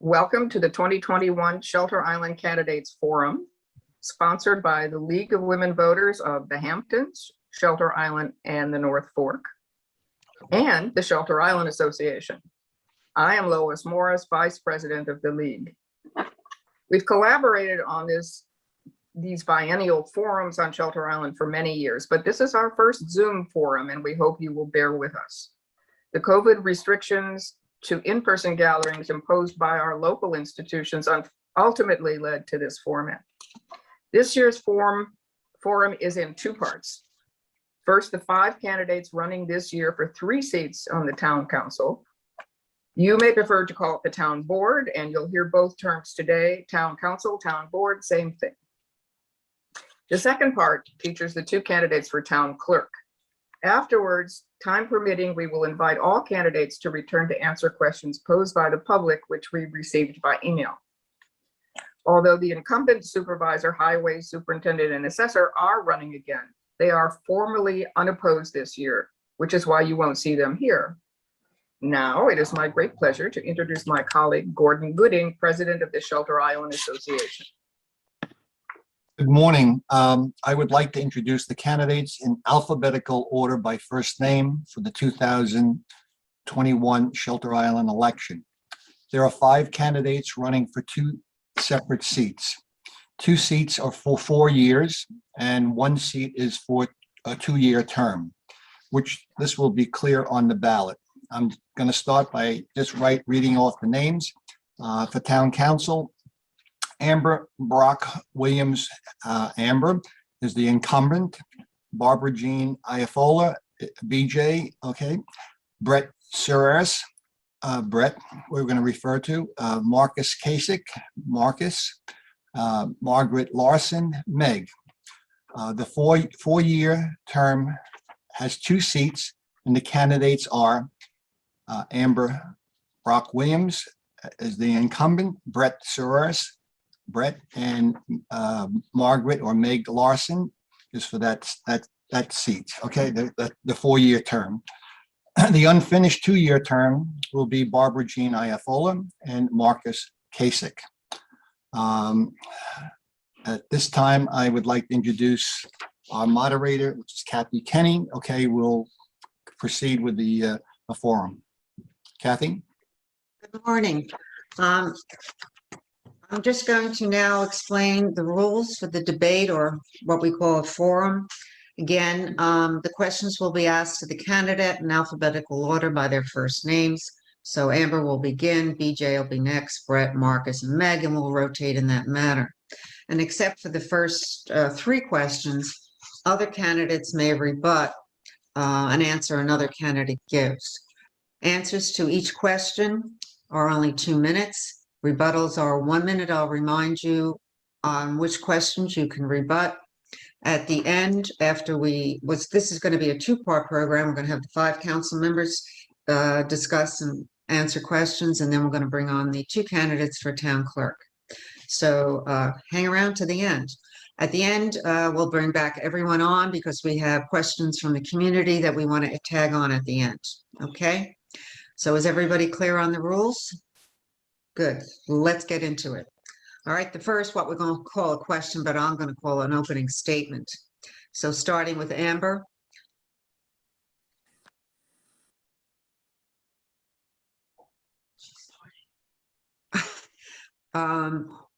Welcome to the 2021 Shelter Island Candidates Forum, sponsored by the League of Women Voters of the Hamptons, Shelter Island, and the North Fork, and the Shelter Island Association. I am Lois Morris, Vice President of the League. We've collaborated on these biennial forums on Shelter Island for many years, but this is our first Zoom forum, and we hope you will bear with us. The COVID restrictions to in-person gatherings imposed by our local institutions ultimately led to this format. This year's forum is in two parts. First, the 5 candidates running this year for 3 seats on the town council. You may prefer to call it the town board, and you'll hear both terms today: town council, town board, same thing. The second part features the 2 candidates for town clerk. Afterwards, time permitting, we will invite all candidates to return to answer questions posed by the public, which we received by email. Although the incumbent supervisor, highway superintendent, and assessor are running again, they are formally unopposed this year, which is why you won't see them here. Now, it is my great pleasure to introduce my colleague, Gordon Gooding, President of the Shelter Island Association. Good morning. I would like to introduce the candidates in alphabetical order by first name for the 2021 Shelter Island election. There are 5 candidates running for 2 separate seats. 2 seats are for 4 years, and 1 seat is for a 2-year term, which this will be clear on the ballot. I'm going to start by just reading off the names. For town council, Amber Brock Williams. Amber is the incumbent. Barbara Jean Iafola, BJ, okay. Brett Serres, Brett, we're going to refer to. Marcus Kasich, Marcus. Margaret Larson, Meg. The 4-year term has 2 seats, and the candidates are Amber Brock Williams is the incumbent, Brett Serres, Brett, and Margaret or Meg Larson is for that seat. Okay, the 4-year term. The unfinished 2-year term will be Barbara Jean Iafola and Marcus Kasich. At this time, I would like to introduce our moderator, which is Kathy Kenny. Okay, we'll proceed with the forum. Kathy? Good morning. I'm just going to now explain the rules for the debate, or what we call a forum. Again, the questions will be asked to the candidate in alphabetical order by their first names. So Amber will begin, BJ will be next, Brett, Marcus, and Meg, and we'll rotate in that manner. And except for the first 3 questions, other candidates may rebut an answer another candidate gives. Answers to each question are only 2 minutes. Rebuttals are 1 minute. I'll remind you on which questions you can rebut. At the end, after this is going to be a 2-part program. We're going to have the 5 council members discuss and answer questions, and then we're going to bring on the 2 candidates for town clerk. So hang around to the end. At the end, we'll bring back everyone on because we have questions from the community that we want to tag on at the end. Okay, so is everybody clear on the rules? Good. Let's get into it. All right, the first, what we're going to call a question, but I'm going to call an opening statement. So starting with Amber.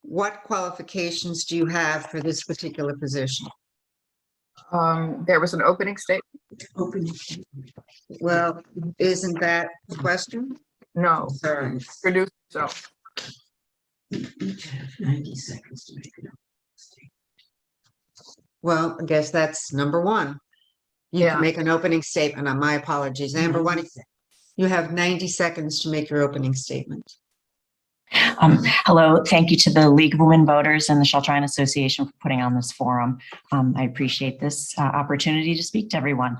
What qualifications do you have for this particular position? There was an opening statement. Well, isn't that the question? No, Sorry. introduce yourself. Each have 90 seconds to make an statement. Well, I guess that's number 1. You can make an opening statement. My apologies. Amber, you have 90 seconds to make your opening statement. Hello, thank you to the League of Women Voters and the Shelter Island Association for putting on this forum. I appreciate this opportunity to speak to everyone.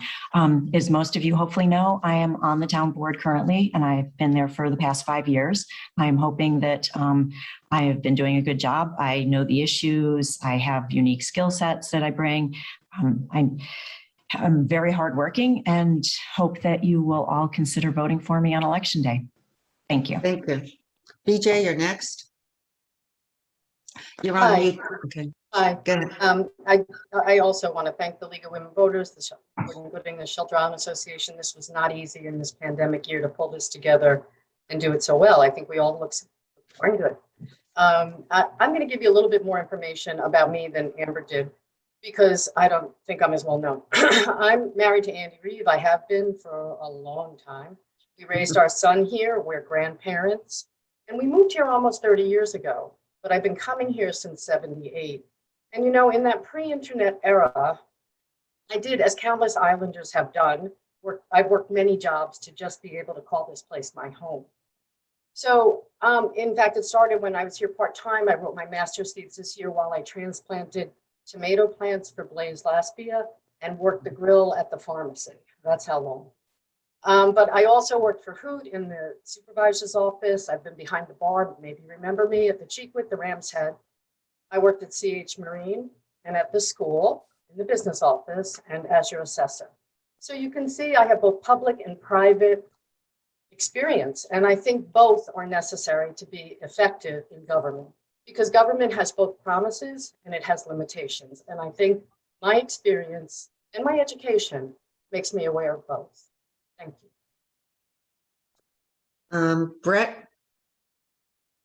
As most of you hopefully know, I am on the town board currently, and I've been there for the past 5 years. I'm hoping that I have been doing a good job. I know the issues. I have unique skill sets that I bring. I'm very hardworking and hope that you will all consider voting for me on election day. Thank you. Thank you. BJ, you're next. You're on Hi. mute. Okay, Hi. go ahead. I also want to thank the League of Women Voters, including the Shelter Island Association. This was not easy in this pandemic year to pull this together and do it so well. I think we all look darn good. I'm going to give you a little bit more information about me than Amber did, because I don't think I'm as well known. I'm married to Andy Reeve. I have been for a long time. We raised our son here. We're grandparents. And we moved here almost 30 years ago, but I've been coming here since 78. And you know, in that pre-internet era, I did, as countless Islanders have done, I've worked many jobs to just be able to call this place my home. So in fact, it started when I was here part-time. I wrote my master's thesis here while I transplanted tomato plants for Blaze Laspia and worked the grill at the pharmacy. That's how long. But I also worked for Hoot in the supervisor's office. I've been behind the bar, maybe you remember me, at the Cheekwood, the Ram's Head. I worked at CH Marine and at the school in the business office and as your assessor. So you can see I have both public and private experience. And I think both are necessary to be effective in government, because government has both promises and it has limitations. And I think my experience and my education makes me aware of both. Thank you. Brett,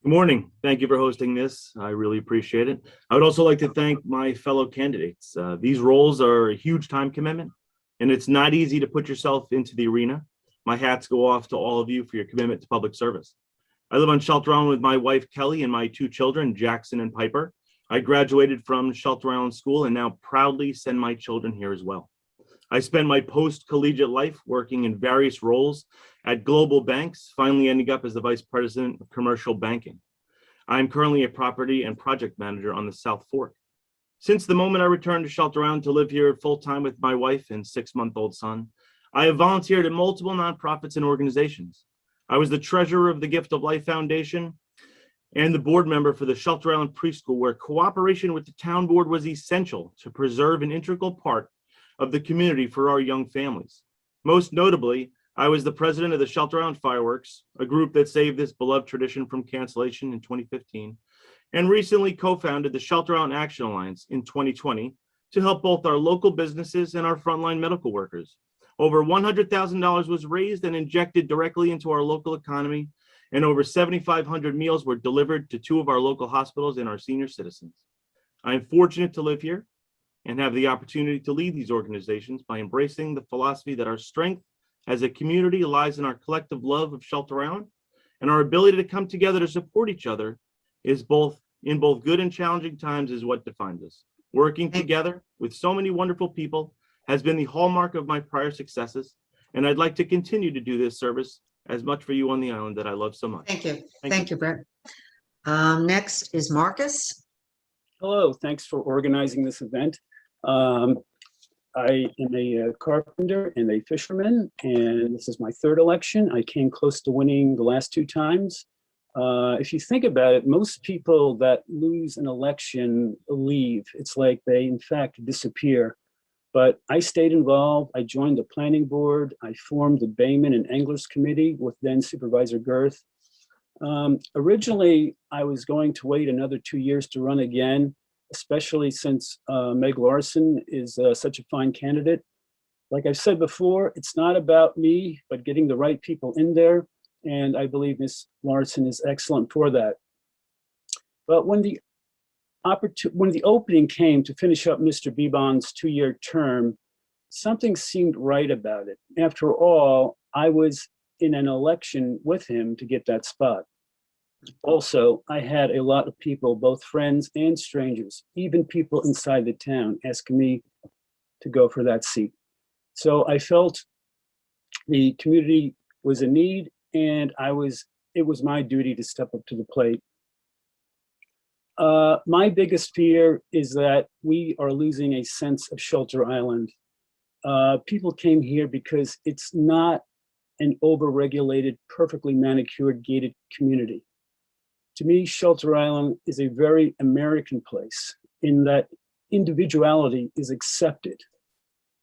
Good morning. Thank you for hosting this. I really appreciate it. I would also like to thank my fellow candidates. These roles are a huge time commitment, and it's not easy to put yourself into the arena. My hats go off to all of you for your commitment to public service. I live on Shelter Island with my wife, Kelly, and my two children, Jackson and Piper. I graduated from Shelter Island School and now proudly send my children here as well. I spent my post-collegiate life working in various roles at global banks, finally ending up as the Vice President of Commercial Banking. I'm currently a property and project manager on the South Fork. Since the moment I returned to Shelter Island to live here full-time with my wife and 6-month-old son, I have volunteered at multiple nonprofits and organizations. I was the treasurer of the Gift of Life Foundation and the board member for the Shelter Island Preschool, where cooperation with the town board was essential to preserve an integral part of the community for our young families. Most notably, I was the president of the Shelter Island Fireworks, a group that saved this beloved tradition from cancellation in 2015, and recently co-founded the Shelter Island Action Alliance in 2020 to help both our local businesses and our frontline medical workers. Over $100,000 was raised and injected directly into our local economy, and over 7,500 meals were delivered to 2 of our local hospitals and our senior citizens. I am fortunate to live here and have the opportunity to lead these organizations by embracing the philosophy that our strength as a community lies in our collective love of Shelter Island, and our ability to come together to support each other is in both good and challenging times is what defines us. Working together with so many wonderful people has been the hallmark of my prior successes, and I'd like to continue to do this service as much for you on the island that I love so much. thank you. Thank Thank you, Brett. Next is Marcus. Hello, thanks for organizing this event. I am a carpenter and a fisherman, and this is my 3rd election. I came close to winning the last 2 times. If you think about it, most people that lose an election leave. It's like they, in fact, disappear. But I stayed involved. I joined the planning board. I formed the Bayman and Anglers Committee with then Supervisor Girth. Originally, I was going to wait another 2 years to run again, especially since Meg Larson is such a fine candidate. Like I've said before, it's not about me, but getting the right people in there. And I believe Ms. Larson is excellent for that. But when the opening came to finish up Mr. Bebon's 2-year term, something seemed right about it. After all, I was in an election with him to get that spot. Also, I had a lot of people, both friends and strangers, even people inside the town, asking me to go for that seat. So I felt the community was in need, and it was my duty to step up to the plate. My biggest fear is that we are losing a sense of Shelter Island. People came here because it's not an overregulated, perfectly manicured, gated community. To me, Shelter Island is a very American place in that individuality is accepted.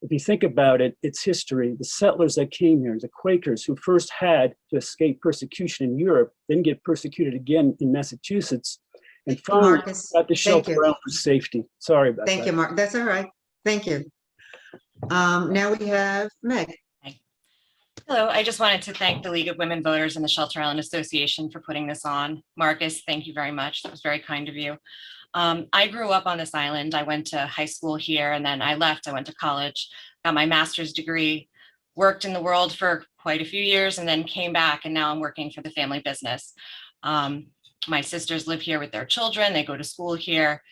If you think about it, its history, the settlers that came here, the Quakers who first had to escape persecution in Europe, then get persecuted again in Massachusetts, and Thank you, finally Marcus. got the Thank shelter you. around for safety. Sorry about Thank that. you, Mark. That's all right. Thank you. Now we have Meg. Hello, I just wanted to thank the League of Women Voters and the Shelter Island Association for putting this on. Marcus, thank you very much. That was very kind of you. I grew up on this island. I went to high school here and then I left. I went to college, got my master's degree, worked in the world for quite a few years and then came back and now I'm working for the family business. My sisters live here with their children. They go to school here.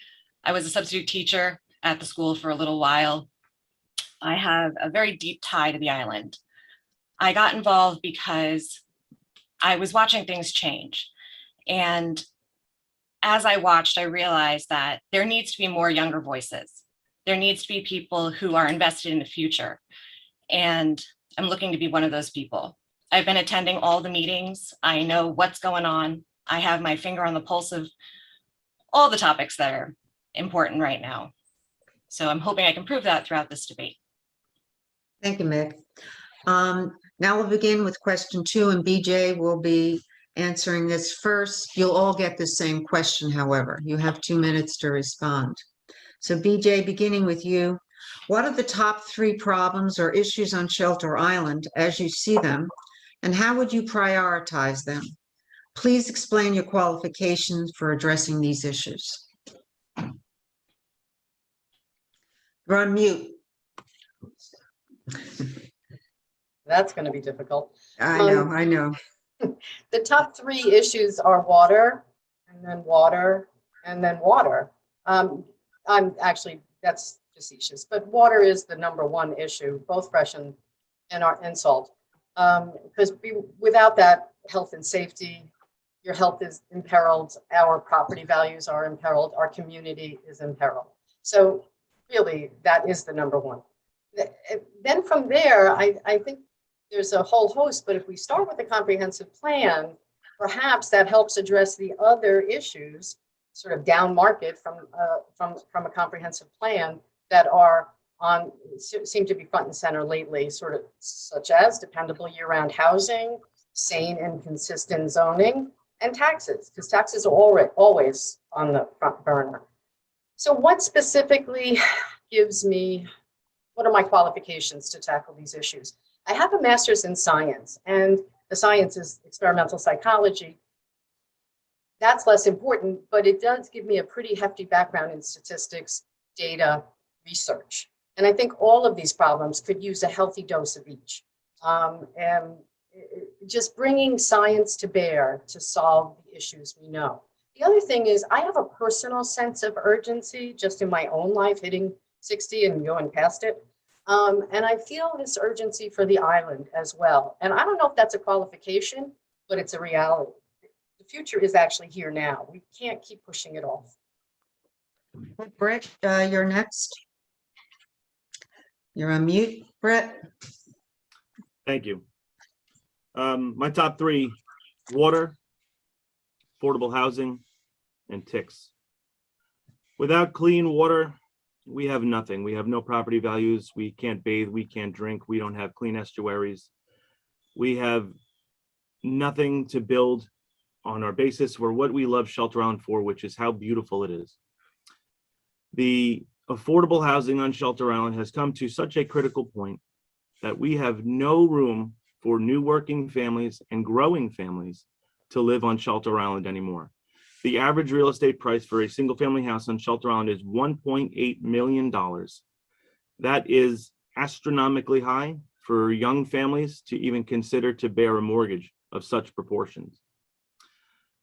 I was a substitute teacher at the school for a little while. I have a very deep tie to the island. I got involved because I was watching things change. And as I watched, I realized that there needs to be more younger voices. There needs to be people who are invested in the future. And I'm looking to be one of those people. I've been attending all the meetings. I know what's going on. I have my finger on the pulse of all the topics that are important right now. So I'm hoping I can prove that throughout this debate. Thank you, Meg. Now we'll begin with question 2 and BJ will be answering this first. You'll all get the same question, however. You have 2 minutes to respond. So BJ, beginning with you, what are the top 3 problems or issues on Shelter Island as you see them, and how would you prioritize them? Please explain your qualifications for addressing these issues. You're on mute. That's going to be difficult. I know. The top 3 issues are water, and then water, and then water. I'm actually, that's facetious, but water is the #1 issue, both fresh and salt. Because without that, health and safety, your health is imperiled, our property values are imperiled, our community is imperiled. So really, that is the #1. Then from there, I think there's a whole host, but if we start with a comprehensive plan, perhaps that helps address the other issues, sort of down market from a comprehensive plan that are seem to be front and center lately, sort of such as dependable year-round housing, sane and consistent zoning, and taxes, because taxes are always on the front burner. So what specifically what are my qualifications to tackle these issues? I have a master's in science, and the science is experimental psychology. That's less important, but it does give me a pretty hefty background in statistics, data, research. And I think all of these problems could use a healthy dose of each. And just bringing science to bear to solve the issues we know. The other thing is I have a personal sense of urgency just in my own life, hitting 60 and going past it. And I feel this urgency for the island as well. And I don't know if that's a qualification, but it's a reality. The future is actually here now. We can't keep pushing it off. Brett, you're next. You're on mute, Brett. Thank you. My top 3, water, affordable housing, and ticks. Without clean water, we have nothing. We have no property values. We can't bathe. We can't drink. We don't have clean estuaries. We have nothing to build on our basis for what we love Shelter Island for, which is how beautiful it is. The affordable housing on Shelter Island has come to such a critical point that we have no room for new working families and growing families to live on Shelter Island anymore. The average real estate price for a single family house on Shelter Island is $1.8 million. That is astronomically high for young families to even consider to bear a mortgage of such proportions.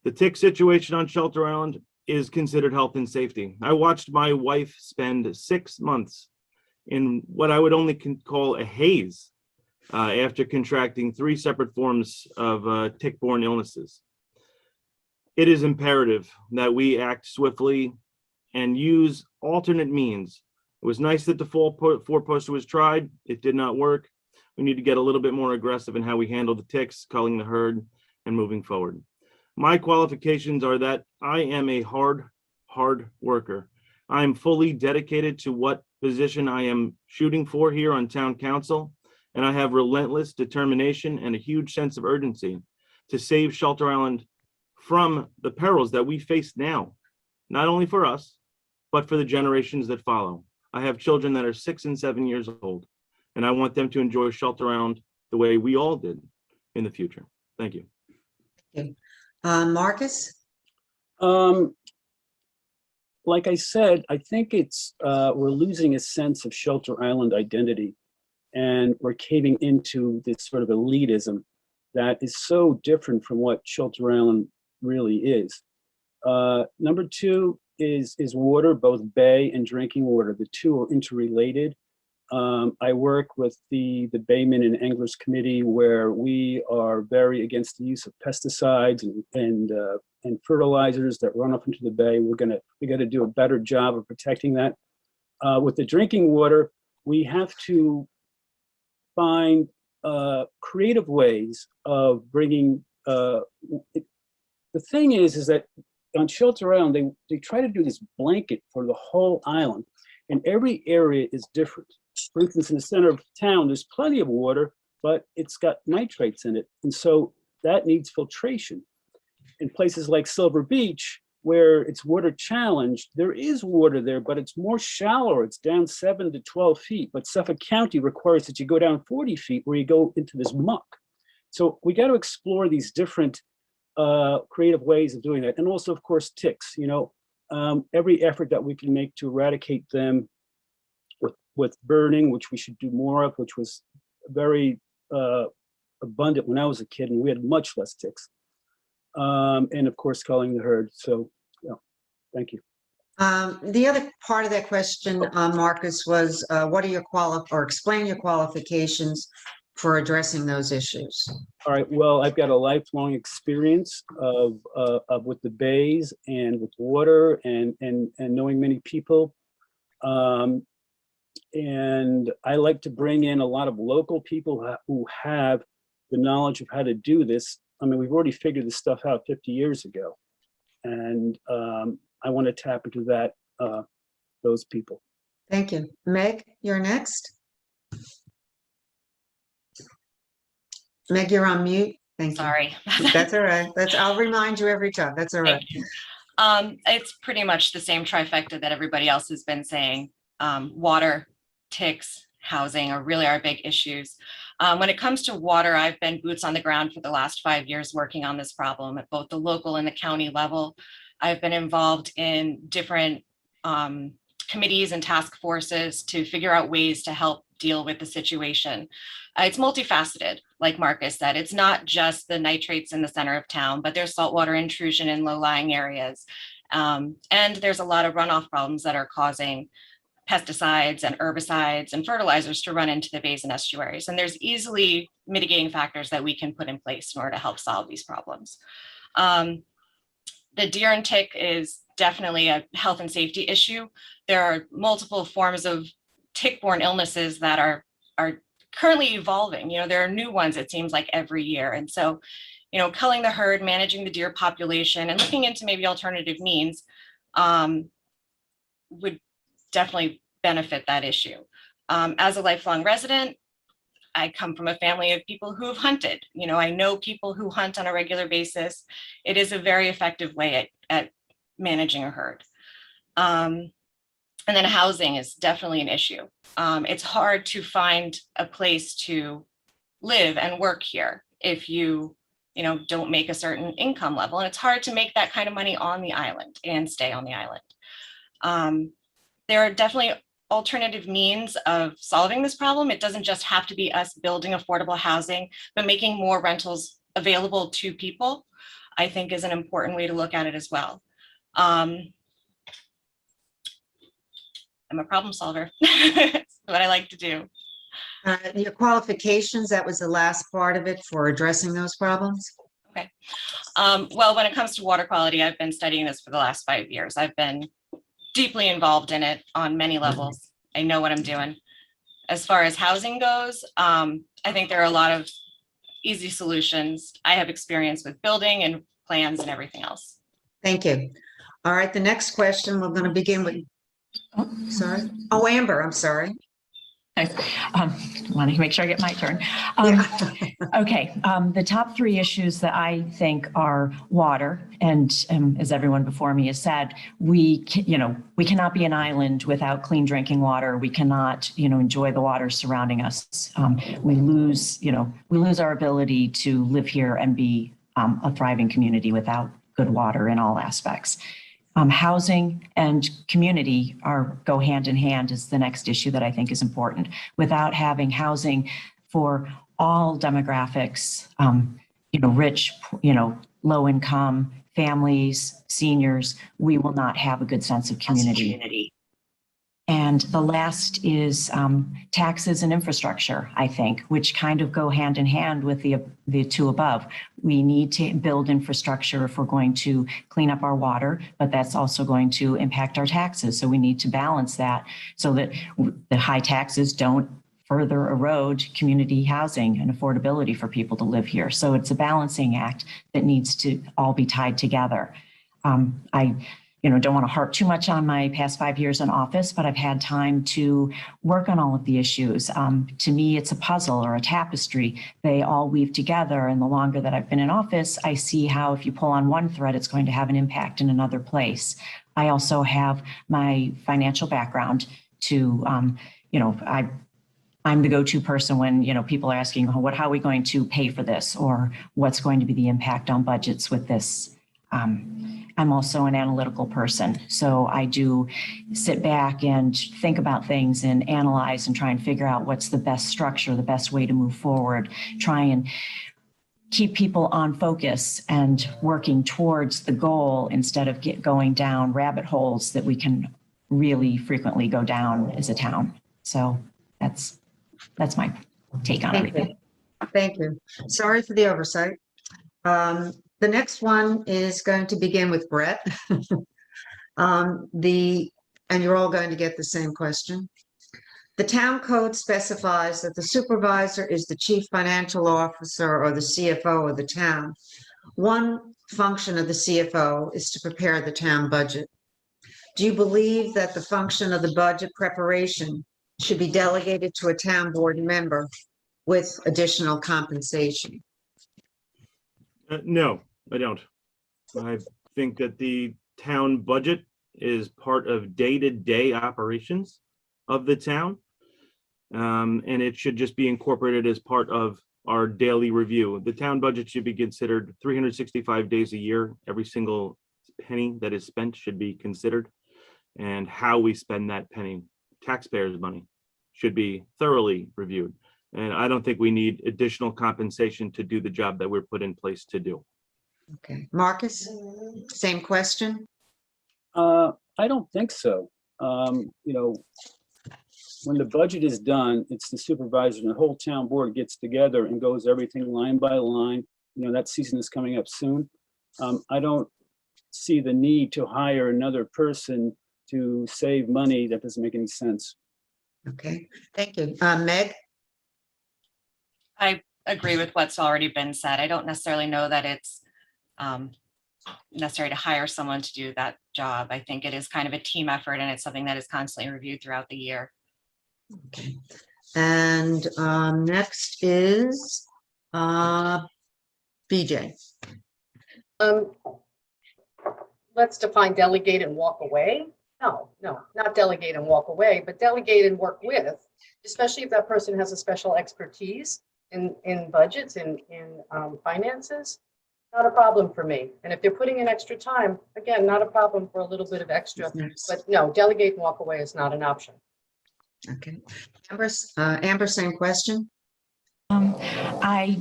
The tick situation on Shelter Island is considered health and safety. I watched my wife spend 6 months in what I would only call a haze after contracting 3 separate forms of tick-borne illnesses. It is imperative that we act swiftly and use alternate means. It was nice that the 4-poster was tried. It did not work. We need to get a little bit more aggressive in how we handle the ticks, culling the herd, and moving forward. My qualifications are that I am a hard worker. I'm fully dedicated to what position I am shooting for here on town council, and I have relentless determination and a huge sense of urgency to save Shelter Island from the perils that we face now, not only for us, but for the generations that follow. I have children that are 6 and 7 years old, and I want them to enjoy Shelter Island the way we all did in the future. Thank you. Marcus? Like I said, I think it's, we're losing a sense of Shelter Island identity, and we're caving into this sort of elitism that is so different from what Shelter Island really is. Number two is water, both bay and drinking water. The two are interrelated. I work with the Baymen and Anglers Committee, where we are very against the use of pesticides and fertilizers that run off into the bay. We got to do a better job of protecting that. With the drinking water, we have to find creative ways of bringing. The thing is that on Shelter Island, they try to do this blanket for the whole island, and every area is different. For instance, in the center of town, there's plenty of water, but it's got nitrates in it, and so that needs filtration. In places like Silver Beach, where it's water challenged, there is water there, but it's more shallow. It's down 7 to 12 feet, but Suffolk County requires that you go down 40 feet where you go into this muck. So we got to explore these different creative ways of doing that. And also, of course, ticks, every effort that we can make to eradicate them with burning, which we should do more of, which was very abundant when I was a kid, and we had much less ticks. And of course, culling the herd. So, yeah, thank you. The other part of that question, Marcus, was what are explain your qualifications for addressing those issues? All right. Well, I've got a lifelong experience of with the bays and with water and knowing many people. And I like to bring in a lot of local people who have the knowledge of how to do this. I mean, we've already figured this stuff out 50 years ago, and I want to tap into that, those people. Thank you. Meg, you're next. Meg, you're on mute. Thank you. Sorry. That's all right. I'll remind you every time. That's all right. Thank you. It's pretty much the same trifecta that everybody else has been saying. Water, ticks, housing are really our big issues. When it comes to water, I've been boots on the ground for the last 5 years working on this problem at both the local and the county level. I've been involved in different committees and task forces to figure out ways to help deal with the situation. It's multifaceted, like Marcus said. It's not just the nitrates in the center of town, but there's saltwater intrusion in low-lying areas. And there's a lot of runoff problems that are causing pesticides and herbicides and fertilizers to run into the bays and estuaries. And there's easily mitigating factors that we can put in place in order to help solve these problems. The deer and tick is definitely a health and safety issue. There are multiple forms of tick-borne illnesses that are currently evolving. There are new ones, it seems like, every year. And so, culling the herd, managing the deer population, and looking into maybe alternative means would definitely benefit that issue. As a lifelong resident, I come from a family of people who have hunted. I know people who hunt on a regular basis. It is a very effective way at managing a herd. And then housing is definitely an issue. It's hard to find a place to live and work here if you don't make a certain income level. And it's hard to make that kind of money on the island and stay on the island. There are definitely alternative means of solving this problem. It doesn't just have to be us building affordable housing, but making more rentals available to people, I think, is an important way to look at it as well. I'm a problem solver. It's what I like to do. Your qualifications, that was the last part of it for addressing those problems? Okay. Well, when it comes to water quality, I've been studying this for the last 5 years. I've been deeply involved in it on many levels. I know what I'm doing. As far as housing goes, I think there are a lot of easy solutions. I have experience with building and plans and everything else. Thank you. All right, the next question, we're going to begin with Sorry. Oh, Amber, I'm sorry. Want to make sure I get my turn. Okay, the top three issues that I think are water, and as everyone before me has said, we cannot be an island without clean drinking water. We cannot, enjoy the water surrounding us. We lose our ability to live here and be a thriving community without good water in all aspects. Housing and community go hand in hand is the next issue that I think is important. Without having housing for all demographics, rich, low income families, seniors, we will not have a good sense of community. And the last is taxes and infrastructure, I think, which kind of go hand in hand with the two above. We need to build infrastructure if we're going to clean up our water, but that's also going to impact our taxes. So we need to balance that so that the high taxes don't further erode community housing and affordability for people to live here. So it's a balancing act that needs to all be tied together. I don't want to harp too much on my past 5 years in office, but I've had time to work on all of the issues. To me, it's a puzzle or a tapestry. They all weave together. And the longer that I've been in office, I see how if you pull on one thread, it's going to have an impact in another place. I also have my financial background to, I'm the go-to person when, people are asking, how are we going to pay for this? Or what's going to be the impact on budgets with this? I'm also an analytical person. So I do sit back and think about things and analyze and try and figure out what's the best structure, the best way to move forward, try and keep people on focus and working towards the goal instead of going down rabbit holes that we can really frequently go down as a town. So that's my take on everything. Thank you. Sorry for the oversight. The next one is going to begin with Brett. And you're all going to get the same question. The town code specifies that the supervisor is the chief financial officer or the CFO of the town. One function of the CFO is to prepare the town budget. Do you believe that the function of the budget preparation should be delegated to a town board member with additional compensation? No, I don't. I think that the town budget is part of day-to-day operations of the town. And it should just be incorporated as part of our daily review. The town budget should be considered 365 days a year. Every single penny that is spent should be considered. And how we spend that penny, taxpayers' money, should be thoroughly reviewed. And I don't think we need additional compensation to do the job that we're put in place to do. Okay, Marcus, same question. I don't think so. When the budget is done, it's the supervisor and the whole town board gets together and goes everything line by line. That season is coming up soon. I don't see the need to hire another person to save money. That doesn't make any sense. Okay, thank you. Meg? I agree with what's already been said. I don't necessarily know that it's necessary to hire someone to do that job. I think it is kind of a team effort and it's something that is constantly reviewed throughout the year. Okay. And next is BJ. Let's define delegate and walk away. No, not delegate and walk away, but delegate and work with, especially if that person has a special expertise in budgets, in finances, not a problem for me. And if they're putting in extra time, again, not a problem for a little bit of extra, but no, delegate and walk away is not an option. Okay. Amber, same question. I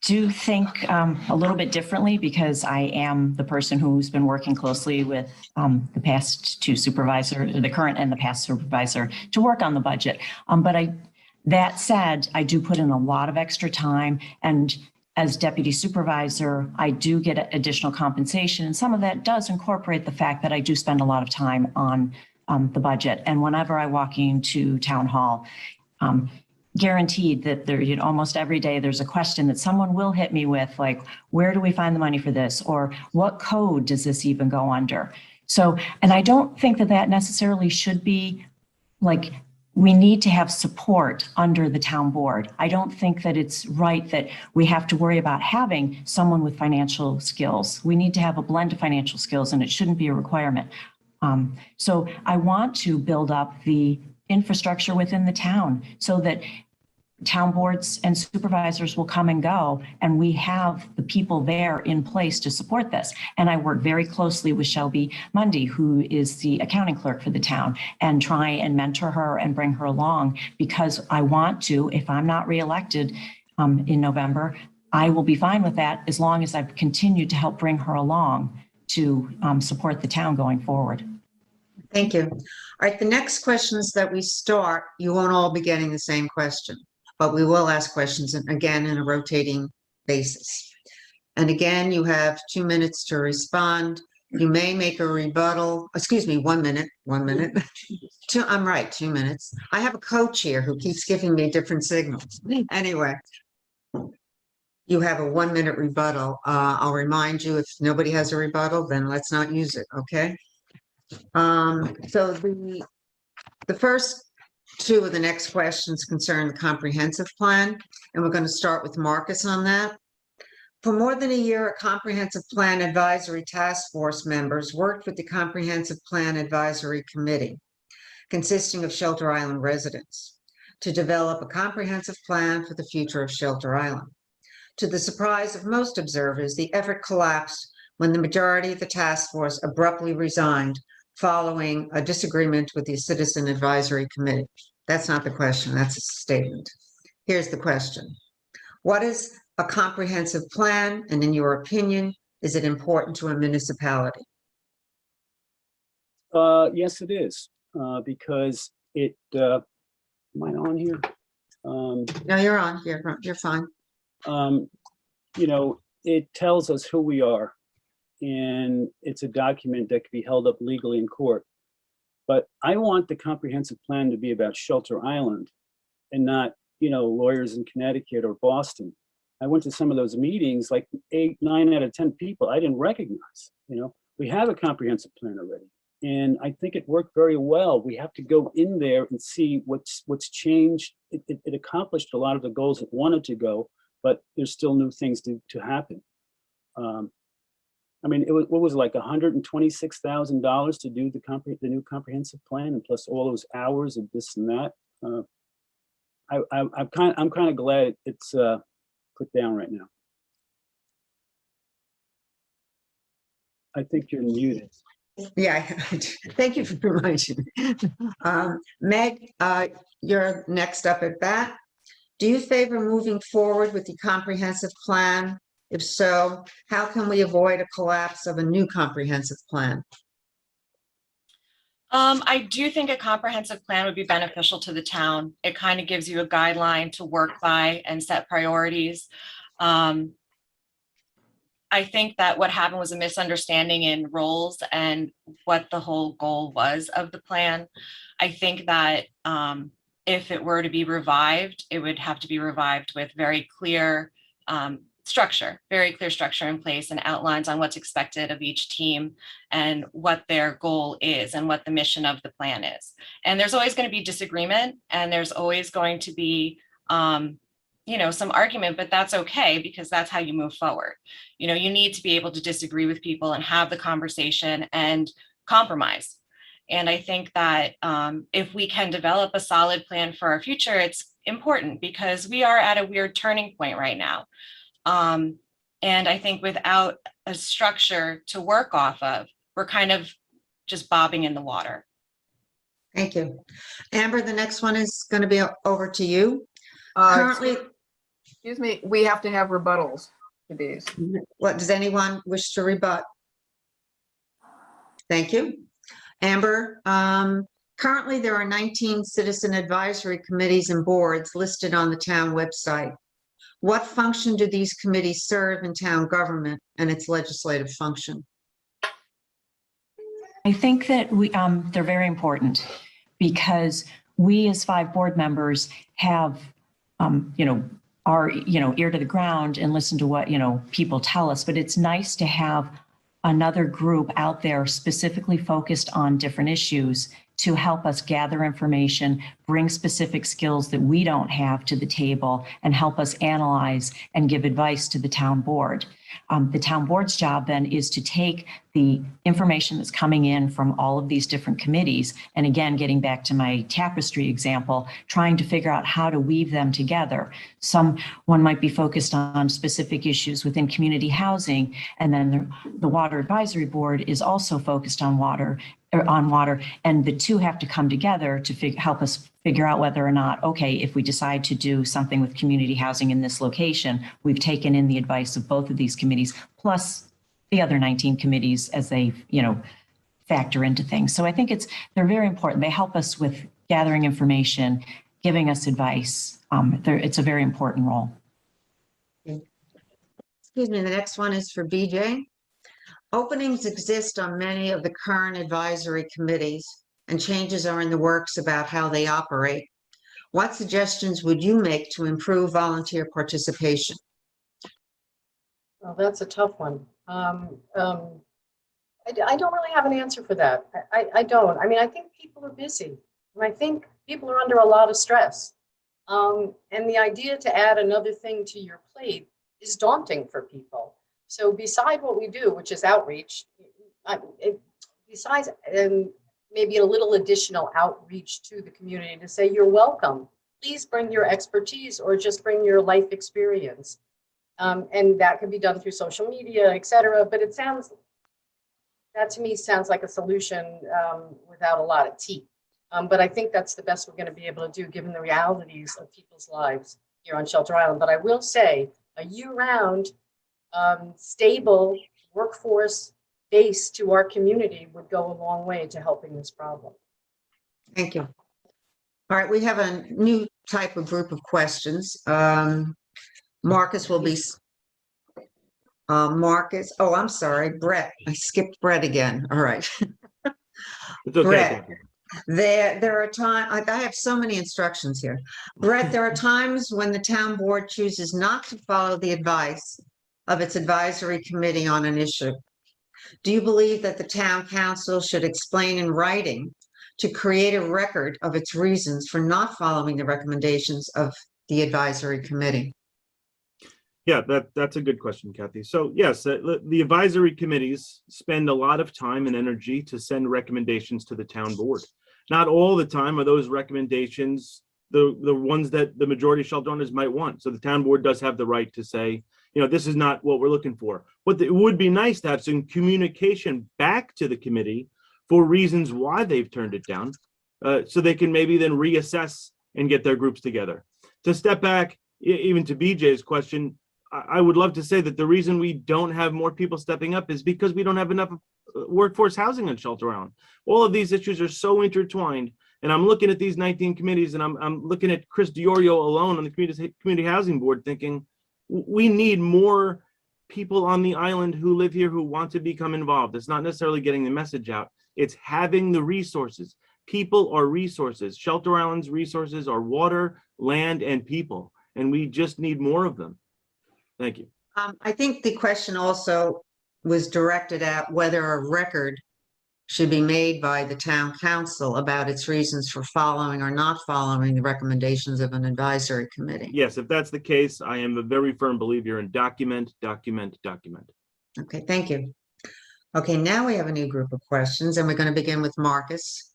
do think a little bit differently because I am the person who's been working closely with the past two supervisor, the current and the past supervisor, to work on the budget. That said, I do put in a lot of extra time, and as deputy supervisor, I do get additional compensation. And some of that does incorporate the fact that I do spend a lot of time on the budget. And whenever I walk into town hall, guaranteed that there, almost every day there's a question that someone will hit me with, like, where do we find the money for this? Or what code does this even go under? So, and I don't think that that necessarily should be like, we need to have support under the town board. I don't think that it's right that we have to worry about having someone with financial skills. We need to have a blend of financial skills, and it shouldn't be a requirement. So I want to build up the infrastructure within the town so that town boards and supervisors will come and go, and we have the people there in place to support this. And I work very closely with Shelby Mundy, who is the accounting clerk for the town, and try and mentor her and bring her along, because I want to, if I'm not reelected in November, I will be fine with that as long as I've continued to help bring her along to support the town going forward. Thank you. All right, the next questions that we start, you won't all be getting the same question, but we will ask questions again in a rotating basis. And again, you have 2 minutes to respond. You may make a rebuttal, excuse me, 1 minute, 1 minute. I'm right, 2 minutes. I have a coach here who keeps giving me different signals. Anyway, you have a 1 minute rebuttal. I'll remind you, if nobody has a rebuttal, then let's not use it, okay? So the first two of the next questions concern the comprehensive plan, and we're going to start with Marcus on that. For more than a year, a comprehensive plan advisory task force members worked with the Comprehensive Plan Advisory Committee, consisting of Shelter Island residents, to develop a comprehensive plan for the future of Shelter Island. To the surprise of most observers, the effort collapsed when the majority of the task force abruptly resigned following a disagreement with the Citizen Advisory Committee. That's not the question, that's a statement. Here's the question. What is a comprehensive plan, and in your opinion, is it important to a municipality? Yes, it is, because it, am I on here? No, you're on, you're fine. You know, it tells us who we are, and it's a document that can be held up legally in court. But I want the comprehensive plan to be about Shelter Island and not, you know, lawyers in Connecticut or Boston. I went to some of those meetings, like 8, 9 out of 10 people I didn't recognize. You know, we have a comprehensive plan already, and I think it worked very well. We have to go in there and see what's changed. It accomplished a lot of the goals it wanted to go, but there's still new things to happen. I mean, what was it, like $126,000 to do the new comprehensive plan, and plus all those hours of this and that. I'm kind of glad it's put down right now. I think you're muted. Yeah, thank you for reminding me. Meg, you're next up at bat. Do you favor moving forward with the comprehensive plan? If so, how can we avoid a collapse of a new comprehensive plan? I do think a comprehensive plan would be beneficial to the town. It kind of gives you a guideline to work by and set priorities. I think that what happened was a misunderstanding in roles and what the whole goal was of the plan. I think that if it were to be revived, it would have to be revived with very clear structure in place, and outlines on what's expected of each team and what their goal is and what the mission of the plan is. And there's always going to be disagreement, and there's always going to be you know, some argument, but that's okay, because that's how you move forward. You know, you need to be able to disagree with people and have the conversation and compromise. And I think that if we can develop a solid plan for our future, it's important, because we are at a weird turning point right now. And I think without a structure to work off of, we're kind of just bobbing in the water. Thank you. Amber, the next one is going to be over to you. Currently, Excuse me, we have to have rebuttals to these. what does anyone wish to rebut? Thank you. Amber, currently there are 19 citizen advisory committees and boards listed on the town website. What function do these committees serve in town government and its legislative function? I think that they're very important, because we as 5 board members have, you know, our, you know, ear to the ground and listen to what, you know, people tell us. But it's nice to have another group out there specifically focused on different issues to help us gather information, bring specific skills that we don't have to the table, and help us analyze and give advice to the town board. The town board's job then is to take the information that's coming in from all of these different committees, and again, getting back to my tapestry example, trying to figure out how to weave them together. One might be focused on specific issues within community housing, and then the Water Advisory Board is also focused on water, and the two have to come together to help us figure out whether or not, okay, if we decide to do something with community housing in this location, we've taken in the advice of both of these committees, plus the other 19 committees as they, factor into things. So I think they're very important. They help us with gathering information, giving us advice. It's a very important role. Excuse me, the next one is for BJ. Openings exist on many of the current advisory committees, and changes are in the works about how they operate. What suggestions would you make to improve volunteer participation? Well, that's a tough one. I don't really have an answer for that. I don't. I mean, I think people are busy, and I think people are under a lot of stress. And the idea to add another thing to your plate is daunting for people. So beside what we do, which is outreach, besides maybe a little additional outreach to the community to say, you're welcome, please bring your expertise or just bring your life experience. And that can be done through social media, et cetera. But that to me sounds like a solution without a lot of teeth. But I think that's the best we're going to be able to do given the realities of people's lives here on Shelter Island. But I will say a year-round stable workforce base to our community would go a long way to helping this problem. Thank you. All right, we have a new type of group of questions. Marcus will be, oh, I'm sorry, Brett. I skipped Brett again. All right. It's okay. Brett, there are times, I have so many instructions here. Brett, there are times when the town board chooses not to follow the advice of its advisory committee on an issue. Do you believe that the town council should explain in writing to create a record of its reasons for not following the recommendations of the advisory committee? Yeah, that's a good question, Kathy. So yes, the advisory committees spend a lot of time and energy to send recommendations to the town board. Not all the time are those recommendations the ones that the majority of shelter owners might want. So the town board does have the right to say, this is not what we're looking for. But it would be nice to have some communication back to the committee for reasons why they've turned it down, so they can maybe then reassess and get their groups together. To step back, even to BJ's question, I would love to say that the reason we don't have more people stepping up is because we don't have enough workforce housing on Shelter Island. All of these issues are so intertwined, and I'm looking at these 19 committees, and I'm looking at Chris Diorio alone on the community housing board, thinking we need more people on the island who live here who want to become involved. It's not necessarily getting the message out; it's having the resources. People are resources. Shelter Island's resources are water, land, and people, and we just need more of them. Thank you. I think the question also was directed at whether a record should be made by the town council about its reasons for following or not following the recommendations of an advisory committee. Yes, if that's the case, I am a very firm believer in document. Okay, thank you. Okay, now we have a new group of questions, and we're going to begin with Marcus.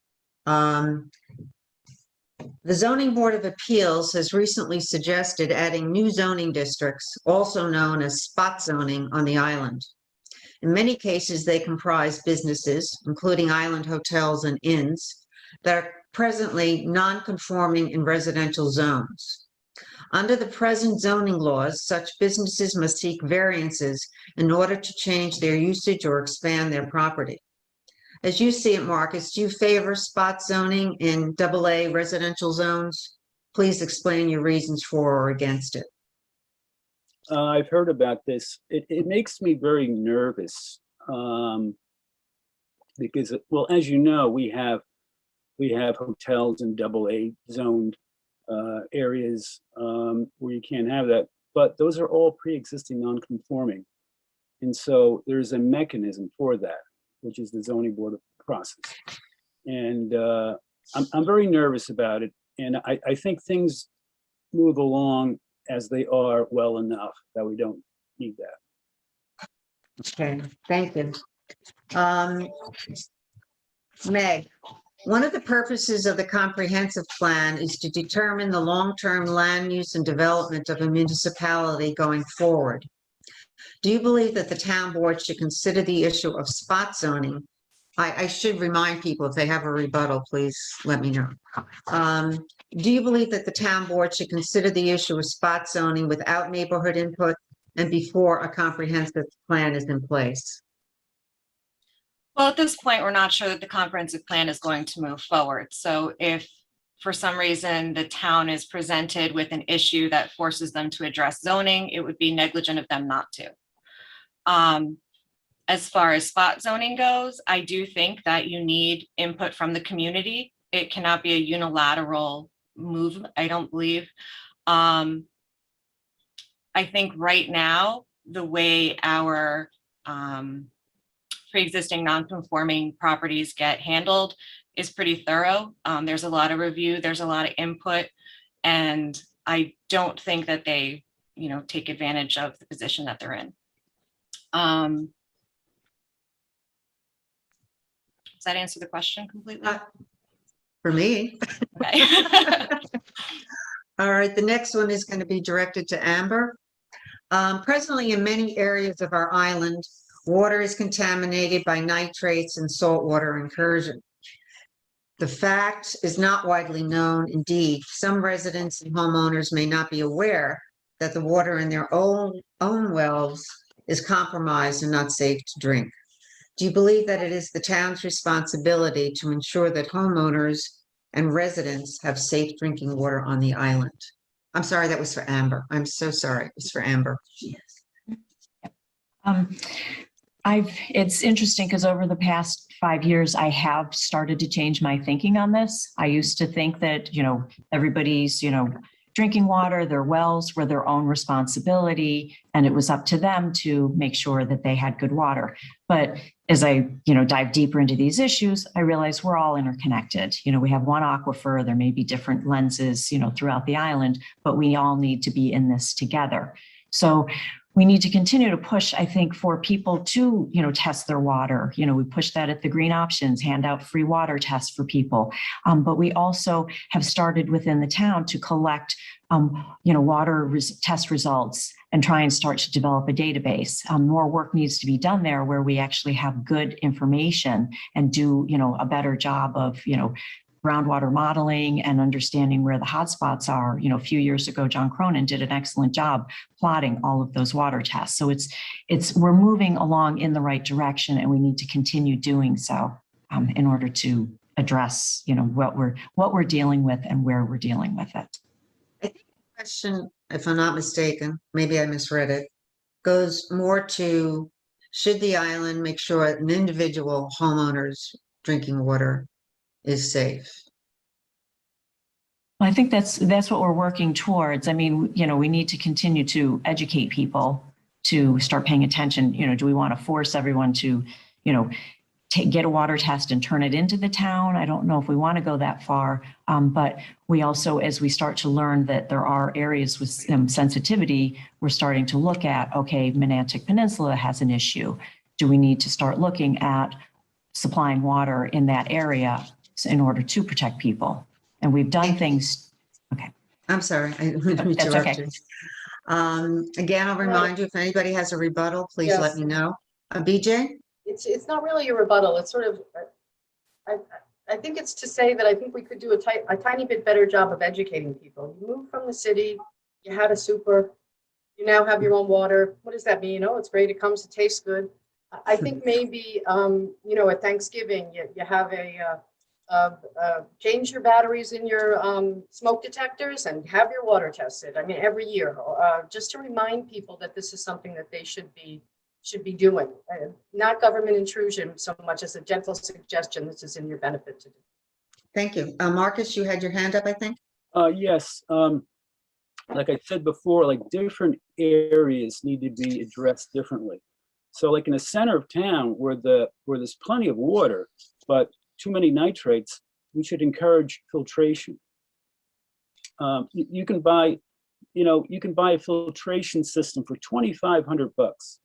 The Zoning Board of Appeals has recently suggested adding new zoning districts, also known as spot zoning, on the island. In many cases, they comprise businesses, including island hotels and inns, that are presently non-conforming in residential zones. Under the present zoning laws, such businesses must seek variances in order to change their usage or expand their property. As you see it, Marcus, do you favor spot zoning in AA residential zones? Please explain your reasons for or against it. I've heard about this. It makes me very nervous because, well, as you know, we have hotels in AA zoned areas where you can't have that, but those are all pre-existing non-conforming. And so there's a mechanism for that, which is the zoning board process. And I'm very nervous about it. And I think things move along as they are well enough that we don't need that. Okay, thank you. Meg, one of the purposes of the comprehensive plan is to determine the long-term land use and development of a municipality going forward. Do you believe that the town board should consider the issue of spot zoning? I should remind people, if they have a rebuttal, please let me know. Do you believe that the town board should consider the issue of spot zoning without neighborhood input and before a comprehensive plan is in place? Well, at this point, we're not sure that the comprehensive plan is going to move forward. So if for some reason the town is presented with an issue that forces them to address zoning, it would be negligent of them not to. As far as spot zoning goes, I do think that you need input from the community. It cannot be a unilateral move, I don't believe. I think right now, the way our pre-existing non-conforming properties get handled is pretty thorough. There's a lot of review, there's a lot of input, and I don't think that they, take advantage of the position that they're in. Does that answer the question completely? For me. Okay. All right, the next one is going to be directed to Amber. Presently, in many areas of our island, water is contaminated by nitrates and saltwater incursion. The fact is not widely known. Indeed, some residents and homeowners may not be aware that the water in their own wells is compromised and not safe to drink. Do you believe that it is the town's responsibility to ensure that homeowners and residents have safe drinking water on the island? I'm sorry, that was for Amber. I'm so sorry. It was for Amber. It's interesting because over the past 5 years, I have started to change my thinking on this. I used to think that, everybody's, drinking water, their wells were their own responsibility, and it was up to them to make sure that they had good water. But as I, dive deeper into these issues, I realize we're all interconnected. We have one aquifer, there may be different lenses, throughout the island, but we all need to be in this together. So we need to continue to push, I think, for people to, test their water. We push that at the Green Options, hand out free water tests for people. But we also have started within the town to collect, water test results and try and start to develop a database. More work needs to be done there where we actually have good information and do, a better job of, groundwater modeling and understanding where the hotspots are. A few years ago, John Cronin did an excellent job plotting all of those water tests. So we're moving along in the right direction, and we need to continue doing so in order to address, what we're dealing with and where we're dealing with it. I think the question, if I'm not mistaken, maybe I misread it, goes more to, should the island make sure an individual homeowner's drinking water is safe? I think that's what we're working towards. I mean, we need to continue to educate people to start paying attention. Do we want to force everyone to, get a water test and turn it into the town? I don't know if we want to go that far. But we also, as we start to learn that there are areas with sensitivity, we're starting to look at, okay, Menantic Peninsula has an issue. Do we need to start looking at supplying water in that area in order to protect people? And we've done things. Okay. I'm sorry, I That's interrupted. okay. Again, I'll remind you, if anybody has a rebuttal, please let Yes. me know. BJ? It's not really a rebuttal. It's sort of, I think it's to say that I think we could do a tiny bit better job of educating people. You moved from the city, you had a super, you now have your own water. What does that mean? Oh, it's great. It comes to taste good. I think maybe, at Thanksgiving, you have change your batteries in your smoke detectors and have your water tested. I mean, every year, just to remind people that this is something that they should be doing. Not government intrusion so much as a gentle suggestion. This is in your benefit to do. Thank you. Marcus, you had your hand up, I think? Yes. Like I said before, like different areas need to be addressed differently. So like in the center of town where there's plenty of water, but too many nitrates, we should encourage filtration. You can buy a filtration system for $2,500,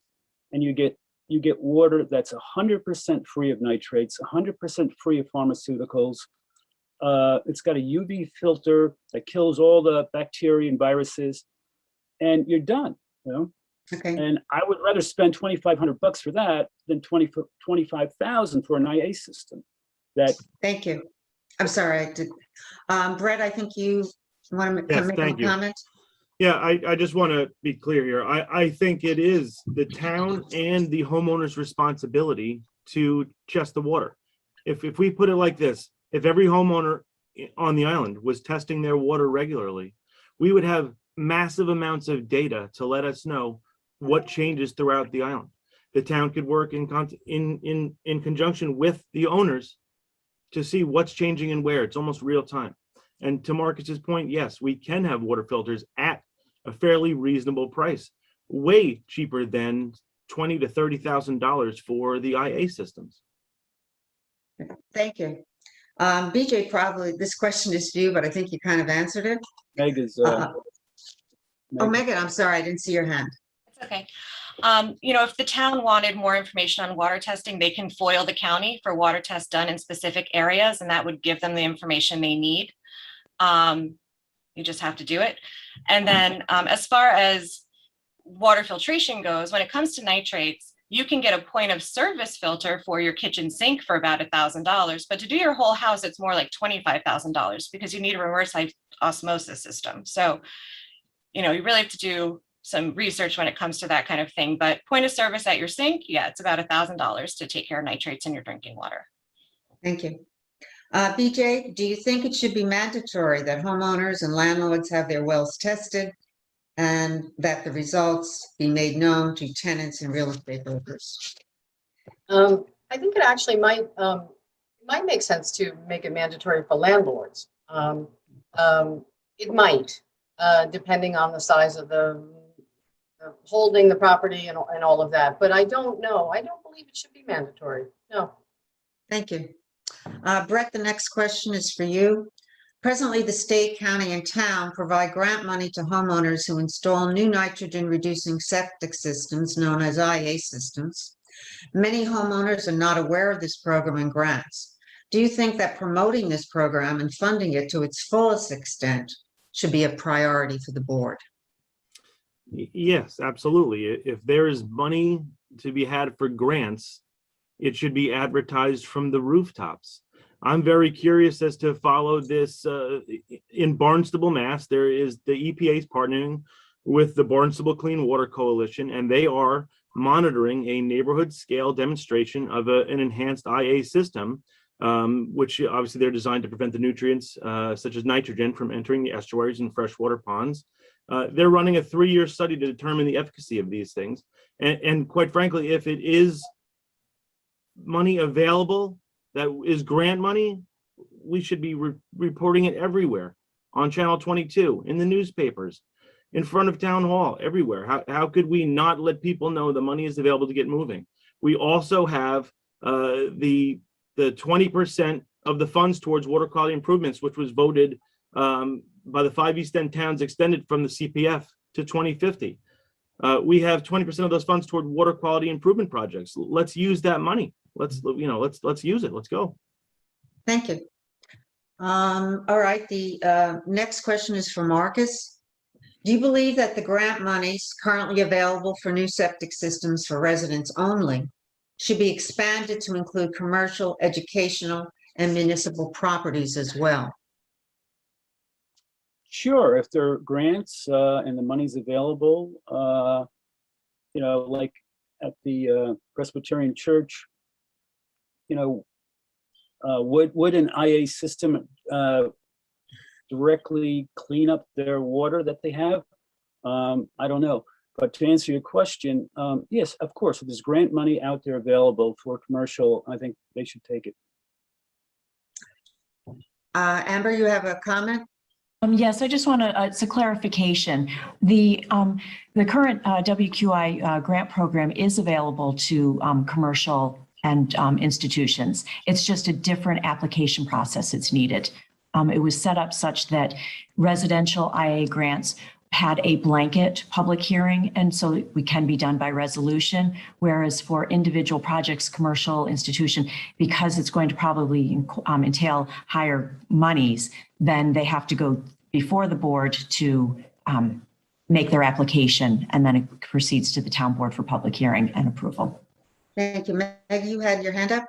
and you get water that's 100% free of nitrates, 100% free of pharmaceuticals. It's got a UV filter that kills all the bacteria and viruses, and you're done. Okay, And I would rather spend $2,500 for that than $25,000 for an IA system. thank you. I'm sorry, I did. Brett, I think you want to Yes, make thank a you. comment? Yeah, I just want to be clear here. I think it is the town and the homeowner's responsibility to test the water. If we put it like this, if every homeowner on the island was testing their water regularly, we would have massive amounts of data to let us know what changes throughout the island. The town could work in conjunction with the owners to see what's changing and where. It's almost real time. And to Marcus's point, yes, we can have water filters at a fairly reasonable price, way cheaper than $20,000 to $30,000 for the IA systems. Thank you. BJ, probably this question is to you, but I think you kind of answered it. Meg is. Oh, Megan, I'm sorry, I didn't see your hand. It's okay. If the town wanted more information on water testing, they can FOIL the county for water tests done in specific areas, and that would give them the information they need. You just have to do it. And then as far as water filtration goes, when it comes to nitrates, you can get a point of service filter for your kitchen sink for about $1,000, but to do your whole house, it's more like $25,000 because you need a reverse osmosis system. So, you really have to do some research when it comes to that kind of thing, but point of service at your sink, yeah, it's about $1,000 to take care of nitrates in your drinking water. Thank you. BJ, do you think it should be mandatory that homeowners and landlords have their wells tested and that the results be made known to tenants and real estate brokers? I think it actually might make sense to make it mandatory for landlords. It might, depending on the size of the holding the property and all of that. But I don't know. I don't believe it should be mandatory. No. Thank you. Brett, the next question is for you. Presently, the state, county, and town provide grant money to homeowners who install new nitrogen-reducing septic systems known as IA systems. Many homeowners are not aware of this program and grants. Do you think that promoting this program and funding it to its fullest extent should be a priority for the board? Yes, absolutely. If there is money to be had for grants, it should be advertised from the rooftops. I'm very curious as to follow this in Barnstable, Mass. There is the EPA's partnering with the Barnstable Clean Water Coalition, and they are monitoring a neighborhood scale demonstration of an enhanced IA system, which obviously they're designed to prevent the nutrients such as nitrogen from entering the estuaries and freshwater ponds. They're running a 3-year study to determine the efficacy of these things. And quite frankly, if it is money available, that is grant money, we should be reporting it everywhere, on Channel 22, in the newspapers, in front of Town Hall, everywhere. How could we not let people know the money is available to get moving? We also have the 20% of the funds towards water quality improvements, which was voted by the 5 East End towns, extended from the CPF to 2050. We have 20% of those funds toward water quality improvement projects. Let's use that money. Let's use it. Let's go. Thank you. All right, the next question is for Marcus. Do you believe that the grant monies currently available for new septic systems for residents only should be expanded to include commercial, educational, and municipal properties as well? Sure, if there are grants and the money's available, like at the Presbyterian Church, would an IA system directly clean up their water that they have? I don't know. But to answer your question, yes, of course, if there's grant money out there available for commercial, I think they should take it. Amber, you have a comment? Yes, I just want to, it's a clarification. The current WQI grant program is available to commercial and institutions. It's just a different application process that's needed. It was set up such that residential IA grants had a blanket public hearing, and so we can be done by resolution, whereas for individual projects, commercial institution, because it's going to probably entail higher monies, then they have to go before the board to make their application, and then it proceeds to the town board for public hearing and approval. Thank you. Meg, you had your hand up?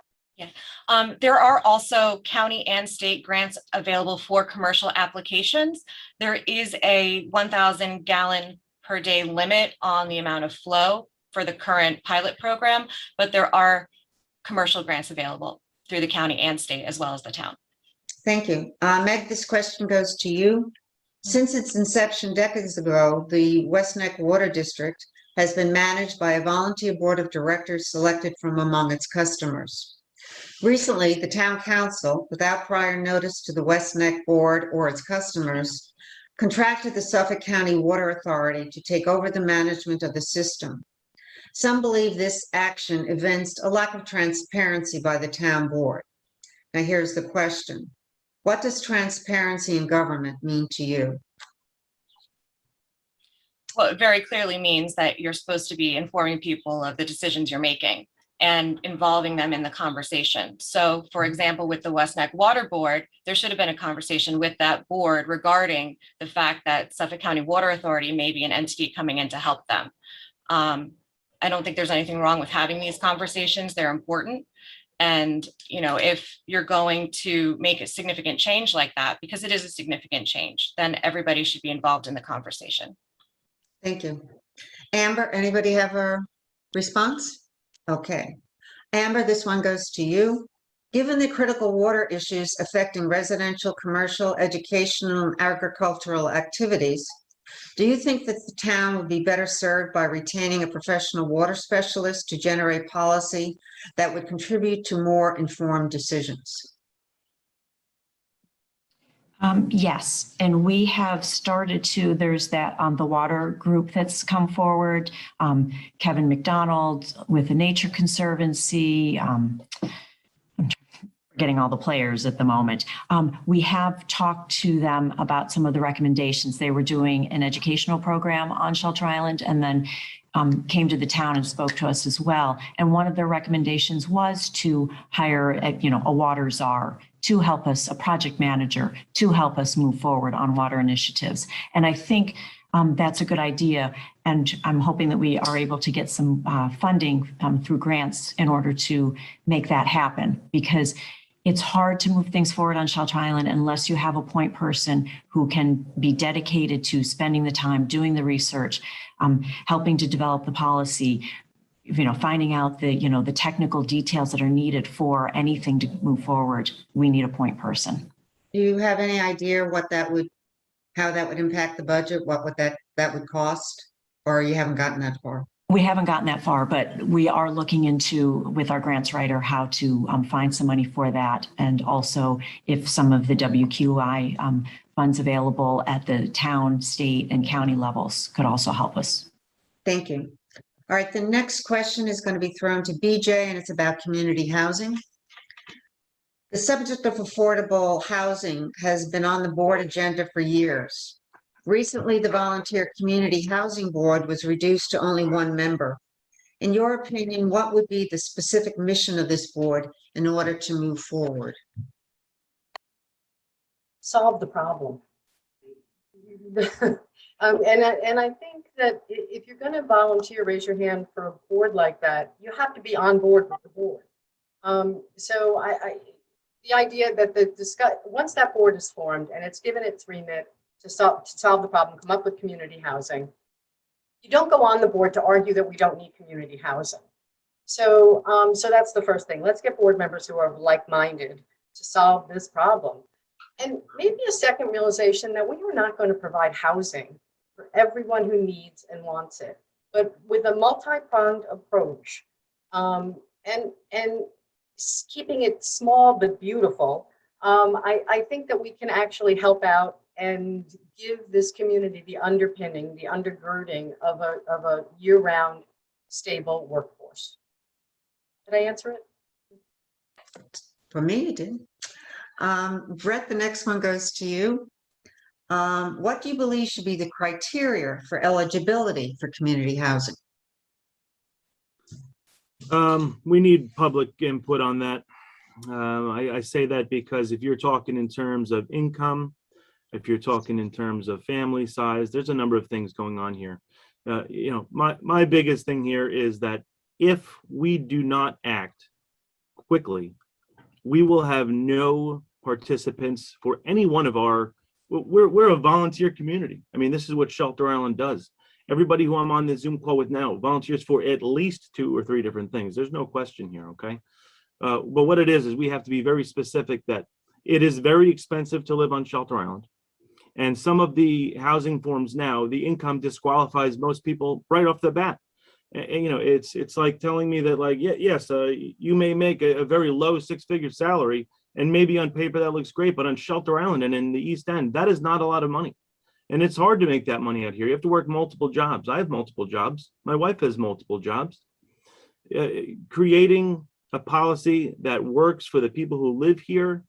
There are also county and state grants available for commercial applications. There is a 1,000 gallon per day limit on the amount of flow for the current pilot program, but there are commercial grants available through the county and state as well as the town. Thank you. Meg, this question goes to you. Since its inception decades ago, the West Neck Water District has been managed by a volunteer board of directors selected from among its customers. Recently, the town council, without prior notice to the West Neck board or its customers, contracted the Suffolk County Water Authority to take over the management of the system. Some believe this action evinced a lack of transparency by the town board. Now, here's the question. What does transparency in government mean to you? Well, it very clearly means that you're supposed to be informing people of the decisions you're making and involving them in the conversation. So for example, with the West Neck Water Board, there should have been a conversation with that board regarding the fact that Suffolk County Water Authority may be an entity coming in to help them. I don't think there's anything wrong with having these conversations. They're important. And, you know, if you're going to make a significant change like that, because it is a significant change, then everybody should be involved in the conversation. Thank you. Amber, anybody have a response? Okay. Amber, this one goes to you. Given the critical water issues affecting residential, commercial, educational, and agricultural activities, do you think that the town would be better served by retaining a professional water specialist to generate policy that would contribute to more informed decisions? Yes, and we have started to, there's that the water group that's come forward, Kevin McDonald with the Nature Conservancy, I'm forgetting all the players at the moment. We have talked to them about some of the recommendations. They were doing an educational program on Shelter Island and then came to the town and spoke to us as well. And one of their recommendations was to hire a water czar to help us, a project manager, to help us move forward on water initiatives. And I think that's a good idea. And I'm hoping that we are able to get some funding through grants in order to make that happen, because it's hard to move things forward on Shelter Island unless you have a point person who can be dedicated to spending the time, doing the research, helping to develop the policy, finding out the technical details that are needed for anything to move forward. We need a point person. Do you have any idea how that would impact the budget? What would that would cost? Or you haven't gotten that far? We haven't gotten that far, but we are looking into, with our grants writer, how to find some money for that. And also if some of the WQI funds available at the town, state, and county levels could also help us. Thank you. All right, the next question is going to be thrown to BJ, and it's about community housing. The subject of affordable housing has been on the board agenda for years. Recently, the Volunteer Community Housing Board was reduced to only one member. In your opinion, what would be the specific mission of this board in order to move forward? Solve the problem. And I think that if you're going to volunteer, raise your hand for a board like that, you have to be on board with the board. So the idea that once that board is formed and it's given its remit to solve the problem, come up with community housing, you don't go on the board to argue that we don't need community housing. So that's the first thing. Let's get board members who are like-minded to solve this problem. And maybe a second realization that we are not going to provide housing for everyone who needs and wants it, but with a multi-pronged approach, and keeping it small but beautiful, I think that we can actually help out and give this community the underpinning, the undergirding of a year-round stable workforce. Did I answer it? For me, it did. Brett, the next one goes to you. What do you believe should be the criteria for eligibility for community housing? We need public input on that. I say that because if you're talking in terms of income, if you're talking in terms of family size, there's a number of things going on here. My biggest thing here is that if we do not act quickly, we will have no participants for any one of our, we're a volunteer community. I mean, this is what Shelter Island does. Everybody who I'm on the Zoom call with now volunteers for at least 2 or 3 different things. There's no question here, okay? But what it is we have to be very specific that it is very expensive to live on Shelter Island. And some of the housing forms now, the income disqualifies most people right off the bat. And it's like telling me that, like, yes, you may make a very low 6-figure salary, and maybe on paper that looks great, but on Shelter Island and in the East End, that is not a lot of money. And it's hard to make that money out here. You have to work multiple jobs. I have multiple jobs. My wife has multiple jobs. Creating a policy that works for the people who live here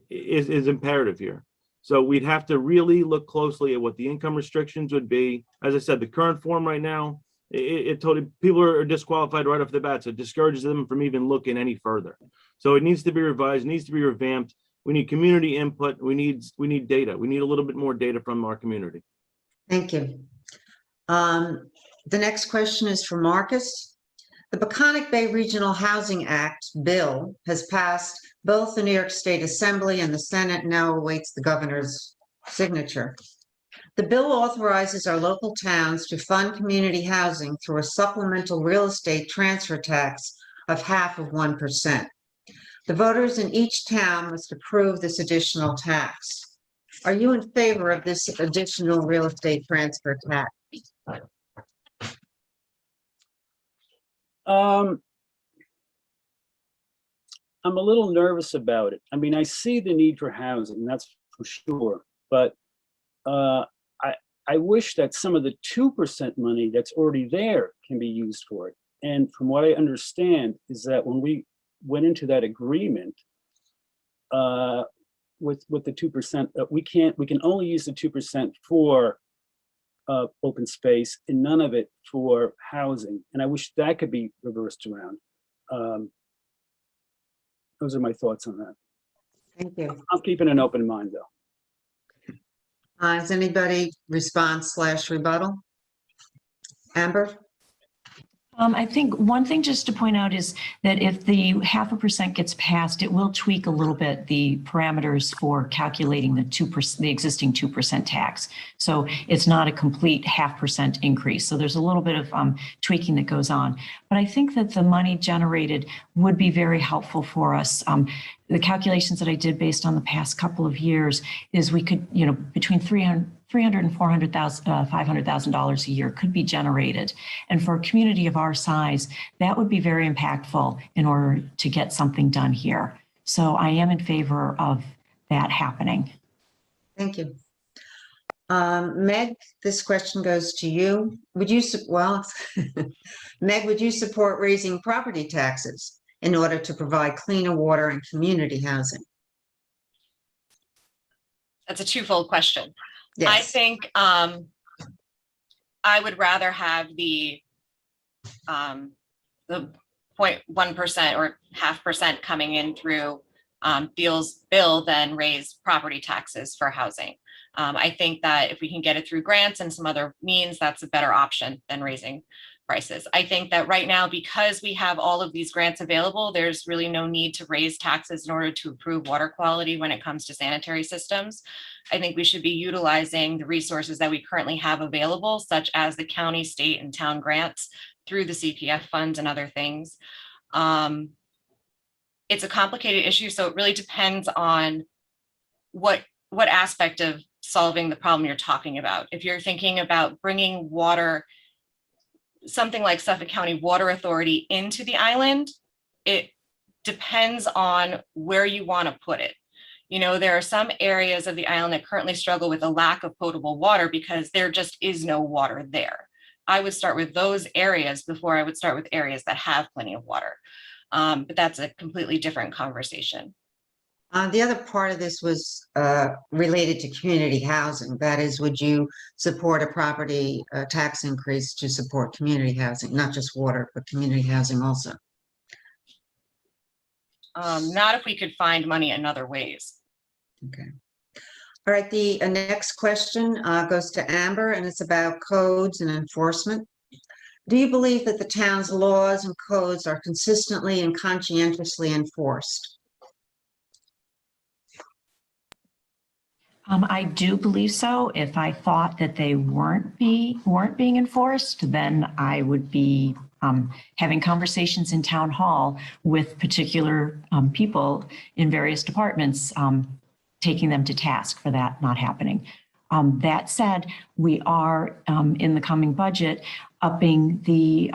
is imperative here. So we'd have to really look closely at what the income restrictions would be. As I said, the current form right now, it totally, people are disqualified right off the bat, so it discourages them from even looking any further. So it needs to be revised, needs to be revamped. We need community input. We need data. We need a little bit more data from our community. Thank you. The next question is for Marcus. The Peconic Bay Regional Housing Act bill has passed both the New York State Assembly and the Senate, now awaits the governor's signature. The bill authorizes our local towns to fund community housing through a supplemental real estate transfer tax of 0.5%. The voters in each town must approve this additional tax. Are you in favor of this additional real estate transfer tax? I'm a little nervous about it. I mean, I see the need for housing, that's for sure. But I wish that some of the 2% money that's already there can be used for it. And from what I understand is that when we went into that agreement with the 2%, we can only use the 2% for open space and none of it for housing. And I wish that could be reversed around. Those are my thoughts on that. Thank you. I'm keeping an open mind, though. Does anybody respond/rebuttal? Amber? I think one thing just to point out is that if the 0.5% gets passed, it will tweak a little bit the parameters for calculating the 2%, the existing 2% tax. So it's not a complete 0.5% increase. So there's a little bit of tweaking that goes on. But I think that the money generated would be very helpful for us. The calculations that I did based on the past couple of years is we could, between $300,000 and $500,000 a year could be generated. And for a community of our size, that would be very impactful in order to get something done here. So I am in favor of that happening. Thank you. Meg, this question goes to you. Meg, would you support raising property taxes in order to provide cleaner water and community housing? That's a twofold question. Yes. I think I would rather have the 0.1% or 0.5% coming in through Beal's bill than raise property taxes for housing. I think that if we can get it through grants and some other means, that's a better option than raising prices. I think that right now, because we have all of these grants available, there's really no need to raise taxes in order to improve water quality when it comes to sanitary systems. I think we should be utilizing the resources that we currently have available, such as the county, state, and town grants through the CPF funds and other things. It's a complicated issue, so it really depends on what aspect of solving the problem you're talking about. If you're thinking about bringing water, something like Suffolk County Water Authority into the island, it depends on where you want to put it. There are some areas of the island that currently struggle with a lack of potable water because there just is no water there. I would start with those areas before I would start with areas that have plenty of water. But that's a completely different conversation. The other part of this was related to community housing. That is, would you support a property tax increase to support community housing, not just water, but community housing also? Not if we could find money in other ways. Okay. All right, the next question goes to Amber, and it's about codes and enforcement. Do you believe that the town's laws and codes are consistently and conscientiously enforced? I do believe so. If I thought that they weren't being enforced, then I would be having conversations in town hall with particular people in various departments, taking them to task for that not happening. That said, we are in the coming budget upping the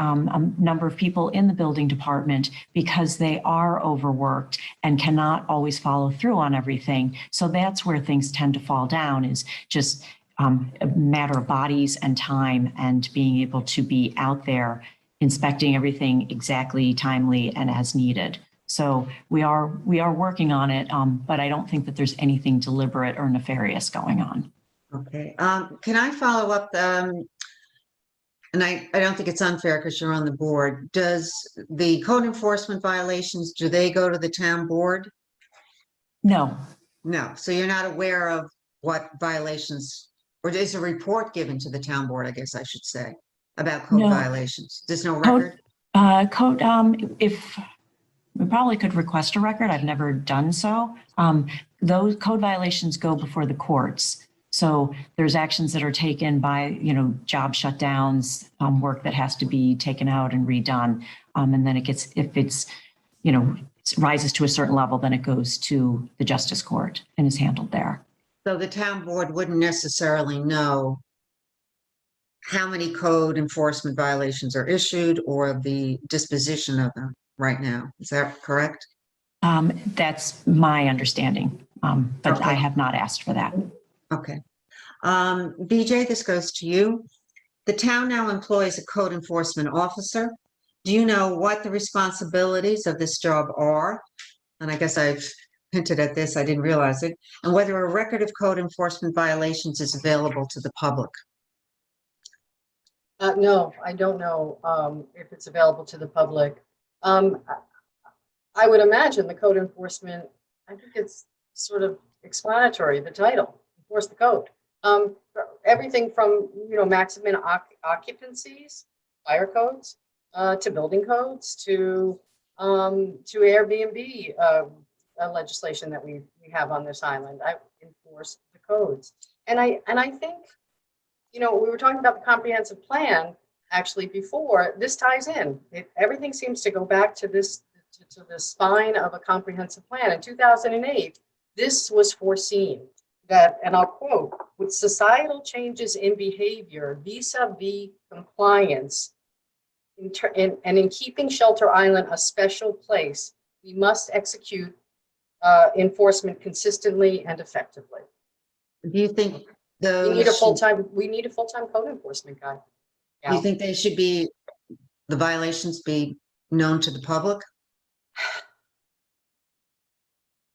number of people in the building department because they are overworked and cannot always follow through on everything. So that's where things tend to fall down, is just a matter of bodies and time and being able to be out there inspecting everything exactly, timely, and as needed. So we are working on it, but I don't think that there's anything deliberate or nefarious going on. Okay, can I follow up? And I don't think it's unfair because you're on the board. Does the code enforcement violations, do they go to the town board? No, No, so you're not aware of what violations, or is a report given to the town board, I guess I should say, about code No. violations? There's no Code- record? if we probably could request a record, I've never done so. Those code violations go before the courts. So there's actions that are taken by, job shutdowns, work that has to be taken out and redone. And then if it's, rises to a certain level, then it goes to the justice court and is handled there. So the town board wouldn't necessarily know how many code enforcement violations are issued or the disposition of them right now. Is that correct? That's my understanding, but I Okay. have not asked for that. Okay. BJ, this goes to you. The town now employs a code enforcement officer. Do you know what the responsibilities of this job are? And I guess I've hinted at this, I didn't realize it. And whether a record of code enforcement violations is available to the public? No, I don't know if it's available to the public. I would imagine the code enforcement, I think it's sort of explanatory, the title, enforce the code. Everything from, maximum occupancies, fire codes, to building codes, to Airbnb legislation that we have on this island. I enforce the codes. And I think, we were talking about the comprehensive plan actually before. This ties in. Everything seems to go back to this, to the spine of a comprehensive plan. In 2008, this was foreseen that, and I'll quote, with societal changes in behavior vis-a-vis compliance, in keeping Shelter Island a special place, we must execute enforcement consistently and effectively. Do you think We need a full-time code enforcement guy. Do you think they should be, the violations be known to the public?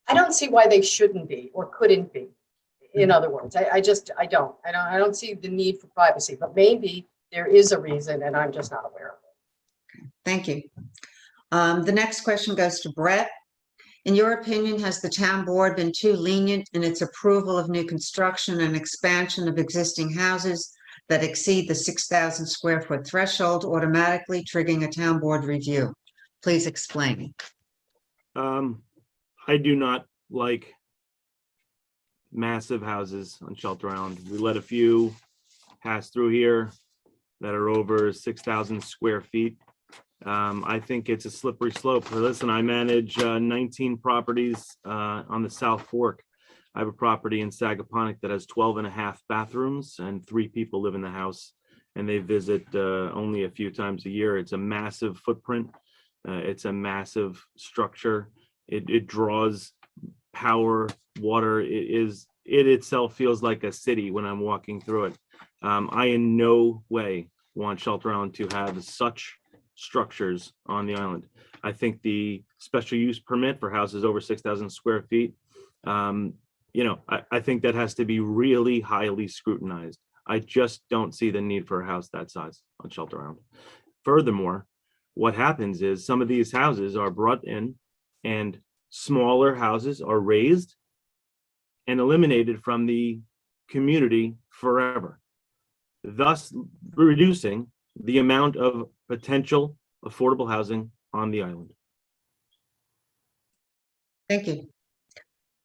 I don't see why they shouldn't be or couldn't be. In other words, I don't see the need for privacy, but maybe there is a reason and I'm just not aware of it. Thank you. The next question goes to Brett. In your opinion, has the town board been too lenient in its approval of new construction and expansion of existing houses that exceed the 6,000 square foot threshold, automatically triggering a town board review? Please explain. I do not like massive houses on Shelter Island. We let a few pass through here that are over 6,000 square feet. I think it's a slippery slope. Listen, I manage 19 properties on the South Fork. I have a property in Sagaponack that has 12 and a half bathrooms and 3 people live in the house and they visit only a few times a year. It's a massive footprint. It's a massive structure. It draws power, water. It itself feels like a city when I'm walking through it. I in no way want Shelter Island to have such structures on the island. I think the special use permit for houses over 6,000 square feet, I think that has to be really highly scrutinized. I just don't see the need for a house that size on Shelter Island. Furthermore, what happens is some of these houses are brought in and smaller houses are raised and eliminated from the community forever, thus reducing the amount of potential affordable housing on the island. Thank you.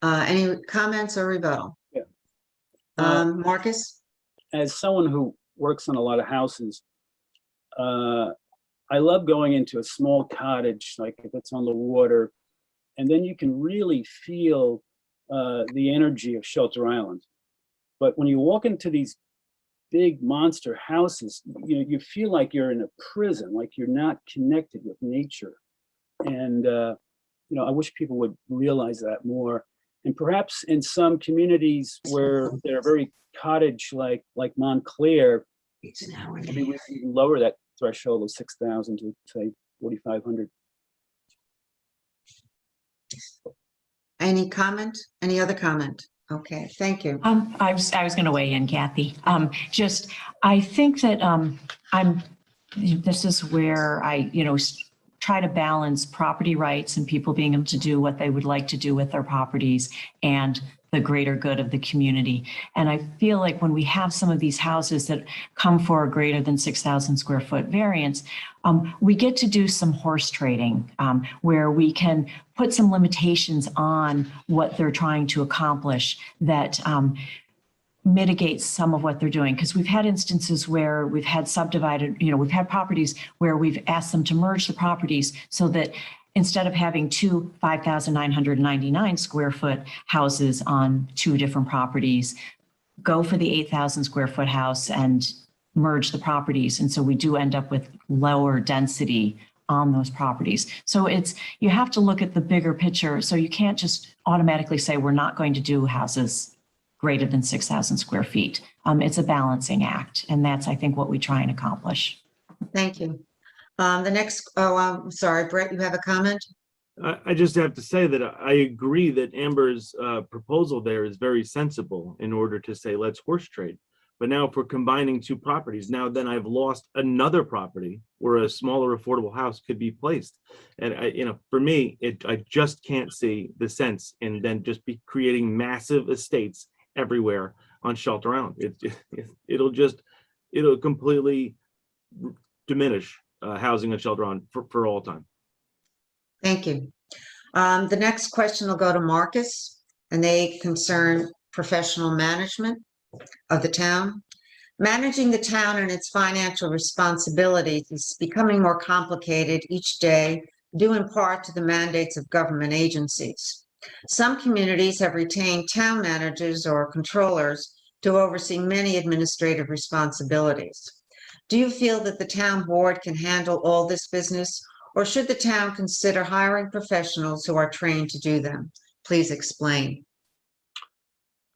Any comments or rebuttal? Yeah. Marcus? As someone who works on a lot of houses, I love going into a small cottage, like if it's on the water, and then you can really feel the energy of Shelter Island. But when you walk into these big monster houses, you feel like you're in a prison, like you're not connected with nature. And I wish people would realize that more. And perhaps in some communities where they're very cottage like Montclair, maybe we can lower that threshold of 6,000 to say 4,500. Any comment? Any other comment? Okay, thank you. I was going to weigh in, Kathy. I think that this is where I, try to balance property rights and people being able to do what they would like to do with their properties and the greater good of the community. And I feel like when we have some of these houses that come for a greater than 6,000 square foot variance, we get to do some horse trading where we can put some limitations on what they're trying to accomplish that mitigates some of what they're doing. Because we've had instances where we've had subdivided, we've had properties where we've asked them to merge the properties so that instead of having two 5,999 square foot houses on two different properties, go for the 8,000 square foot house and merge the properties. And so we do end up with lower density on those properties. So you have to look at the bigger picture. So you can't just automatically say, we're not going to do houses greater than 6,000 square feet. It's a balancing act. And that's, I think, what we try and accomplish. Thank you. I'm sorry, Brett, you have a comment? I just have to say that I agree that Amber's proposal there is very sensible in order to say, let's horse trade. But now if we're combining two properties, then I've lost another property where a smaller affordable house could be placed. And for me, I just can't see the sense in then just be creating massive estates everywhere on Shelter Island. It'll completely diminish housing on Shelter Island for all time. Thank you. The next question will go to Marcus, and they concern professional management of the town. Managing the town and its financial responsibilities is becoming more complicated each day, due in part to the mandates of government agencies. Some communities have retained town managers or controllers to oversee many administrative responsibilities. Do you feel that the town board can handle all this business, or should the town consider hiring professionals who are trained to do them? Please explain.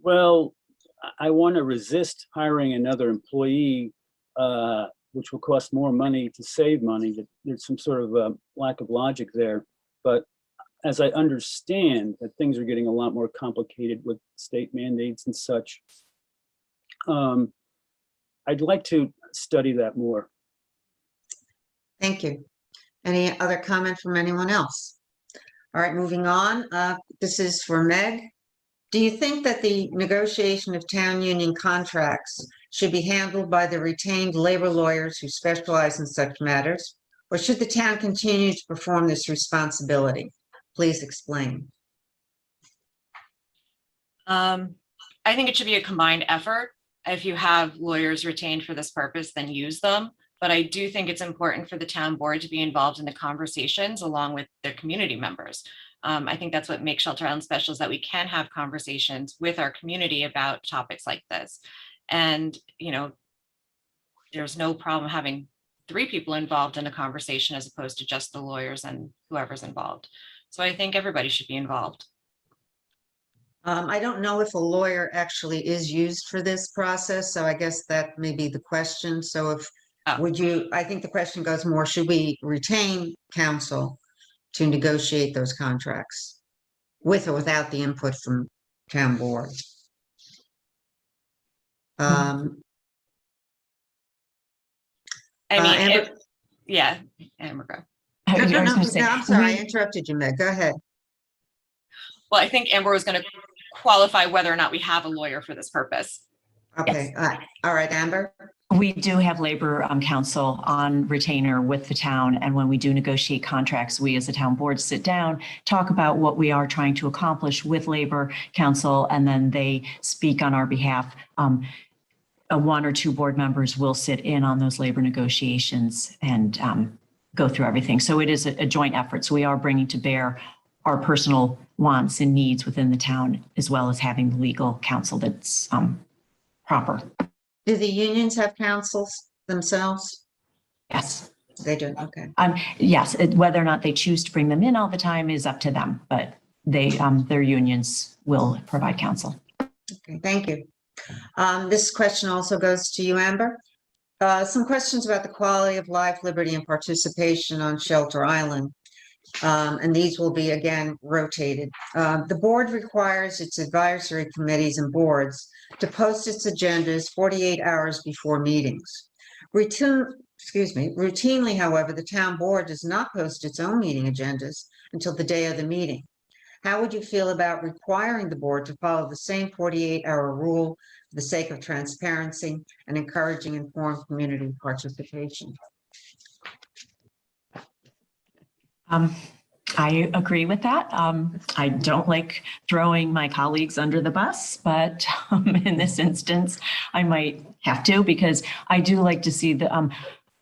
Well, I want to resist hiring another employee, which will cost more money to save money. There's some sort of lack of logic there. But as I understand that things are getting a lot more complicated with state mandates and such, I'd like to study that more. Thank you. Any other comment from anyone else? All right, moving on. This is for Meg. Do you think that the negotiation of town union contracts should be handled by the retained labor lawyers who specialize in such matters, or should the town continue to perform this responsibility? Please explain. I think it should be a combined effort. If you have lawyers retained for this purpose, then use them. But I do think it's important for the town board to be involved in the conversations along with their community members. I think that's what makes Shelter Island special, is that we can have conversations with our community about topics like this. And, there's no problem having 3 people involved in a conversation as opposed to just the lawyers and whoever's involved. So I think everybody should be involved. I don't know if a lawyer actually is used for this process, so I guess that may be the question. So if, Oh. would you, I think the question goes more, should we retain counsel to negotiate those contracts with or without the input from town board? Um, I mean, Amber- if, yeah, Amber, go. I no, was no, no, gonna say, no, I'm sorry, I we- interrupted you, Meg. Go ahead. Well, I think Amber was going to qualify whether or not we have a lawyer for this purpose. Okay, all right, Amber. We do have labor counsel on retainer with the town, and when we do negotiate contracts, we as a town board sit down, talk about what we are trying to accomplish with labor counsel, and then they speak on our behalf. One or two board members will sit in on those labor negotiations and go through everything. So it is a joint effort. So we are bringing to bear our personal wants and needs within the town, as well as having the legal counsel that's proper. Do the unions have councils themselves? Yes. They do, okay. Yes, whether or not they choose to bring them in all the time is up to them, but they, their unions will provide counsel. Okay, thank you. This question also goes to you, Amber. Some questions about the quality of life, liberty, and participation on Shelter Island. And these will be again rotated. The board requires its advisory committees and boards to post its agendas 48 hours before meetings. Routinely, however, the town board does not post its own meeting agendas until the day of the meeting. How would you feel about requiring the board to follow the same 48-hour rule for the sake of transparency and encouraging informed community participation? I agree with that. I don't like throwing my colleagues under the bus, but in this instance, I might have to, because I do like to see the,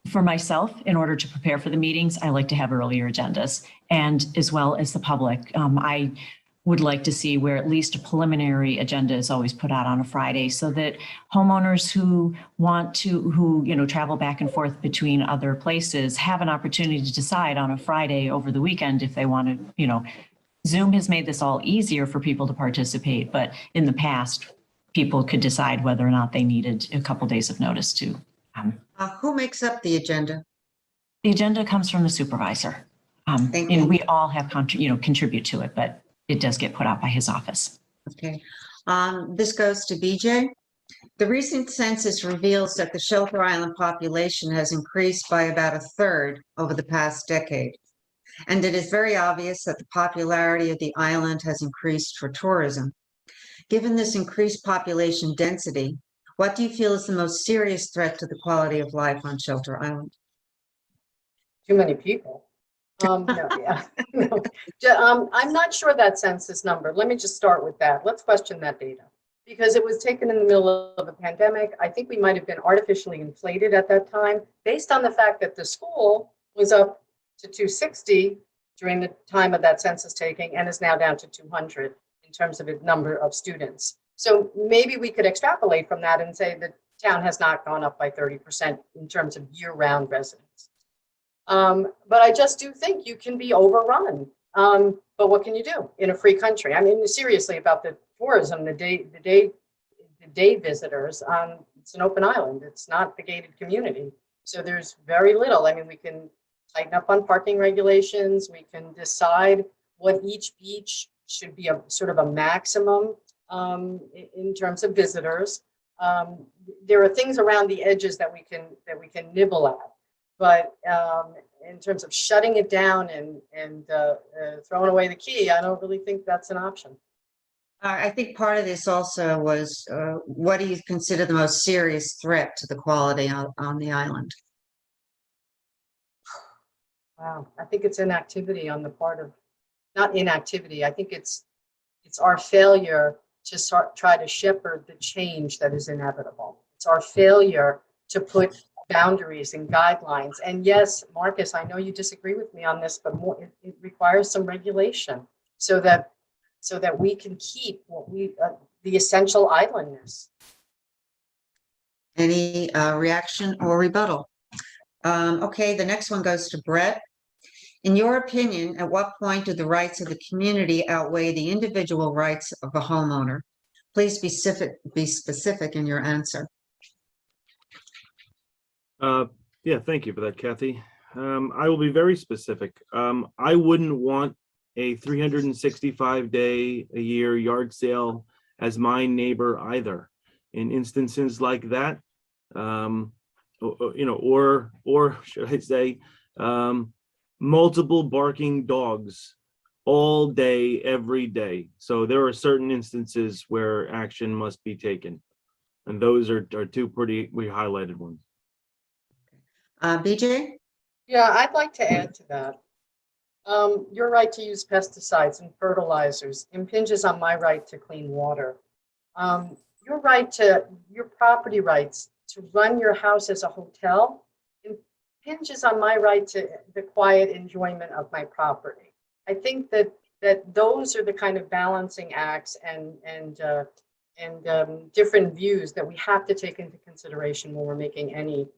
for myself, in order to prepare for the meetings, I like to have earlier agendas, and as well as the public. I would like to see where at least a preliminary agenda is always put out on a Friday, so that homeowners who want to, travel back and forth between other places have an opportunity to decide on a Friday over the weekend if they want to, Zoom has made this all easier for people to participate, but in the past, people could decide whether or not they needed a couple days of notice to. Who makes up the agenda? The agenda comes from the supervisor. Thank you. We all have contribute to it, but it does get put out by his office. Okay. This goes to BJ. The recent census reveals that the Shelter Island population has increased by about 1/3 over the past decade. And it is very obvious that the popularity of the island has increased for tourism. Given this increased population density, what do you feel is the most serious threat to the quality of life on Shelter Island? Too many people. No, yeah. No. I'm not sure that census number. Let me just start with that. Let's question that data, because it was taken in the middle of a pandemic. I think we might have been artificially inflated at that time based on the fact that the school was up to 260 during the time of that census taking and is now down to 200 in terms of its number of students. So maybe we could extrapolate from that and say the town has not gone up by 30% in terms of year-round residents. But I just do think you can be overrun. But what can you do in a free country? I mean, seriously, about the tourism, the day visitors, it's an open island. It's not the gated community. So there's very little. I mean, we can tighten up on parking regulations. We can decide what each beach should be a sort of a maximum in terms of visitors. There are things around the edges that we can nibble at. But in terms of shutting it down and throwing away the key, I don't really think that's an option. I think part of this also was, what do you consider the most serious threat to the quality on the island? Wow, I think it's inactivity on the part of, not inactivity. I think it's our failure to try to shepherd the change that is inevitable. It's our failure to put boundaries and guidelines. And yes, Marcus, I know you disagree with me on this, but more, it requires some regulation so that we can keep what the essential islandness. Any reaction or rebuttal? Okay, the next one goes to Brett. In your opinion, at what point do the rights of the community outweigh the individual rights of a homeowner? Please be specific in your answer. Yeah, thank you for that, Kathy. I will be very specific. I wouldn't want a 365-day-a-year yard sale as my neighbor either. In instances like that, or should I say, multiple barking dogs all day, every day. So there are certain instances where action must be taken. And those are two we highlighted ones. BJ? Yeah, I'd like to add to that. Your right to use pesticides and fertilizers impinges on my right to clean water. Your property rights to run your house as a hotel impinges on my right to the quiet enjoyment of my property. I think that those are the kind of balancing acts and different views that we have to take into consideration when we're making any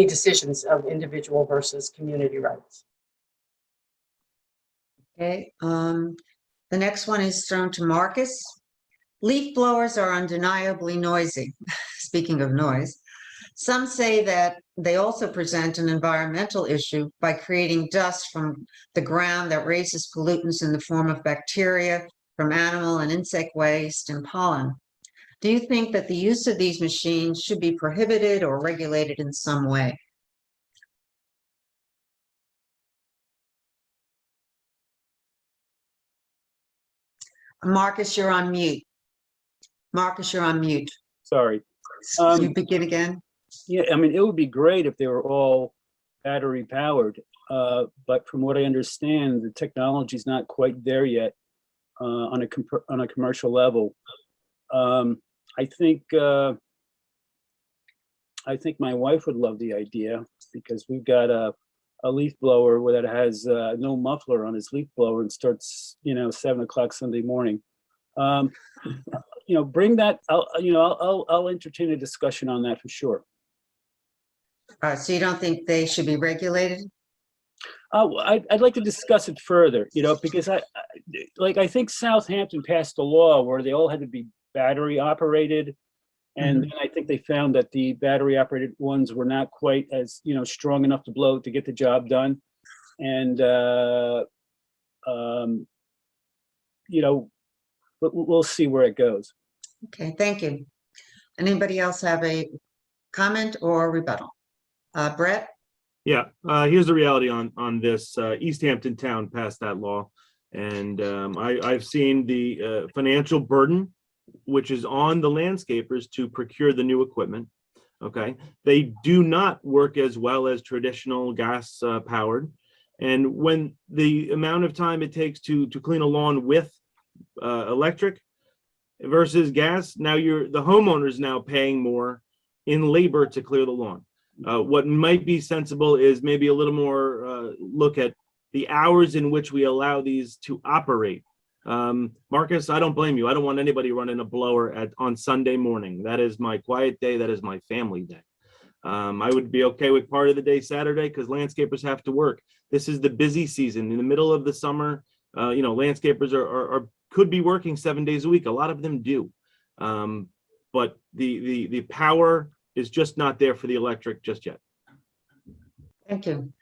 decisions of individual versus community rights. Okay, the next one is thrown to Marcus. Leaf blowers are undeniably noisy. Speaking of noise, some say that they also present an environmental issue by creating dust from the ground that raises pollutants in the form of bacteria from animal and insect waste and pollen. Do you think that the use of these machines should be prohibited or regulated in some way? Marcus, you're on mute. Marcus, you're on mute. Sorry. You begin again. Yeah, I mean, it would be great if they were all battery powered, but from what I understand, the technology is not quite there yet on a commercial level. I think my wife would love the idea because we've got a leaf blower that has no muffler on his leaf blower and starts, 7 o'clock Sunday morning. Bring that. I'll entertain a discussion on that for sure. So you don't think they should be regulated? I'd like to discuss it further, because I think Southampton passed a law where they all had to be battery operated. And then I think they found that the battery operated ones were not quite as, strong enough to blow to get the job done. And, we'll see where it goes. Okay, thank you. Anybody else have a comment or rebuttal? Brett? Yeah, here's the reality on this. East Hampton Town passed that law, and I've seen the financial burden which is on the landscapers to procure the new equipment. Okay, they do not work as well as traditional gas powered, and when the amount of time it takes to clean a lawn with electric versus gas, now the homeowner's now paying more in labor to clear the lawn. What might be sensible is maybe a little more look at the hours in which we allow these to operate. Marcus, I don't blame you. I don't want anybody running a blower on Sunday morning. That is my quiet day. That is my family day. I would be okay with part of the day Saturday because landscapers have to work. This is the busy season in the middle of the summer. Landscapers could be working 7 days a week. A lot of them do, but the power is just not there for the electric just yet. Thank you.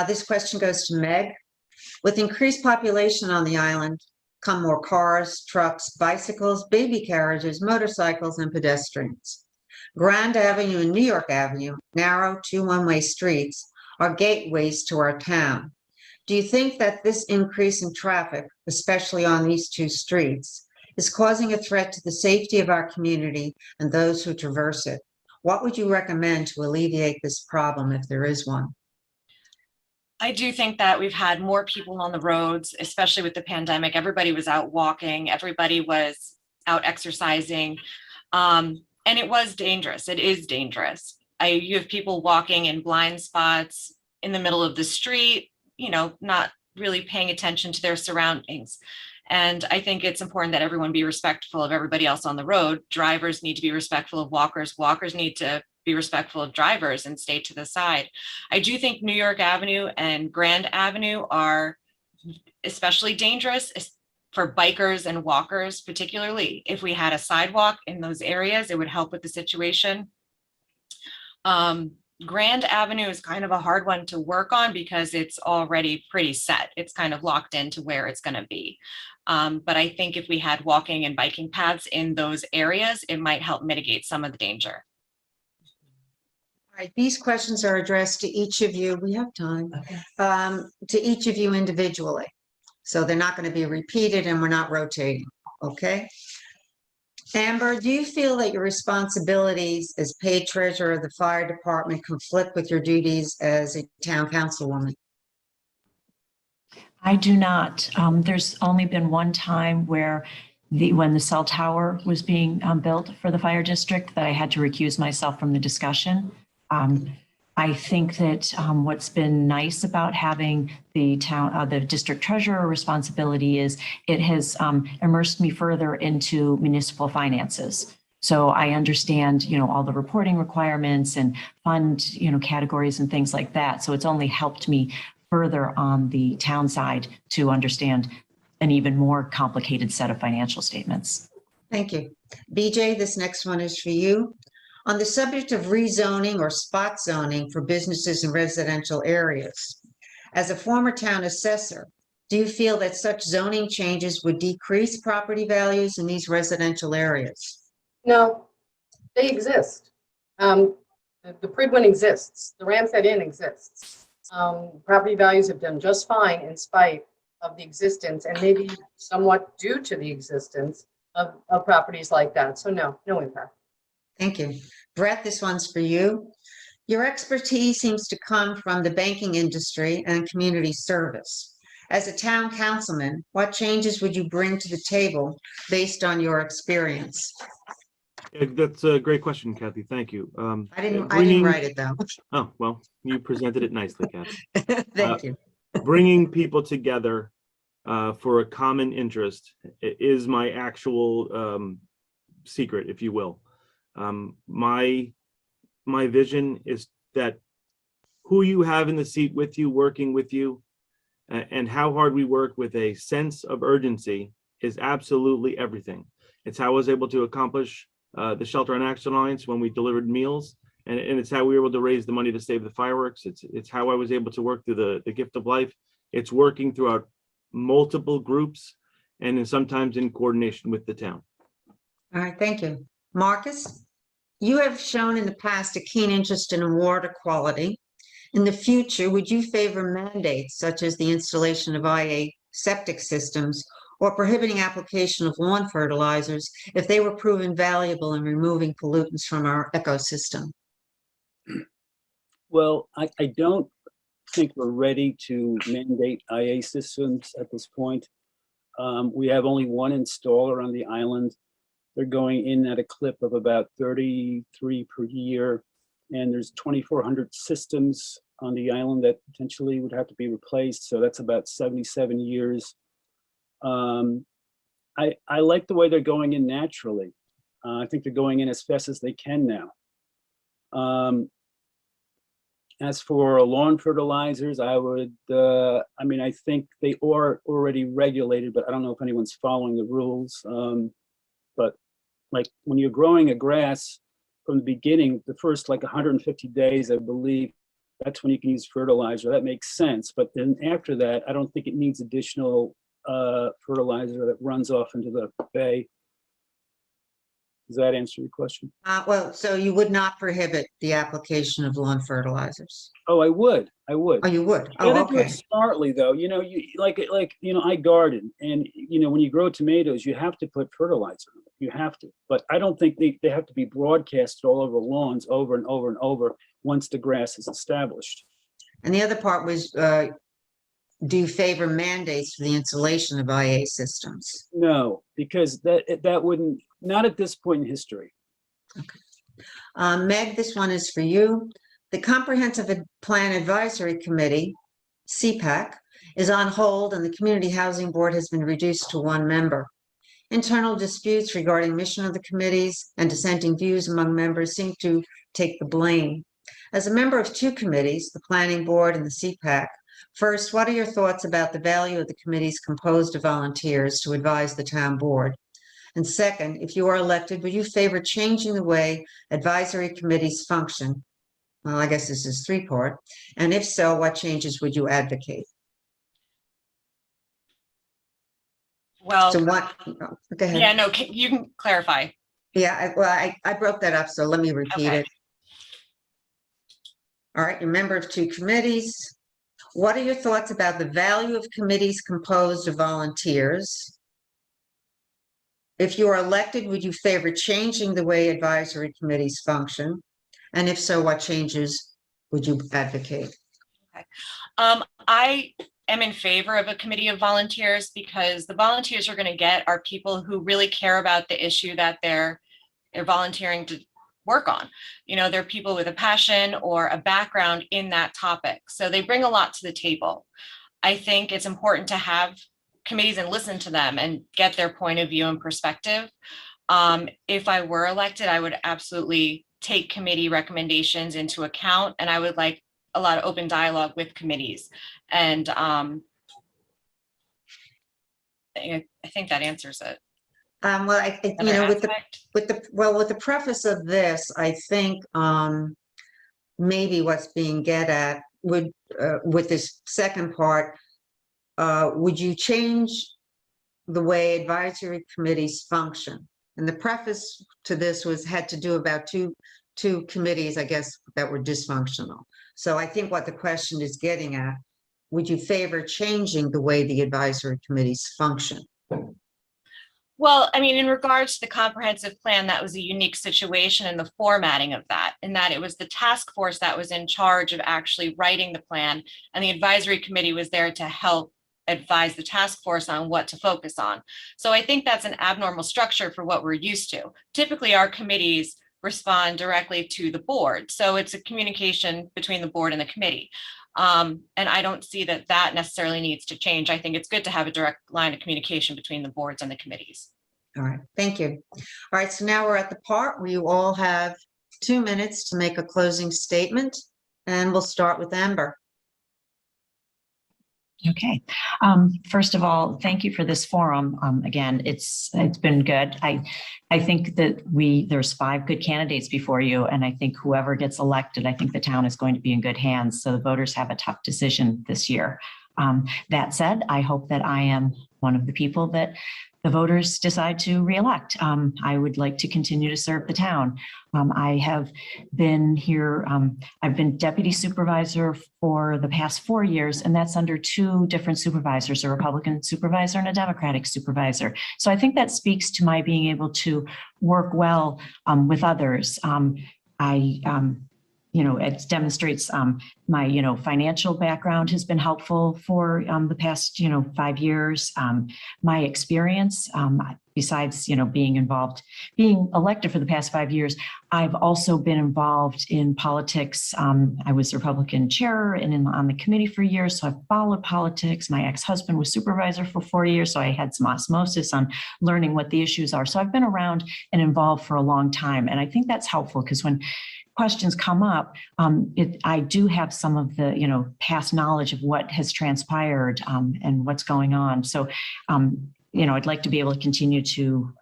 This question goes to Meg. With increased population on the island come more cars, trucks, bicycles, baby carriages, motorcycles, and pedestrians. Grand Avenue and New York Avenue, narrow 2 one-way streets, are gateways to our town. Do you think that this increase in traffic, especially on these 2 streets, is causing a threat to the safety of our community and those who traverse it? What would you recommend to alleviate this problem if there is one? I do think that we've had more people on the roads, especially with the pandemic. Everybody was out walking, everybody was out exercising, and it was dangerous. It is dangerous. You have people walking in blind spots in the middle of the street, not really paying attention to their surroundings. And I think it's important that everyone be respectful of everybody else on the road. Drivers need to be respectful of walkers. Walkers need to be respectful of drivers and stay to the side. I do think New York Avenue and Grand Avenue are especially dangerous for bikers and walkers, particularly. If we had a sidewalk in those areas, it would help with the situation. Grand Avenue is kind of a hard one to work on because it's already pretty set. It's kind of locked into where it's going to be. But I think if we had walking and biking paths in those areas, it might help mitigate some of the danger. All right, these questions are addressed to each of you. We have time. To each of you individually. So they're not going to be repeated and we're not rotating, okay? Amber, do you feel that your responsibilities as paid treasurer of the fire department conflict with your duties as a town councilwoman? I do not. There's only been one time where when the cell tower was being built for the fire district that I had to recuse myself from the discussion. I think that what's been nice about having the district treasurer responsibility is it has immersed me further into municipal finances. So I understand, all the reporting requirements and fund, categories and things like that. So it's only helped me further on the town side to understand an even more complicated set of financial statements. Thank you. BJ, this next one is for you. On the subject of rezoning or spot zoning for businesses in residential areas, as a former town assessor, do you feel that such zoning changes would decrease property values in these residential areas? No, they exist. The Prydwen exists. The Ramshead Inn exists. Property values have done just fine in spite of the existence and maybe somewhat due to the existence of properties like that. So no impact. Thank you. Brett, this one's for you. Your expertise seems to come from the banking industry and community service. As a town councilman, what changes would you bring to the table based on your experience? Yeah, that's a great question, Kathy. Thank you. I didn't write it though. Oh, well, you presented it nicely, Kathy. Thank you. Bringing people together for a common interest is my actual secret, if you will. My vision is that who you have in the seat with you, working with you, and how hard we work with a sense of urgency is absolutely everything. It's how I was able to accomplish the Shelter on Action Alliance when we delivered meals, and it's how we were able to raise the money to save the fireworks. It's how I was able to work through the Gift of Life. It's working throughout multiple groups and sometimes in coordination with the town. All right, thank you. Marcus, you have shown in the past a keen interest in water quality. In the future, would you favor mandates such as the installation of IA septic systems or prohibiting application of lawn fertilizers if they were proven valuable in removing pollutants from our ecosystem? Well, I don't think we're ready to mandate IA systems at this point. We have only one installer on the island. They're going in at a clip of about 33 per year. And there's 2,400 systems on the island that potentially would have to be replaced. So that's about 77 years. I like the way they're going in naturally. I think they're going in as fast as they can now. As for lawn fertilizers, I think they are already regulated, but I don't know if anyone's following the rules. But like when you're growing a grass from the beginning, the first like 150 days, I believe, that's when you can use fertilizer. That makes sense. But then after that, I don't think it needs additional fertilizer that runs off into the bay. Does that answer your question? Well, so you would not prohibit the application of lawn fertilizers? Oh, I would. Oh, you would? You Oh, gotta do it okay. smartly though. You I garden, and when you grow tomatoes, you have to put fertilizer. You have to, but I don't think they have to be broadcasted all over lawns over and over and over once the grass is established. And the other part was, do you favor mandates for the installation of IA systems? No, because that wouldn't, not at this point in history. Meg, this one is for you. The Comprehensive Plan Advisory Committee, CPAC, is on hold and the Community Housing Board has been reduced to one member. Internal disputes regarding mission of the committees and dissenting views among members seem to take the blame. As a member of two committees, the Planning Board and the CPAC, first, what are your thoughts about the value of the committees composed of volunteers to advise the town board? And second, if you are elected, would you favor changing the way advisory committees function? Well, I guess this is three-part. And if so, what changes would you advocate? Well, So what, go ahead. yeah, no, you can clarify. Yeah, I broke that up, so let me repeat Okay. it. All right, you're a member of two committees. What are your thoughts about the value of committees composed of volunteers? If you are elected, would you favor changing the way advisory committees function? And if so, what changes would you advocate? I am in favor of a committee of volunteers because the volunteers you're going to get are people who really care about the issue that they're volunteering to work on. You know, they're people with a passion or a background in that topic. So they bring a lot to the table. I think it's important to have committees and listen to them and get their point of view and perspective. If I were elected, I would absolutely take committee recommendations into account, and I would like a lot of open dialogue with committees. And I think that answers it. Well, I think, you Other know, aspect? with the preface of this, I think maybe what's being get at would with this second part, would you change the way advisory committees function? And the preface to this had to do about two committees, I guess, that were dysfunctional. So I think what the question is getting at, would you favor changing the way the advisory committees function? Well, I mean, in regards to the comprehensive plan, that was a unique situation in the formatting of that, in that it was the task force that was in charge of actually writing the plan, and the advisory committee was there to help advise the task force on what to focus on. So I think that's an abnormal structure for what we're used to. Typically, our committees respond directly to the board. So it's a communication between the board and the committee. And I don't see that that necessarily needs to change. I think it's good to have a direct line of communication between the boards and the committees. All right, thank you. All right, so now we're at the part where you all have 2 minutes to make a closing statement, and we'll start with Amber. Okay. First of all, thank you for this forum. Again, it's been good. I think that there's 5 good candidates before you, and I think whoever gets elected, I think the town is going to be in good hands. So the voters have a tough decision this year. That said, I hope that I am one of the people that the voters decide to reelect. I would like to continue to serve the town. I have been here, I've been deputy supervisor for the past 4 years, and that's under 2 different supervisors, a Republican supervisor and a Democratic supervisor. So I think that speaks to my being able to work well with others. It demonstrates my, financial background has been helpful for the past, 5 years. My experience, besides, being elected for the past 5 years, I've also been involved in politics. I was Republican chair and on the committee for years, so I've followed politics. My ex-husband was supervisor for 4 years, so I had some osmosis on learning what the issues are. So I've been around and involved for a long time, and I think that's helpful because when questions come up, I do have some of the, past knowledge of what has transpired and what's going on. So, I'd like to be able to continue to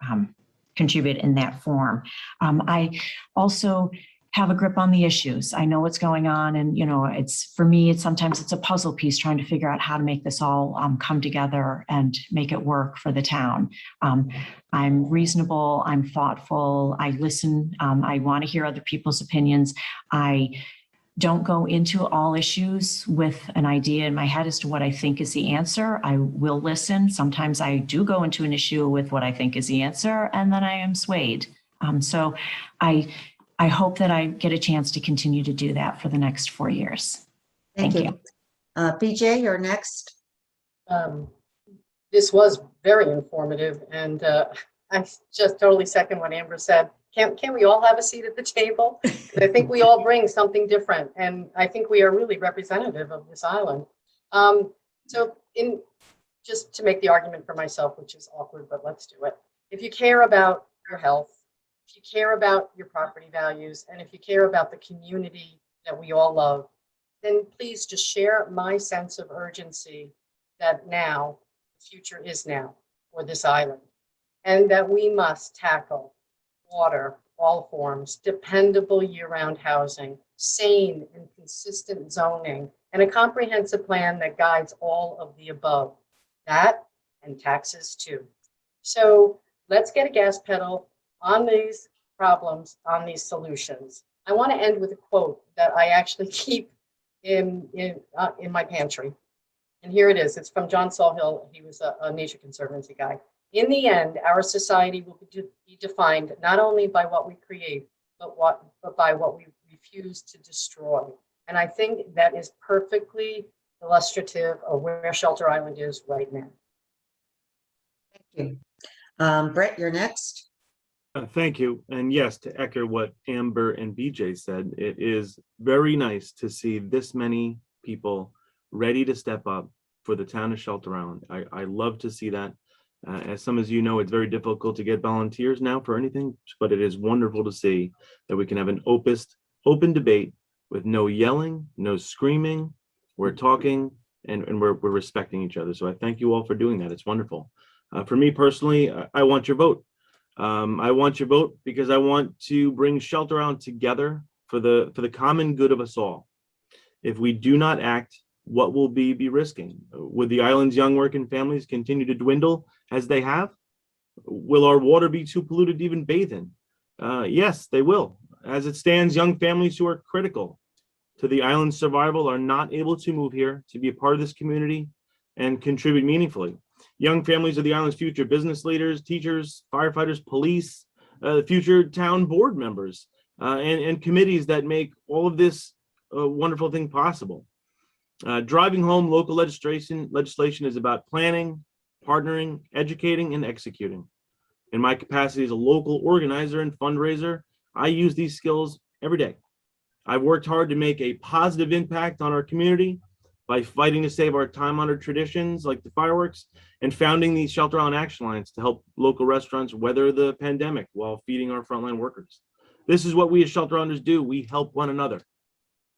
contribute in that form. I also have a grip on the issues. I know what's going on, and for me, sometimes it's a puzzle piece trying to figure out how to make this all come together and make it work for the town. I'm reasonable, I'm thoughtful, I listen, I want to hear other people's opinions. I don't go into all issues with an idea in my head as to what I think is the answer. I will listen. Sometimes I do go into an issue with what I think is the answer, and then I am swayed. So I hope that I get a chance to continue to do that for the next 4 years. Thank you. BJ, you're next. This was very informative, and I just totally second what Amber said. Can't we all have a seat at the table? I think we all bring something different, and I think we are really representative of this island. So just to make the argument for myself, which is awkward, but let's do it. If you care about your health, if you care about your property values, and if you care about the community that we all love, then please just share my sense of urgency that now, the future is now for this island, and that we must tackle water, all forms, dependable year-round housing, sane and consistent zoning, and a comprehensive plan that guides all of the above. That and taxes too. So let's get a gas pedal on these problems, on these solutions. I want to end with a quote that I actually keep in my pantry. And here it is. It's from John Sawhill. He was a Nature Conservancy guy. In the end, our society will be defined not only by what we create, but by what we refuse to destroy. And I think that is perfectly illustrative of where Shelter Island is right now. Thank you. Brett, you're next. Thank you. And yes, to echo what Amber and BJ said, it is very nice to see this many people ready to step up for the town of Shelter Island. I love to see that. As some of you know, it's very difficult to get volunteers now for anything, but it is wonderful to see that we can have an open debate with no yelling, no screaming. We're talking and we're respecting each other. So I thank you all for doing that. It's wonderful. For me personally, I want your vote. I want your vote because I want to bring Shelter Island together for the common good of us all. If we do not act, what will we be risking? Would the island's young working families continue to dwindle as they have? Will our water be too polluted to even bathe in? Yes, they will. As it stands, young families who are critical to the island's survival are not able to move here to be a part of this community and contribute meaningfully. Young families are the island's future business leaders, teachers, firefighters, police, future town board members, and committees that make all of this wonderful thing possible. Driving home local legislation is about planning, partnering, educating, and executing. In my capacity as a local organizer and fundraiser, I use these skills every day. I've worked hard to make a positive impact on our community by fighting to save our time-honored traditions like the fireworks and founding these Shelter Island Action Lines to help local restaurants weather the pandemic while feeding our frontline workers. This is what we as Shelter Islanders do. We help one another.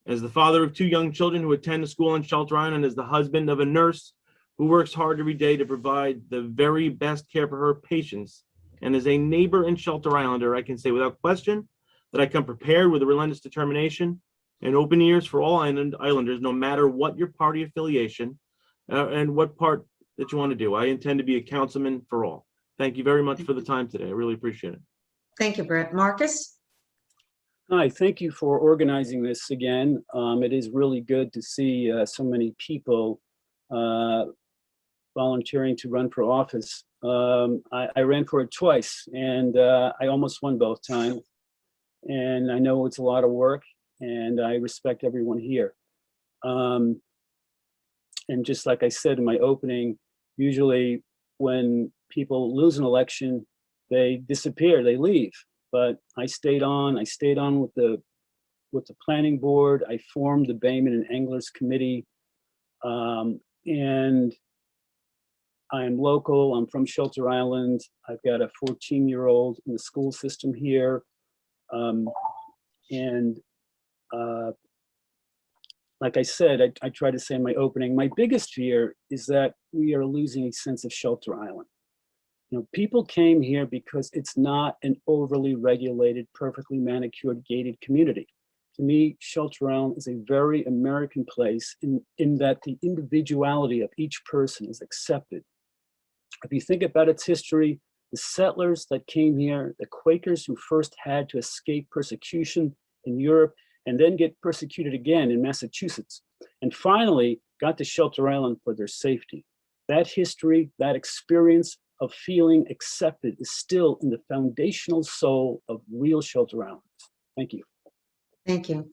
As the father of 2 young children who attend a school on Shelter Island, and as the husband of a nurse who works hard every day to provide the very best care for her patients, and as a neighbor and Shelter Islander, I can say without question that I come prepared with a relentless determination and open ears for all islanders, no matter what your party affiliation and what part that you want to do. I intend to be a councilman for all. Thank you very much for the time today. I really appreciate it. Thank you, Brett. Marcus? Hi, thank you for organizing this again. It is really good to see so many people volunteering to run for office. I ran for it twice and I almost won both times. And I know it's a lot of work and I respect everyone here. And just like I said in my opening, usually when people lose an election, they disappear, they leave. But I stayed on with the planning board. I formed the Bayman and Anglers Committee. And I'm local, I'm from Shelter Island. I've got a 14-year-old in the school system here. Like I said, I try to say in my opening, my biggest fear is that we are losing a sense of Shelter Island. You know, people came here because it's not an overly regulated, perfectly manicured, gated community. To me, Shelter Island is a very American place in that the individuality of each person is accepted. If you think about its history, the settlers that came here, the Quakers who first had to escape persecution in Europe and then get persecuted again in Massachusetts, and finally got to Shelter Island for their safety. That history, that experience of feeling accepted is still in the foundational soul of real Shelter Islanders. Thank you. Thank you.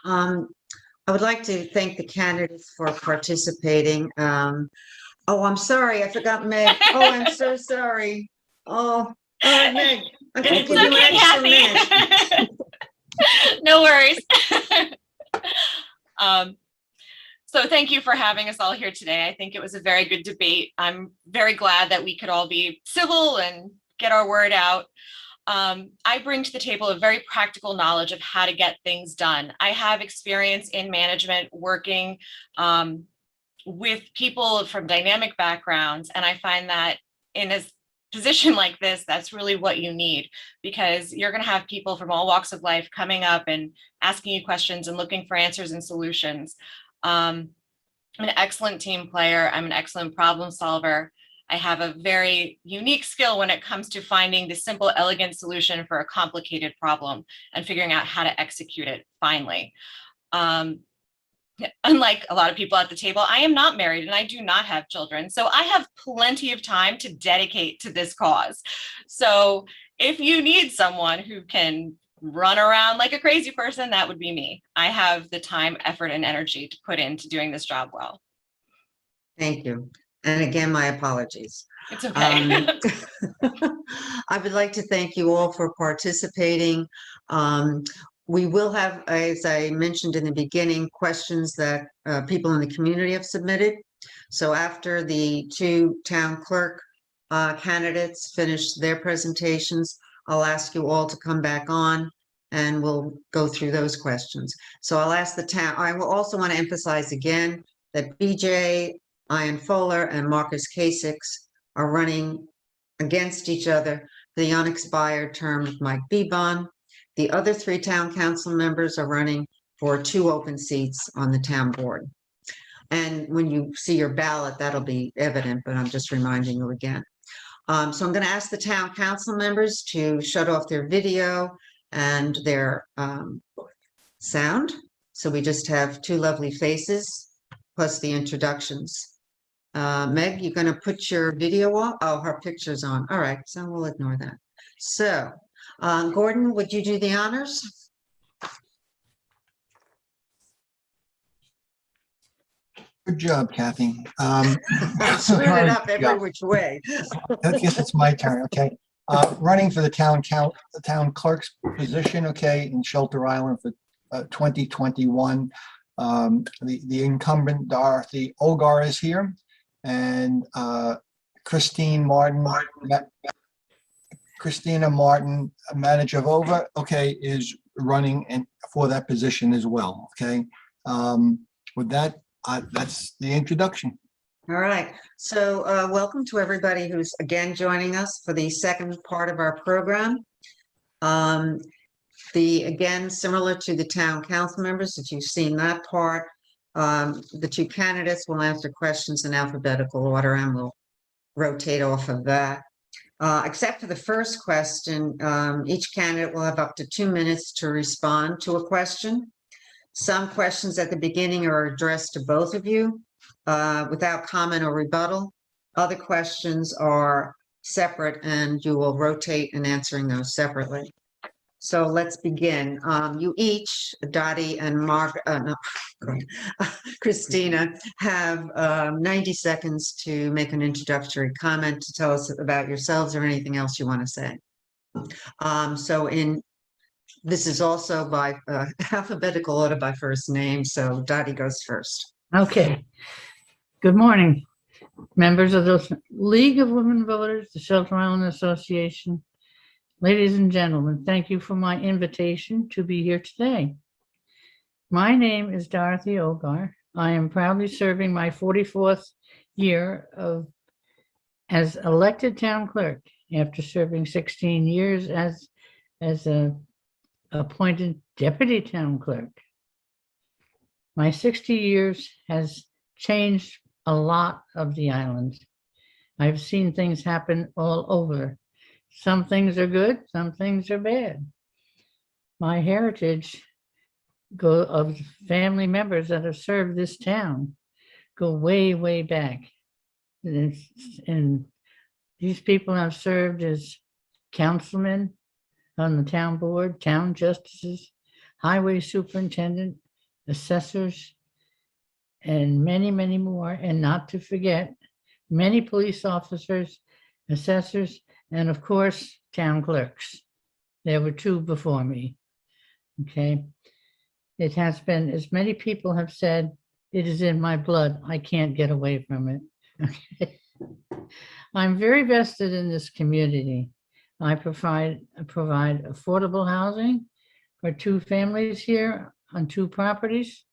I would like to thank the candidates for participating. Oh, I'm sorry, I forgot Meg. Oh, I'm so sorry. Oh, Meg, I'm gonna It's give you okay, an extra Meg. No worries. So thank you for having us all here today. I think it was a very good debate. I'm very glad that we could all be civil and get our word out. I bring to the table a very practical knowledge of how to get things done. I have experience in management working with people from dynamic backgrounds, and I find that in a position like this, that's really what you need, because you're going to have people from all walks of life coming up and asking you questions and looking for answers and solutions. I'm an excellent team player. I'm an excellent problem solver. I have a very unique skill when it comes to finding the simple, elegant solution for a complicated problem and figuring out how to execute it finally. Unlike a lot of people at the table, I am not married and I do not have children. So I have plenty of time to dedicate to this cause. So if you need someone who can run around like a crazy person, that would be me. I have the time, effort, and energy to put into doing this job well. Thank you. And again, my apologies. It's okay. I would like to thank you all for participating. We will have, as I mentioned in the beginning, questions that people in the community have submitted. So after the two town clerk candidates finish their presentations, I'll ask you all to come back on and we'll go through those questions. So I'll ask the town, I will also want to emphasize again that BJ Ian Fuller and Marcus Kasich are running against each other for the unexpired term of Mike Bebon. The other three town council members are running for 2 open seats on the town board. And when you see your ballot, that'll be evident, but I'm just reminding you again. So I'm going to ask the town council members to shut off their video and their sound. So we just have 2 lovely faces plus the introductions. Meg, you're going to put your video off? Oh, her picture's on. All right, so we'll ignore that. So, Gordon, would you do the honors? Good job, Kathy. Screwed it up Yeah. every which way. I guess it's my turn, okay? Running for the town clerk's position, okay, in Shelter Island for 2021. The incumbent Dorothy Ogar is here, and Christina Martin, manager of Over, okay, is running for that position as well, okay? With that, that's the introduction. All right, so welcome to everybody who's again joining us for the second part of our program. Again, similar to the town council members, if you've seen that part, the 2 candidates will answer questions in alphabetical order and we'll rotate off of that. Except for the first question, each candidate will have up to 2 minutes to respond to a question. Some questions at the beginning are addressed to both of you without comment or rebuttal. Other questions are separate and you will rotate in answering those separately. So let's begin. You each, Dottie and Christina, have 90 seconds to make an introductory comment to tell us about yourselves or anything else you want to say. This is also by alphabetical order by first name, so Dottie goes first. Okay. Good morning, members of the League of Women Voters, the Shelter Island Association. Ladies and gentlemen, thank you for my invitation to be here today. My name is Dorothy Ogar. I am proudly serving my 44th year as elected town clerk after serving 16 years as an appointed deputy town clerk. My 60 years has changed a lot of the island. I've seen things happen all over. Some things are good, some things are bad. My heritage of family members that have served this town go way, way back. And these people have served as councilmen on the town board, town justices, highway superintendent, assessors, and many, many more. And not to forget, many police officers, assessors, and of course, town clerks. There were 2 before me, okay? It has been, as many people have said, it is in my blood. I can't get away from it. Okay? I'm very vested in this community. I provide affordable housing for 2 families here on 2 properties.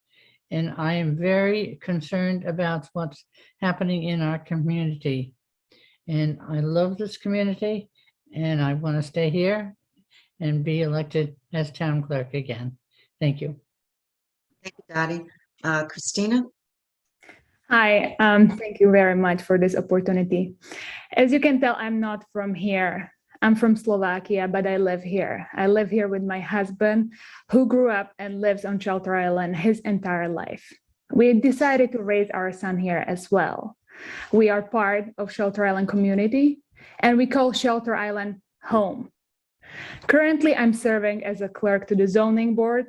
And I am very concerned about what's happening in our community. And I love this community and I want to stay here and be elected as town clerk again. Thank you. Thank you, Dottie. Christina? Hi, thank you very much for this opportunity. As you can tell, I'm not from here. I'm from Slovakia, but I live here. I live here with my husband, who grew up and lives on Shelter Island his entire life. We decided to raise our son here as well. We are part of Shelter Island community, and we call Shelter Island home. Currently, I'm serving as a clerk to the zoning board,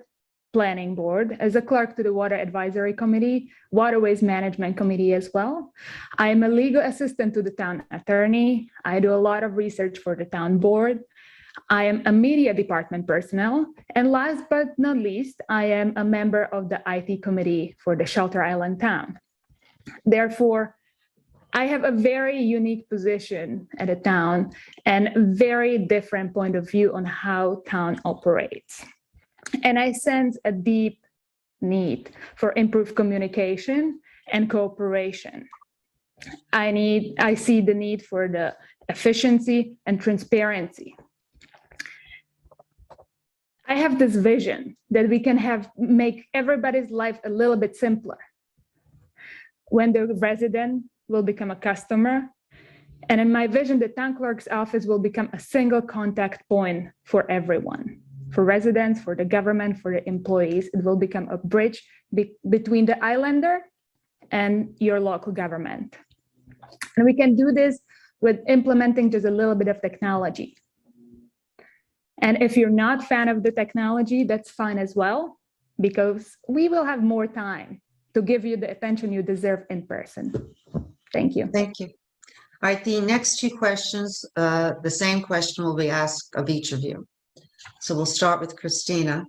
planning board, as a clerk to the water advisory committee, waterways management committee as well. I am a legal assistant to the town attorney. I do a lot of research for the town board. I am a media department personnel. And last but not least, I am a member of the IT committee for the Shelter Island town. Therefore, I have a very unique position at a town and very different point of view on how town operates. And I sense a deep need for improved communication and cooperation. I see the need for the efficiency and transparency. I have this vision that we can make everybody's life a little bit simpler. When the resident will become a customer, and in my vision, the town clerk's office will become a single contact point for everyone. For residents, for the government, for the employees, it will become a bridge between the islander and your local government. And we can do this with implementing just a little bit of technology. And if you're not a fan of the technology, that's fine as well, because we will have more time to give you the attention you deserve in person. Thank you. Thank you. All right, the next 2 questions, the same question will be asked of each of you. So we'll start with Christina.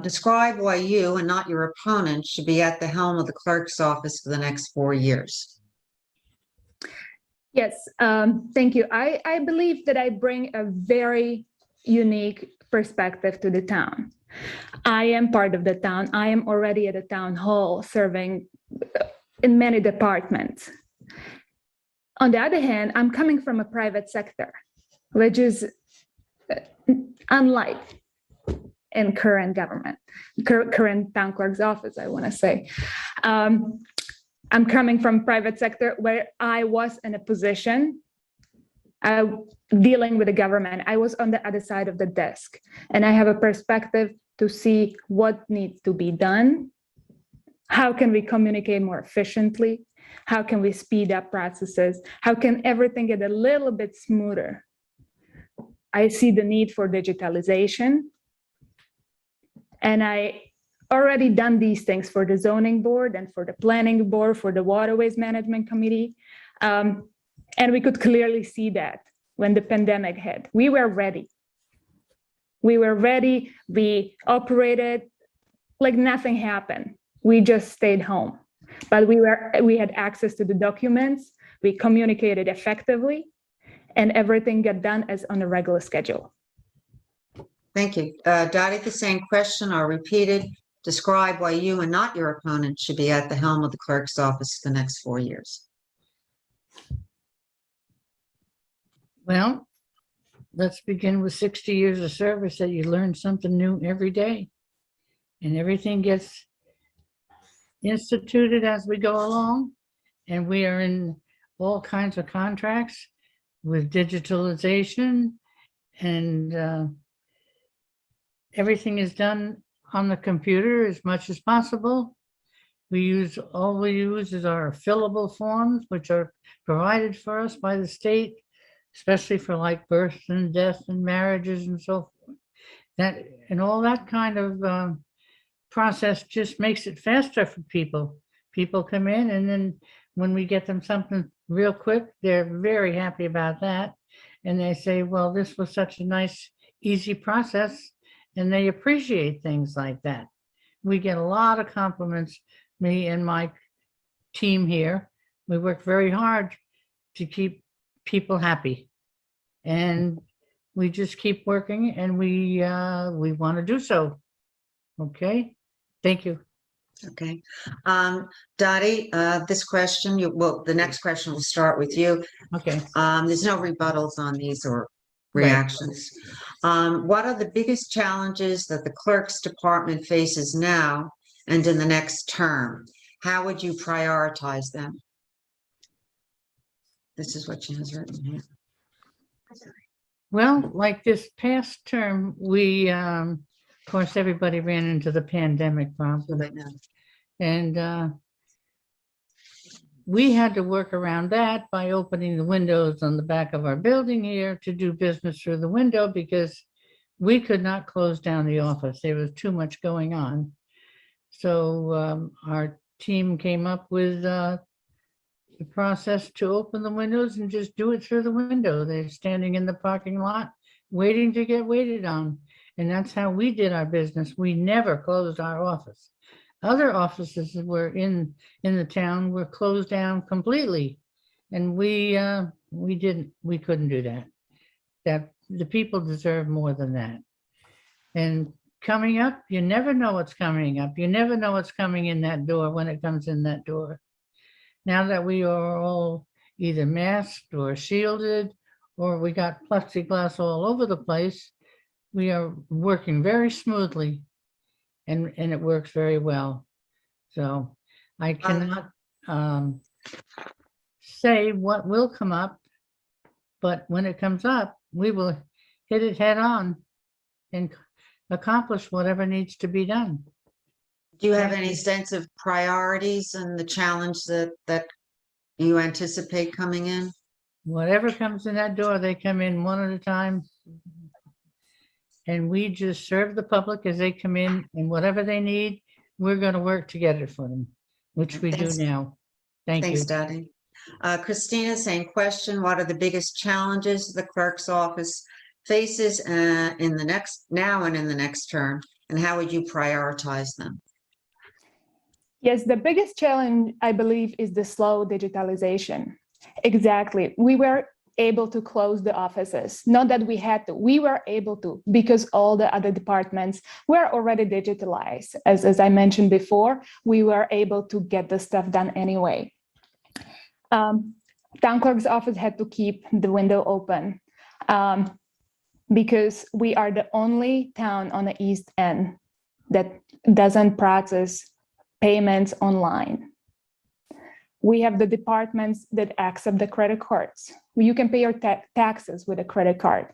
Describe why you and not your opponent should be at the helm of the clerk's office for the next 4 years. Yes, thank you. I believe that I bring a very unique perspective to the town. I am part of the town. I am already at the town hall serving in many departments. On the other hand, I'm coming from a private sector, which is unlike in current government, current town clerk's office, I want to say. I'm coming from private sector where I was in a position dealing with the government. I was on the other side of the desk, and I have a perspective to see what needs to be done. How can we communicate more efficiently? How can we speed up processes? How can everything get a little bit smoother? I see the need for digitalization. And I already done these things for the zoning board and for the planning board, for the waterways management committee. And we could clearly see that when the pandemic hit. We were ready. We were ready. We operated like nothing happened. We just stayed home. But we had access to the documents. We communicated effectively, and everything got done as on a regular schedule. Thank you. Dottie, the same question, I'll repeat it. Describe why you and not your opponent should be at the helm of the clerk's office for the next 4 years. Well, let's begin with 60 years of service that you learn something new every day. And everything gets instituted as we go along. And we are in all kinds of contracts with digitalization, and everything is done on the computer as much as possible. All we use is our fillable forms, which are provided for us by the state, especially for like births and deaths and marriages and so forth. That and all that kind of process just makes it faster for people. People come in, and then when we get them something real quick, they're very happy about that. And they say, well, this was such a nice, easy process. And they appreciate things like that. We get a lot of compliments, me and my team here. We work very hard to keep people happy. And we just keep working and we want to do so. Okay, thank you. Okay. Dottie, this question, well, the next question will start with you. Okay. There's no rebuttals on these or Right. reactions. What are the biggest challenges that the clerk's department faces now and in the next term? How would you prioritize them? This is what she has written here. Well, like this past term, we, of course, everybody ran into the pandemic problem. Right now. And we had to work around that by opening the windows on the back of our building here to do business through the window because we could not close down the office. There was too much going on. So our team came up with the process to open the windows and just do it through the window. They're standing in the parking lot waiting to get waited on. And that's how we did our business. We never closed our office. Other offices that were in the town were closed down completely. And we couldn't do that. That the people deserve more than that. And coming up, you never know what's coming up. You never know what's coming in that door when it comes in that door. Now that we are all either masked or shielded, or we got plexiglass all over the place, we are working very smoothly and it works very well. So I cannot say what will come up, but when it comes up, we will hit it head on and accomplish whatever needs to be done. Do you have any sense of priorities and the challenge that you anticipate coming in? Whatever comes in that door, they come in one at a time. And we just serve the public as they come in, and whatever they need, we're going to work to get it for them, which we do Thanks. now. Thank you. Thanks, Dottie. Christina, same question. What are the biggest challenges the clerk's office faces in the next term, and how would you prioritize them? Yes, the biggest challenge, I believe, is the slow digitalization. Exactly. We were able to close the offices. Not that we had to, we were able to, because all the other departments were already digitalized. As I mentioned before, we were able to get the stuff done anyway. Town clerk's office had to keep the window open because we are the only town on the East End that doesn't process payments online. We have the departments that accept the credit cards. You can pay your taxes with a credit card.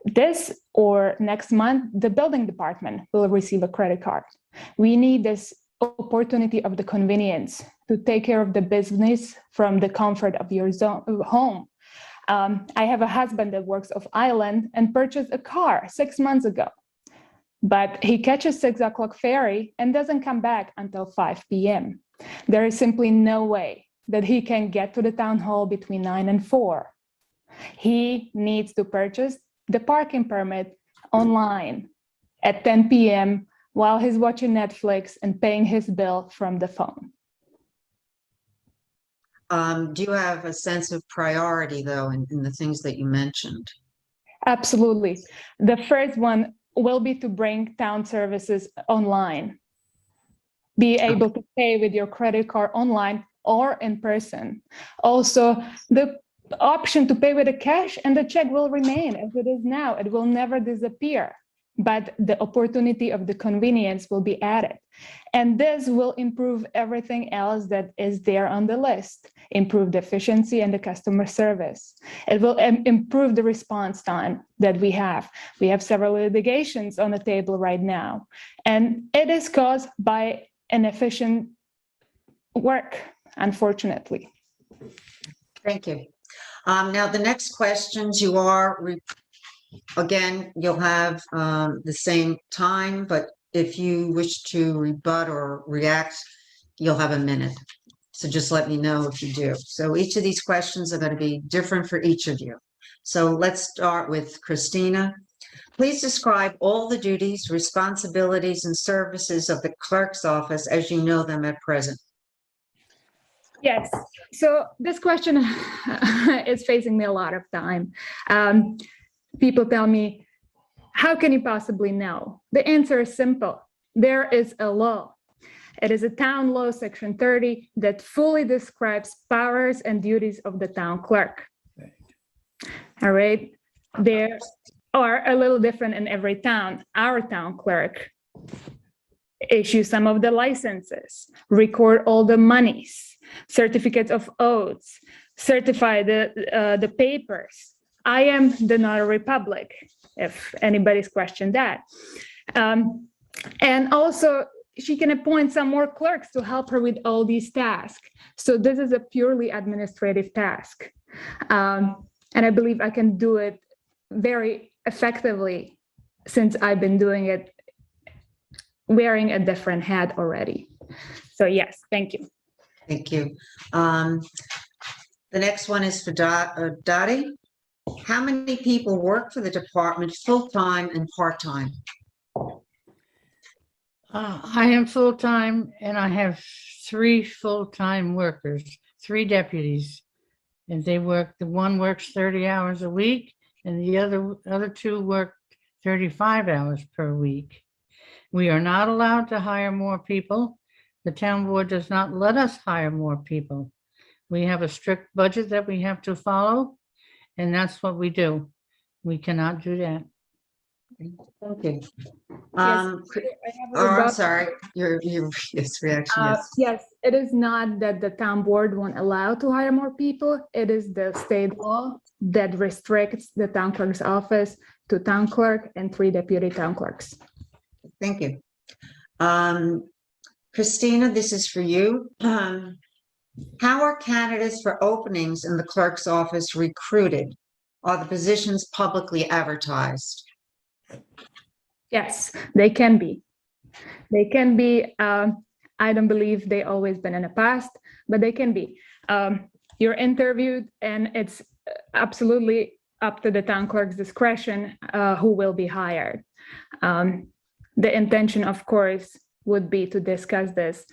This or next month, the building department will receive a credit card. We need this opportunity of the convenience to take care of the business from the comfort of your home. I have a husband that works off island and purchased a car 6 months ago. But he catches 6 o'clock ferry and doesn't come back until 5 p.m. There is simply no way that he can get to the town hall between 9 and 4. He needs to purchase the parking permit online at 10 p.m. while he's watching Netflix and paying his bill from the phone. Do you have a sense of priority, though, in the things that you mentioned? Absolutely. The first one will be to bring town services online. Be able to pay with your credit card online or in person. Also, the option to pay with a cash and the check will remain as it is now. It will never disappear, but the opportunity of the convenience will be added. And this will improve everything else that is there on the list, improve the efficiency and the customer service. It will improve the response time that we have. We have several litigations on the table right now, and it is caused by inefficient work, unfortunately. Thank you. Now, the next questions you are, again, you'll have the same time, but if you wish to rebut or react, you'll have a minute. So just let me know if you do. So each of these questions are going to be different for each of you. So let's start with Christina. Please describe all the duties, responsibilities, and services of the clerk's office as you know them at present. Yes, so this question is facing me a lot of time. people tell me, how can you possibly know? The answer is simple. There is a law. It is a town law, section 30, that fully describes powers and duties of the town clerk. All right. There are a little different in every town. Our town clerk issues some of the licenses, record all the monies, certificates of oaths, certify the papers. I am the notary public, if anybody's questioned that. And also, she can appoint some more clerks to help her with all these tasks. So this is a purely administrative task. And I believe I can do it very effectively since I've been doing it wearing a different hat already. So yes, thank you. Thank you. The next one is for Dottie. How many people work for the department full-time and part-time? I am full-time and I have 3 full-time workers, 3 deputies. And they work, the one works 30 hours a week and the other 2 work 35 hours per week. We are not allowed to hire more people. The town board does not let us hire more people. We have a strict budget that we have to follow, and that's what we do. We cannot do that. Thank you. I have a I'm rebuttal. sorry, your yes, reaction, yes. Yes, it is not that the town board won't allow to hire more people. It is the state law that restricts the town clerk's office to town clerk and 3 deputy town clerks. Thank you. Christina, this is for you. How are candidates for openings in the clerk's office recruited? Are the positions publicly advertised? Yes, they can be. They can be. I don't believe they always been in the past, but they can be. You're interviewed and it's absolutely up to the town clerk's discretion who will be hired. The intention, of course, would be to discuss this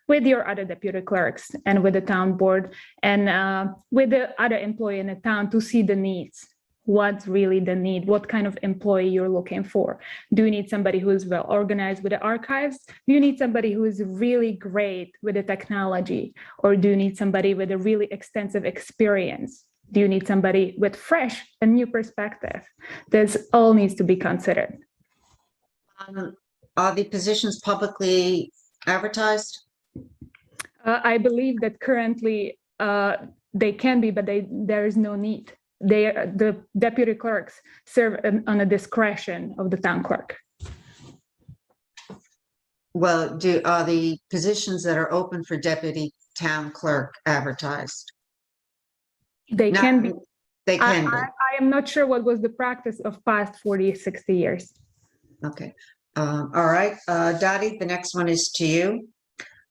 with your other deputy clerks and with the town board and with the other employee in the town to see the needs. What's really the need? What kind of employee you're looking for? Do you need somebody who is well organized with the archives? Do you need somebody who is really great with the technology? Or do you need somebody with a really extensive experience? Do you need somebody with fresh and new perspective? This all needs to be considered. Are the positions publicly advertised? I believe that currently they can be, but there is no need. The deputy clerks serve on a discretion of the town clerk. Well, are the positions that are open for deputy town clerk advertised? They can be. They can be. I am not sure what was the practice of past 40, 60 years. Okay. All right. Dottie, the next one is to you.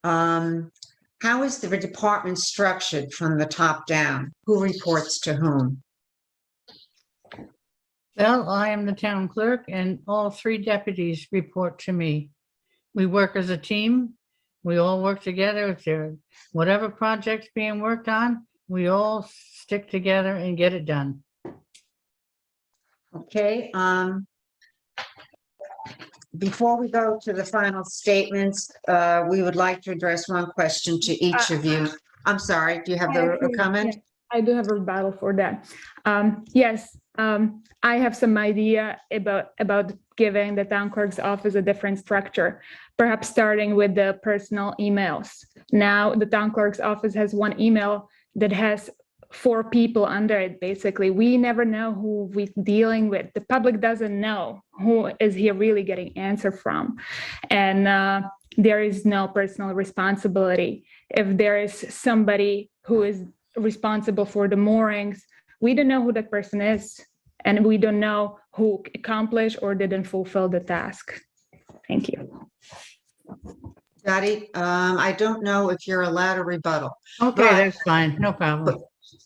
How is the department structured from the top down? Who reports to whom? Well, I am the town clerk and all 3 deputies report to me. We work as a team. We all work together. If there, whatever project's being worked on, we all stick together and get it done. Okay. Before we go to the final statements, we would like to address one question to each of you. I'm sorry, do you have a comment? Yes, I do have a rebuttal for that. Yes, I have some idea about giving the town clerk's office a different structure, perhaps starting with the personal emails. Now, the town clerk's office has one email that has 4 people under it, basically. We never know who we're dealing with. The public doesn't know who is he really getting answer from. And there is no personal responsibility. If there is somebody who is responsible for the moorings, we don't know who that person is. And we don't know who accomplished or didn't fulfill the task. Thank you. Dottie, I don't know if you're allowed a rebuttal. Okay, Right. that's fine, no problem.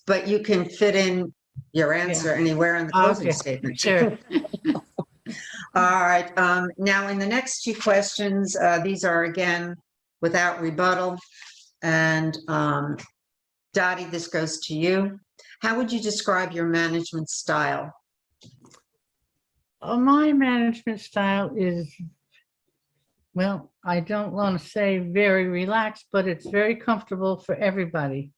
But you can fit in your answer anywhere in the closing Okay, statement. sure. All right. Now, in the next 2 questions, these are again without rebuttal. And Dottie, this goes to you. How would you describe your management style? My management style is, well, I don't want to say very relaxed, but it's very comfortable for everybody.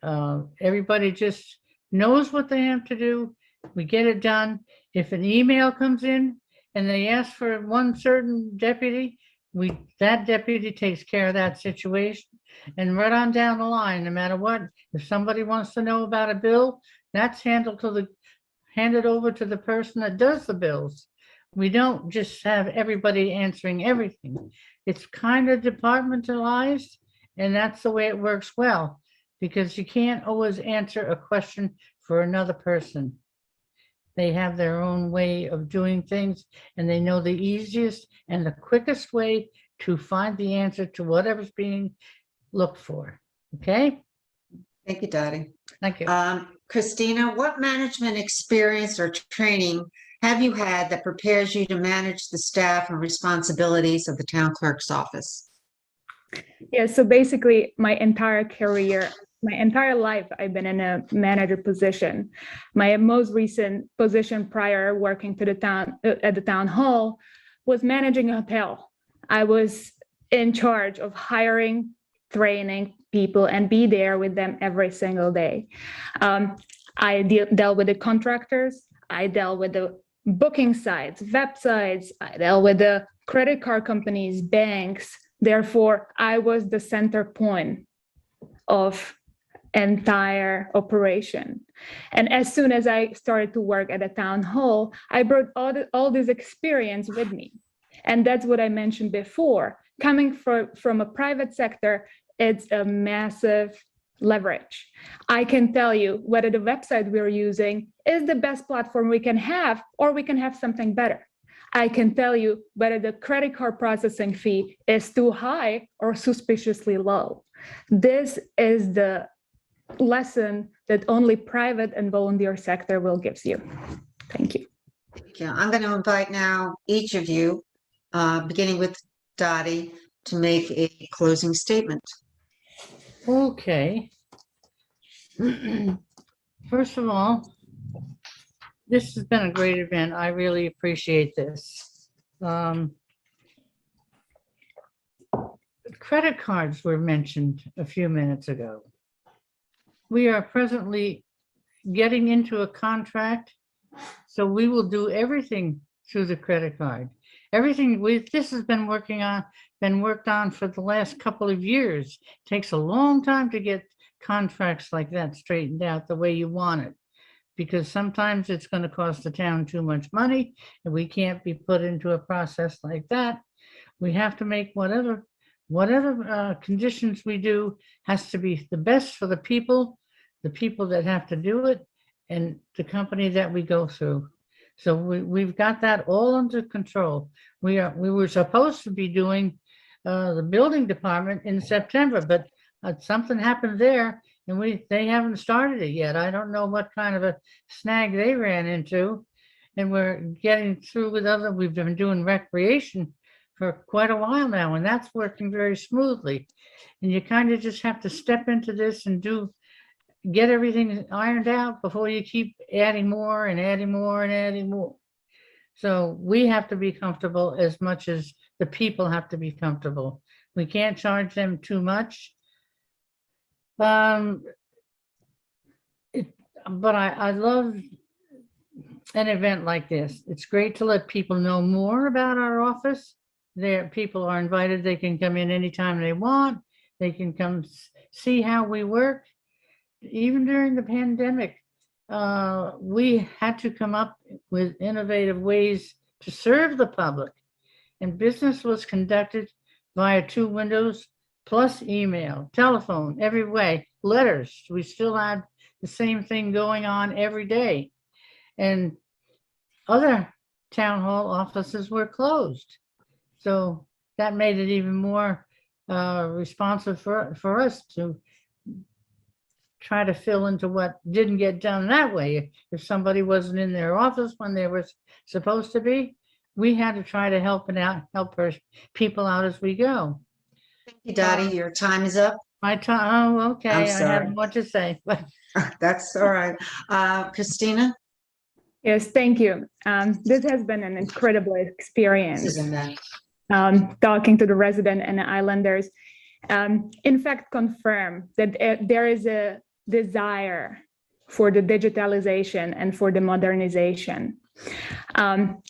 Everybody just knows what they have to do. We get it done. If an email comes in and they ask for one certain deputy, that deputy takes care of that situation. And right on down the line, no matter what, if somebody wants to know about a bill, that's handed over to the person that does the bills. We don't just have everybody answering everything. It's kind of departmentalized, and that's the way it works well, because you can't always answer a question for another person. They have their own way of doing things, and they know the easiest and the quickest way to find the answer to whatever's being looked for. Okay? Thank you, Dottie. Thank you. Christina, what management experience or training have you had that prepares you to manage the staff and responsibilities of the town clerk's office? Yeah, so basically my entire career, my entire life, I've been in a manager position. My most recent position prior working to the town at the town hall was managing a hotel. I was in charge of hiring, training people, and be there with them every single day. I dealt with the contractors. I dealt with the booking sites, websites. I dealt with the credit card companies, banks. Therefore, I was the center point of entire operation. And as soon as I started to work at a town hall, I brought all this experience with me. And that's what I mentioned before. Coming from a private sector, it's a massive leverage. I can tell you whether the website we're using is the best platform we can have, or we can have something better. I can tell you whether the credit card processing fee is too high or suspiciously low. This is the lesson that only private and volunteer sector will give you. Thank you. Thank you. I'm going to invite now each of you, beginning with Dottie, to make a closing statement. Okay. First of all, this has been a great event. I really appreciate this. Credit cards were mentioned a few minutes ago. We are presently getting into a contract, so we will do everything through the credit card. Everything this has been worked on for the last couple of years. It takes a long time to get contracts like that straightened out the way you want it, because sometimes it's going to cost the town too much money, and we can't be put into a process like that. We have to make whatever conditions we do has to be the best for the people that have to do it, and the company that we go through. So we've got that all under control. We were supposed to be doing the building department in September, but something happened there, and they haven't started it yet. I don't know what kind of a snag they ran into, and we're getting through with we've been doing recreation for quite a while now, and that's working very smoothly. And you kind of just have to step into this and get everything ironed out before you keep adding more and adding more and adding more. So we have to be comfortable as much as the people have to be comfortable. We can't charge them too much. But I love an event like this. It's great to let people know more about our office. People are invited. They can come in anytime they want. They can come see how we work. Even during the pandemic, we had to come up with innovative ways to serve the public. And business was conducted via 2 windows, plus email, telephone, every way, letters. We still had the same thing going on every day. And other town hall offices were closed. So that made it even more responsive for us to try to fill into what didn't get done that way. If somebody wasn't in their office when they were supposed to be, we had to try to help people out as we go. Thank you, Dottie. Your time is up. My time, oh, okay, I'm I sorry. have more to say, but That's all right. Christina? Yes, thank you. This has been an incredible experience. This is in that. Talking to the resident and the islanders. In fact, confirm that there is a desire for the digitalization and for the modernization.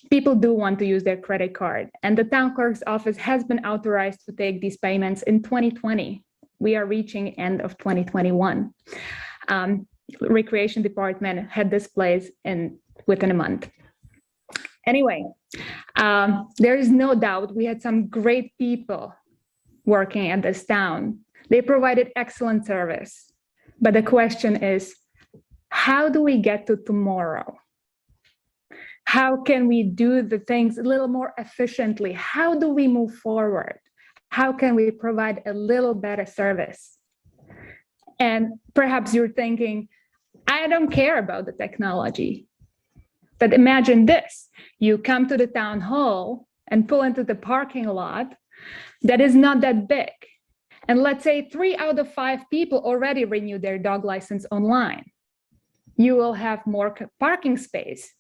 People do want to use their credit card, and the town clerk's office has been authorized to take these payments in 2020. We are reaching end of 2021. Recreation department had this place within a month. Anyway, there is no doubt we had some great people working at this town. They provided excellent service. But the question is, how do we get to tomorrow? How can we do the things a little more efficiently? How do we move forward? How can we provide a little better service? And perhaps you're thinking, I don't care about the technology. But imagine this, you come to the town hall and pull into the parking lot that is not that big. And let's say 3 out of 5 people already renew their dog license online. You will have more parking space.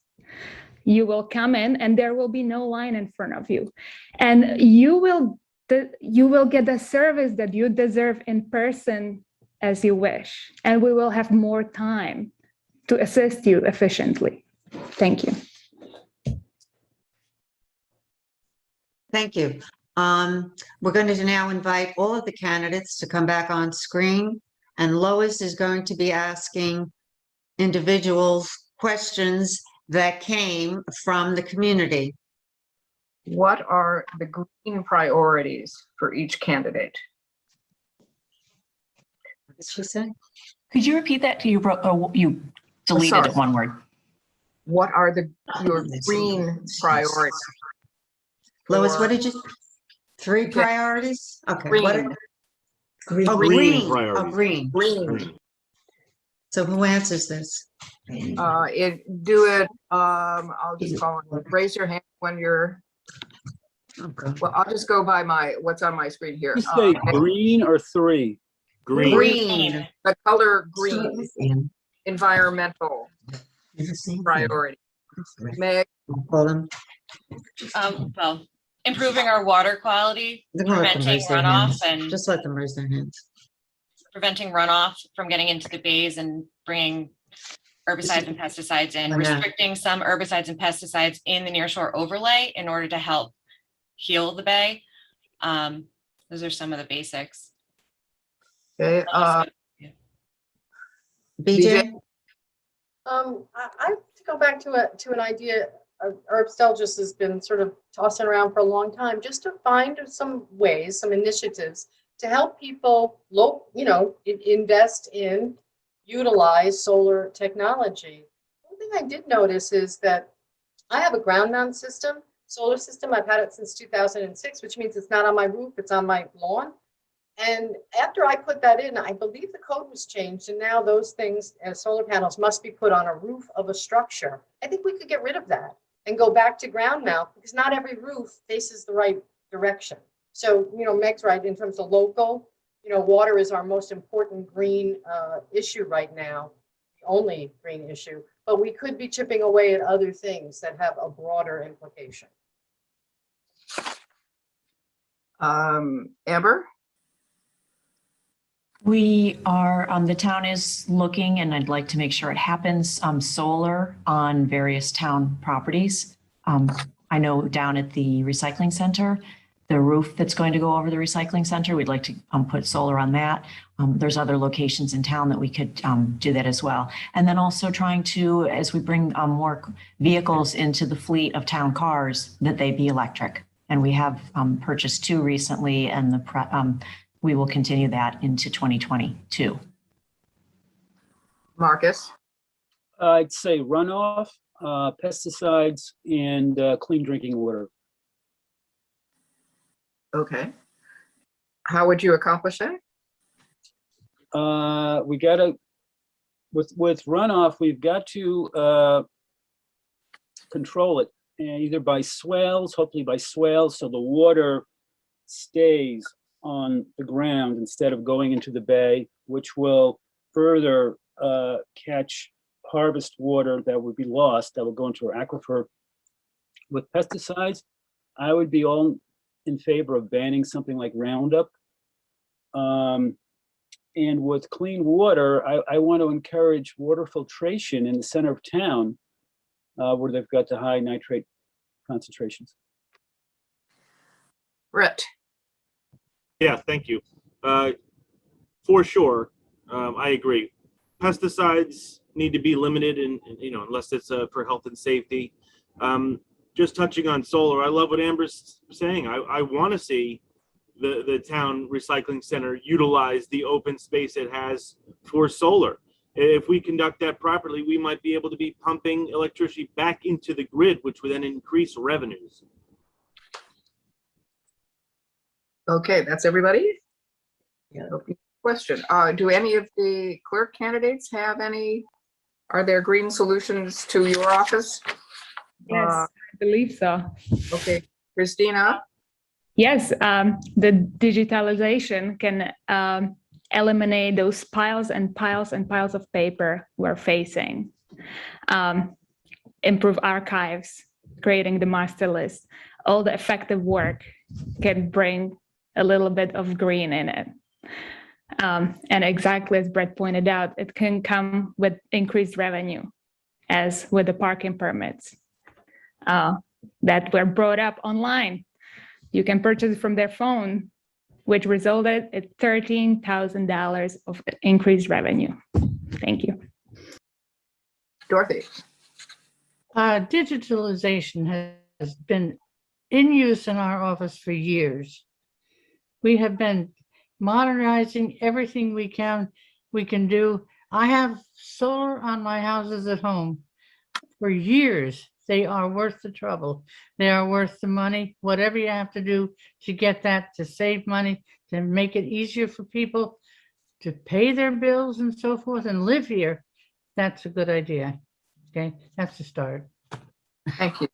You will come in and there will be no line in front of you. And you will get the service that you deserve in person as you wish. And we will have more time to assist you efficiently. Thank you. Thank you. We're going to now invite all of the candidates to come back on screen, and Lois is going to be asking individuals questions that came from the community. What are the green priorities for each candidate? What did she say? Could you repeat that? You deleted sorry. it one word. What are your Let's green see. priorities? Lois, for what did you, 3 priorities? Okay. Green. Green. Oh, Green green. Oh, priorities. green. Green. So who answers this? I'll just call it, raise your hand when you're, Okay. well, I'll just go by what's on my screen here. You say green or 3? Green. Green. The color green, environmental priority. Meg, Call them. Well, improving our water quality, They're gonna let them preventing raise their runoff hands. and Just let them raise their hands. preventing runoff from getting into the bays and bringing herbicides and pesticides in, I know. restricting some herbicides and pesticides in the nearshore overlay in order to help heal the bay. Those are some of the basics. okay, BJ? I to go back to an idea Herb Stelgis has been sort of tossing around for a long time, just to find some ways, some initiatives to help people invest in, utilize solar technology. One thing I did notice is that I have a ground mount system, solar system. I've had it since 2006, which means it's not on my roof, it's on my lawn. And after I put that in, I believe the code was changed, and now those things, as solar panels, must be put on a roof of a structure. I think we could get rid of that and go back to ground mount, because not every roof faces the right direction. So, Meg's right in terms of local, water is our most important green issue right now, the only green issue, but we could be chipping away at other things that have a broader implication. Amber? We are, the town is looking, and I'd like to make sure it happens, solar on various town properties. I know down at the recycling center, the roof that's going to go over the recycling center, we'd like to put solar on that. There's other locations in town that we could do that as well. And then also trying to, as we bring more vehicles into the fleet of town cars, that they be electric. And we have purchased 2 recently, and we will continue that into 2022. Marcus? I'd say runoff, pesticides, and clean drinking water. Okay. How would you accomplish that? We gotta, with runoff, we've got to control it, and either by swales, hopefully by swales, so the water stays on the ground instead of going into the bay, which will further catch harvest water that would be lost, that would go into our aquifer. With pesticides, I would be all in favor of banning something like Roundup. And with clean water, I want to encourage water filtration in the center of town where they've got the high nitrate concentrations. Brett, Yeah, thank you. For sure, I agree. Pesticides need to be limited, and unless it's for health and safety. Just touching on solar, I love what Amber's saying. I want to see the town recycling center utilize the open space it has for solar. If we conduct that properly, we might be able to be pumping electricity back into the grid, which would then increase revenues. okay, that's everybody? Yeah. Okay. Question, do any of the clerk candidates have any, are there green solutions to your office? Yes, I believe so. Okay, Christina? Yes, the digitalization can eliminate those piles and piles and piles of paper we're facing. Improve archives, creating the master list. All the effective work can bring a little bit of green in it. And exactly as Brett pointed out, it can come with increased revenue, as with the parking permits that were brought up online. You can purchase from their phone, which resulted in $13,000 of increased revenue. Thank you. Dorothy? Digitalization has been in use in our office for years. We have been modernizing everything we can do. I have solar on my houses at home for years. They are worth the trouble. They are worth the money. Whatever you have to do to get that, to save money, to make it easier for people to pay their bills and so forth and live here, that's a good idea. Okay, that's the start. Thank you.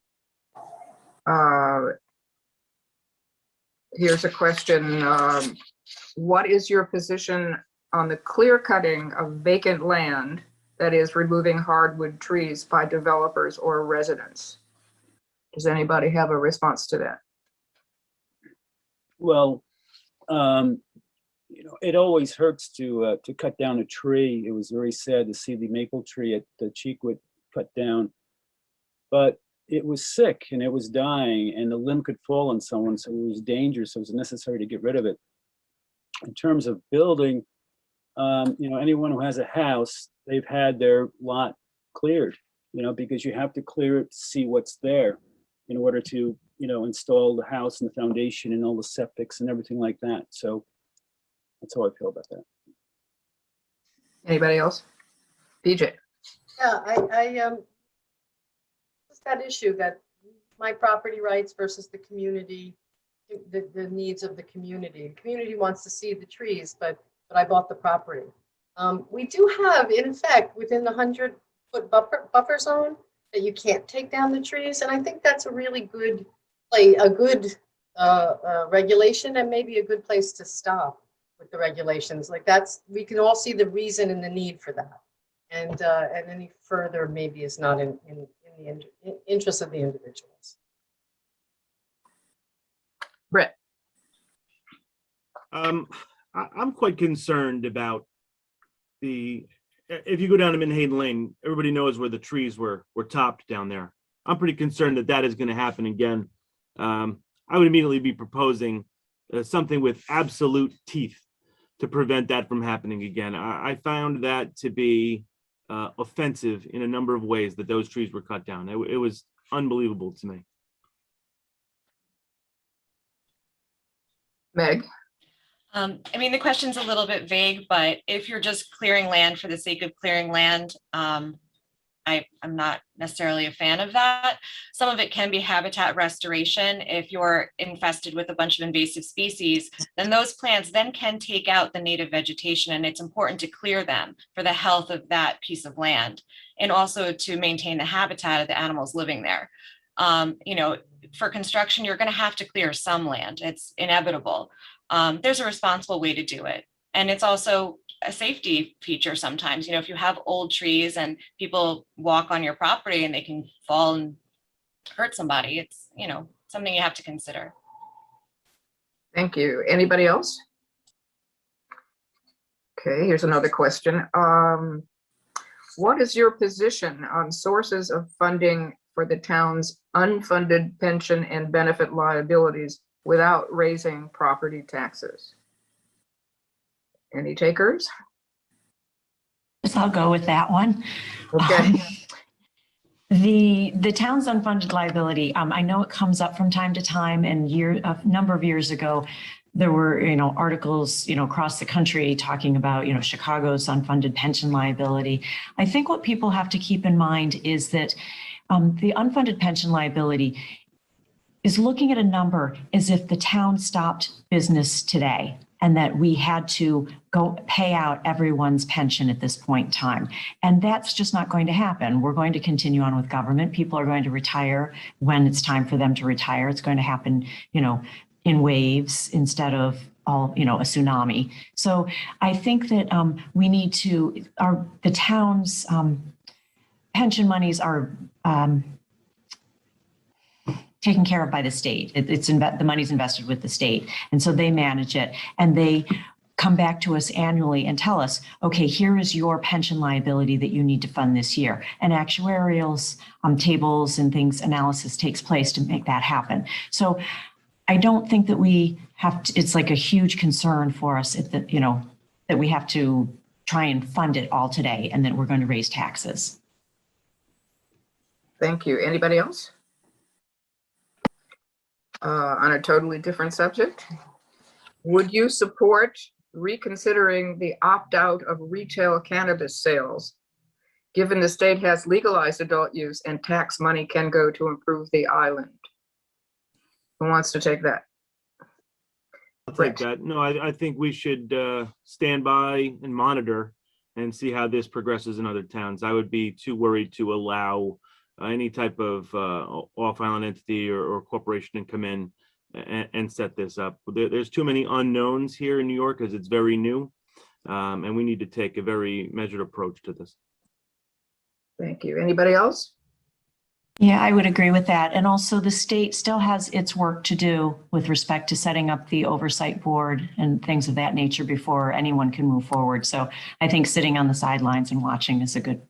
Here's a question. What is your position on the clear cutting of vacant land that is removing hardwood trees by developers or residents? Does anybody have a response to that? Well, it always hurts to cut down a tree. It was very sad to see the maple tree at the Cheekwood cut down, but it was sick and it was dying, and the limb could fall on someone, so it was dangerous. So it was necessary to get rid of it. In terms of building, anyone who has a house, they've had their lot cleared, because you have to clear it to see what's there in order to, install the house and the foundation and all the septics and everything like that. So that's how I feel about that. Anybody else? PJ? Yeah, I just that issue that my property rights versus the community, the needs of the community. The community wants to see the trees, but I bought the property. We do have, in fact, within the 100-foot buffer zone, that you can't take down the trees, and I think that's a really good regulation, and maybe a good place to stop with the regulations. Like we can all see the reason and the need for that, and any further maybe is not in the interest of the individuals. Brett? I'm quite concerned about if you go down to Manhattan Lane, everybody knows where the trees were topped down there. I'm pretty concerned that is going to happen again. I would immediately be proposing something with absolute teeth to prevent that from happening again. I found that to be offensive in a number of ways, that those trees were cut down. It was unbelievable to me. Meg? The question's a little bit vague, but if you're just clearing land for the sake of clearing land, I'm not necessarily a fan of that. Some of it can be habitat restoration. If you're infested with a bunch of invasive species, then those plants then can take out the native vegetation, and it's important to clear them for the health of that piece of land, and also to maintain the habitat of the animals living there. For construction, you're going to have to clear some land. It's inevitable. There's a responsible way to do it. And it's also a safety feature sometimes. You know, if you have old trees and people walk on your property and they can fall and hurt somebody, it's, you know, something you have to consider. Thank you. Anybody else? Okay, here's another question. What is your position on sources of funding for the town's unfunded pension and benefit liabilities without raising property taxes? Any takers? Yes, I'll go with that one. Okay. The town's unfunded liability, I know it comes up from time to time, and a number of years ago, there were, articles, across the country talking about, Chicago's unfunded pension liability. I think what people have to keep in mind is that the unfunded pension liability is looking at a number as if the town stopped business today and that we had to go pay out everyone's pension at this point in time. And that's just not going to happen. We're going to continue on with government. People are going to retire when it's time for them to retire. It's going to happen, in waves instead of all, a tsunami. So I think that we need to, the town's pension monies are taken care of by the state. The money's invested with the state. And so they manage it, and they come back to us annually and tell us, okay, here is your pension liability that you need to fund this year. And actuarials, tables and things, analysis takes place to make that happen. So I don't think that we have to, it's like a huge concern for us that we have to try and fund it all today and that we're going to raise taxes. Thank you. Anybody else? On a totally different subject, would you support reconsidering the opt-out of retail cannabis sales, given the state has legalized adult use and tax money can go to improve the island? Who wants to take that? I'll take that. No, I think we should stand by and monitor and see how this progresses in other towns. I would be too worried to allow any type of off-island entity or corporation to come in and set this up. There's too many unknowns here in New York because it's very new, and we need to take a very measured approach to this. Thank you. Anybody else? Yeah, I would agree with that. And also the state still has its work to do with respect to setting up the oversight board and things of that nature before anyone can move forward. So I think sitting on the sidelines and watching is a good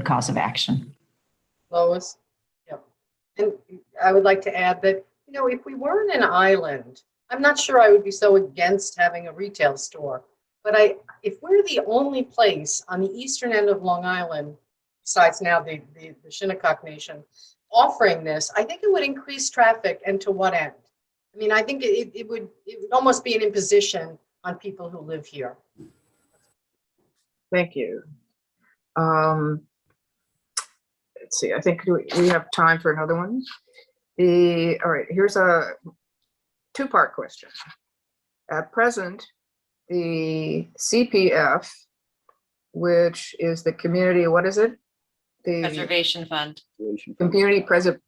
cause of action. Lois? Yep. And I would like to add that, if we weren't an island, I'm not sure I would be so against having a retail store. But if we're the only place on the eastern end of Long Island, besides now the Shinnecock Nation, offering this, I think it would increase traffic, and to what end? I mean, I think it would almost be an imposition on people who live here. Thank you. Let's see, I think we have time for another one. All right, here's a two-part question. At present, the CPF, which is the community, what is it? The Preservation Fund. Community Preservation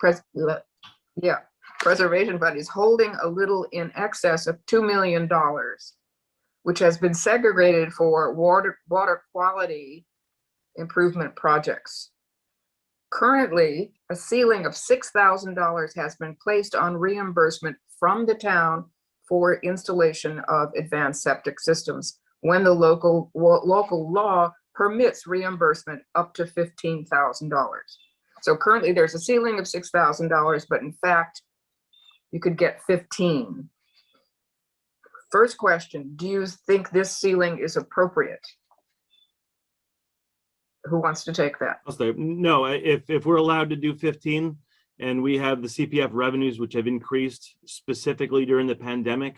Fund is holding a little in excess of $2 million, which has been segregated for water quality improvement projects. Currently, a ceiling of $6,000 has been placed on reimbursement from the town for installation of advanced septic systems when the local law permits reimbursement up to $15,000. So currently there's a ceiling of $6,000, but in fact, you could get 15. First question, do you think this ceiling is appropriate? Who wants to take that? I'll say, no, if we're allowed to do 15 and we have the CPF revenues, which have increased specifically during the pandemic,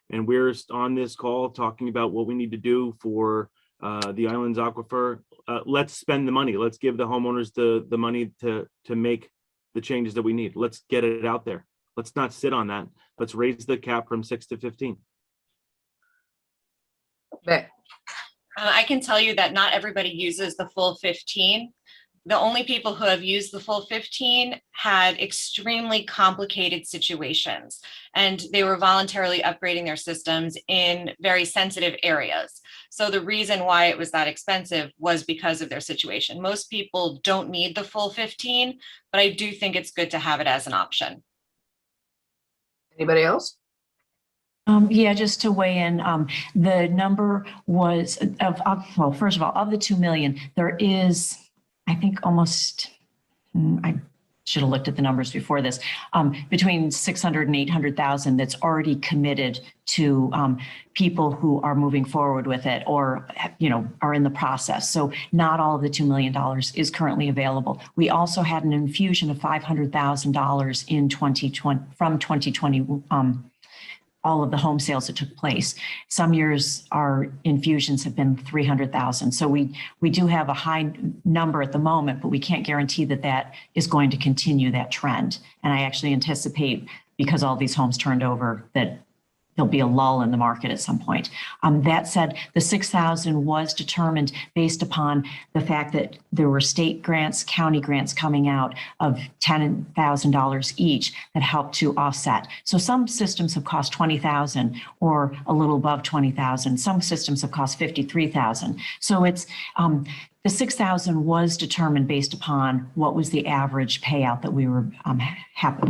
and we're on this call talking about what we need to do for the island's aquifer, let's spend the money. Let's give the homeowners the money to make the changes that we need. Let's get it out there. Let's not sit on that. Let's raise the cap from 6 to 15. Beck. I can tell you that not everybody uses the full 15, The only people who have used the full 15 had extremely complicated situations, and they were voluntarily upgrading their systems in very sensitive areas. So the reason why it was that expensive was because of their situation. Most people don't need the full 15, but I do think it's good to have it as an option. Anybody else? Yeah, just to weigh in, the number was well, first of all, of the 2 million, there is, I think I should have looked at the numbers before this, between 600 and 800,000 that's already committed to people who are moving forward with it or, are in the process. So not all of the $2 million is currently available. We also had an infusion of $500,000 in 2020 from 2020, all of the home sales that took place. Some years our infusions have been 300,000. So we do have a high number at the moment, but we can't guarantee that that is going to continue that trend. And I actually anticipate, because all these homes turned over, that there'll be a lull in the market at some point. That said, the 6,000 was determined based upon the fact that there were state grants, county grants coming out of $10,000 each that helped to offset. So some systems have cost 20,000 or a little above 20,000. Some systems have cost 53,000. So it's the 6,000 was determined based upon what was the average payout that we were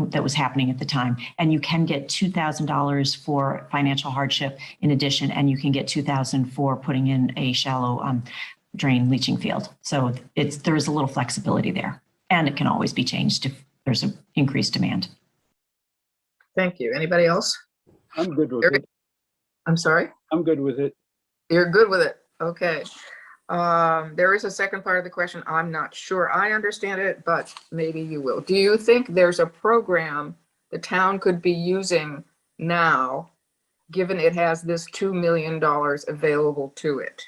that was happening at the time. And you can get $2,000 for financial hardship in addition, and you can get $2,000 for putting in a shallow drain leaching field. So there's a little flexibility there, and it can always be changed if there's an increased demand. Thank you. Anybody else? I'm good with it. I'm sorry? I'm good with it. You're good with it. Okay. There is a second part of the question. I'm not sure I understand it, but maybe you will. Do you think there's a program the town could be using now, given it has this $2 million available to it?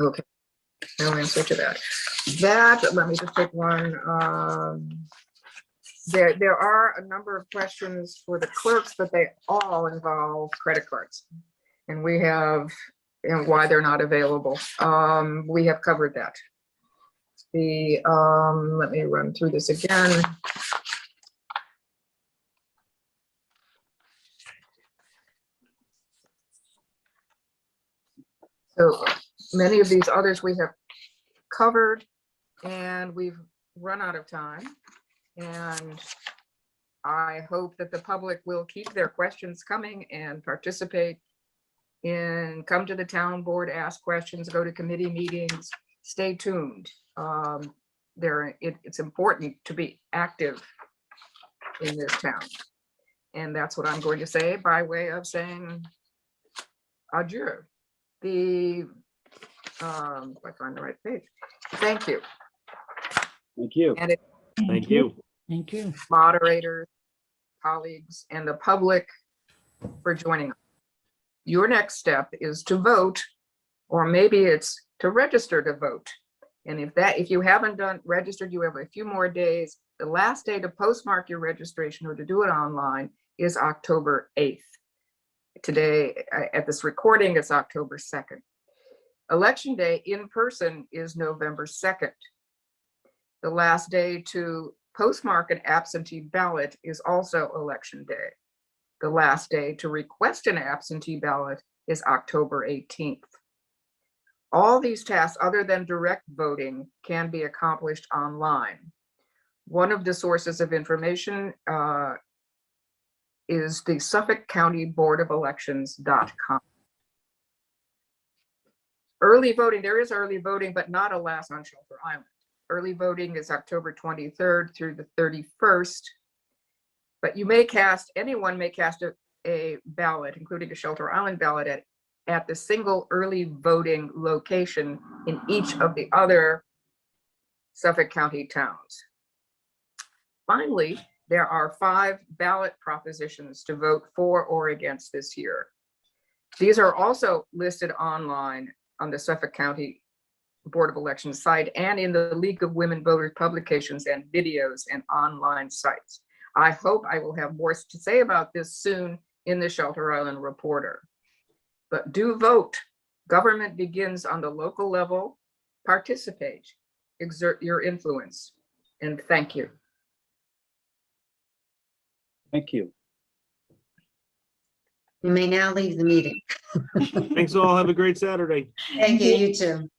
Okay, no answer to that. Let me just take one. There are a number of questions for the clerks, but they all involve credit cards. And why they're not available. We have covered that. Let me run through this again. So many of these others we have covered, and we've run out of time. And I hope that the public will keep their questions coming and participate come to the town board, ask questions, go to committee meetings, stay tuned. It's important to be active in this town. And that's what I'm going to say by way of saying adieu. If I find the right page. Thank you. Thank you. And Thank you. Thank you. moderators, colleagues, and the public for joining us. Your next step is to vote, or maybe it's to register to vote. And if you haven't registered, you have a few more days. The last day to postmark your registration or to do it online is October 8th. Today, at this recording, it's October 2nd. Election day in person is November 2nd. The last day to postmark an absentee ballot is also election day. The last day to request an absentee ballot is October 18th. All these tasks, other than direct voting, can be accomplished online. One of the sources of information is the Suffolk County Board of Elections.com. Early voting, there is early voting, but not alas on Shelter Island. Early voting is October 23rd through the 31st, but anyone may cast a ballot, including a Shelter Island ballot, at the single early voting location in each of the other Suffolk County towns. Finally, there are 5 ballot propositions to vote for or against this year. These are also listed online on the Suffolk County Board of Elections site and in the League of Women Voters publications and videos and online sites. I hope I will have more to say about this soon in the Shelter Island Reporter. but do vote. Government begins on the local level. Participate, exert your influence, and thank you. Thank you. You may now leave the meeting. Thanks all. Have a great Saturday. Thank you, you too.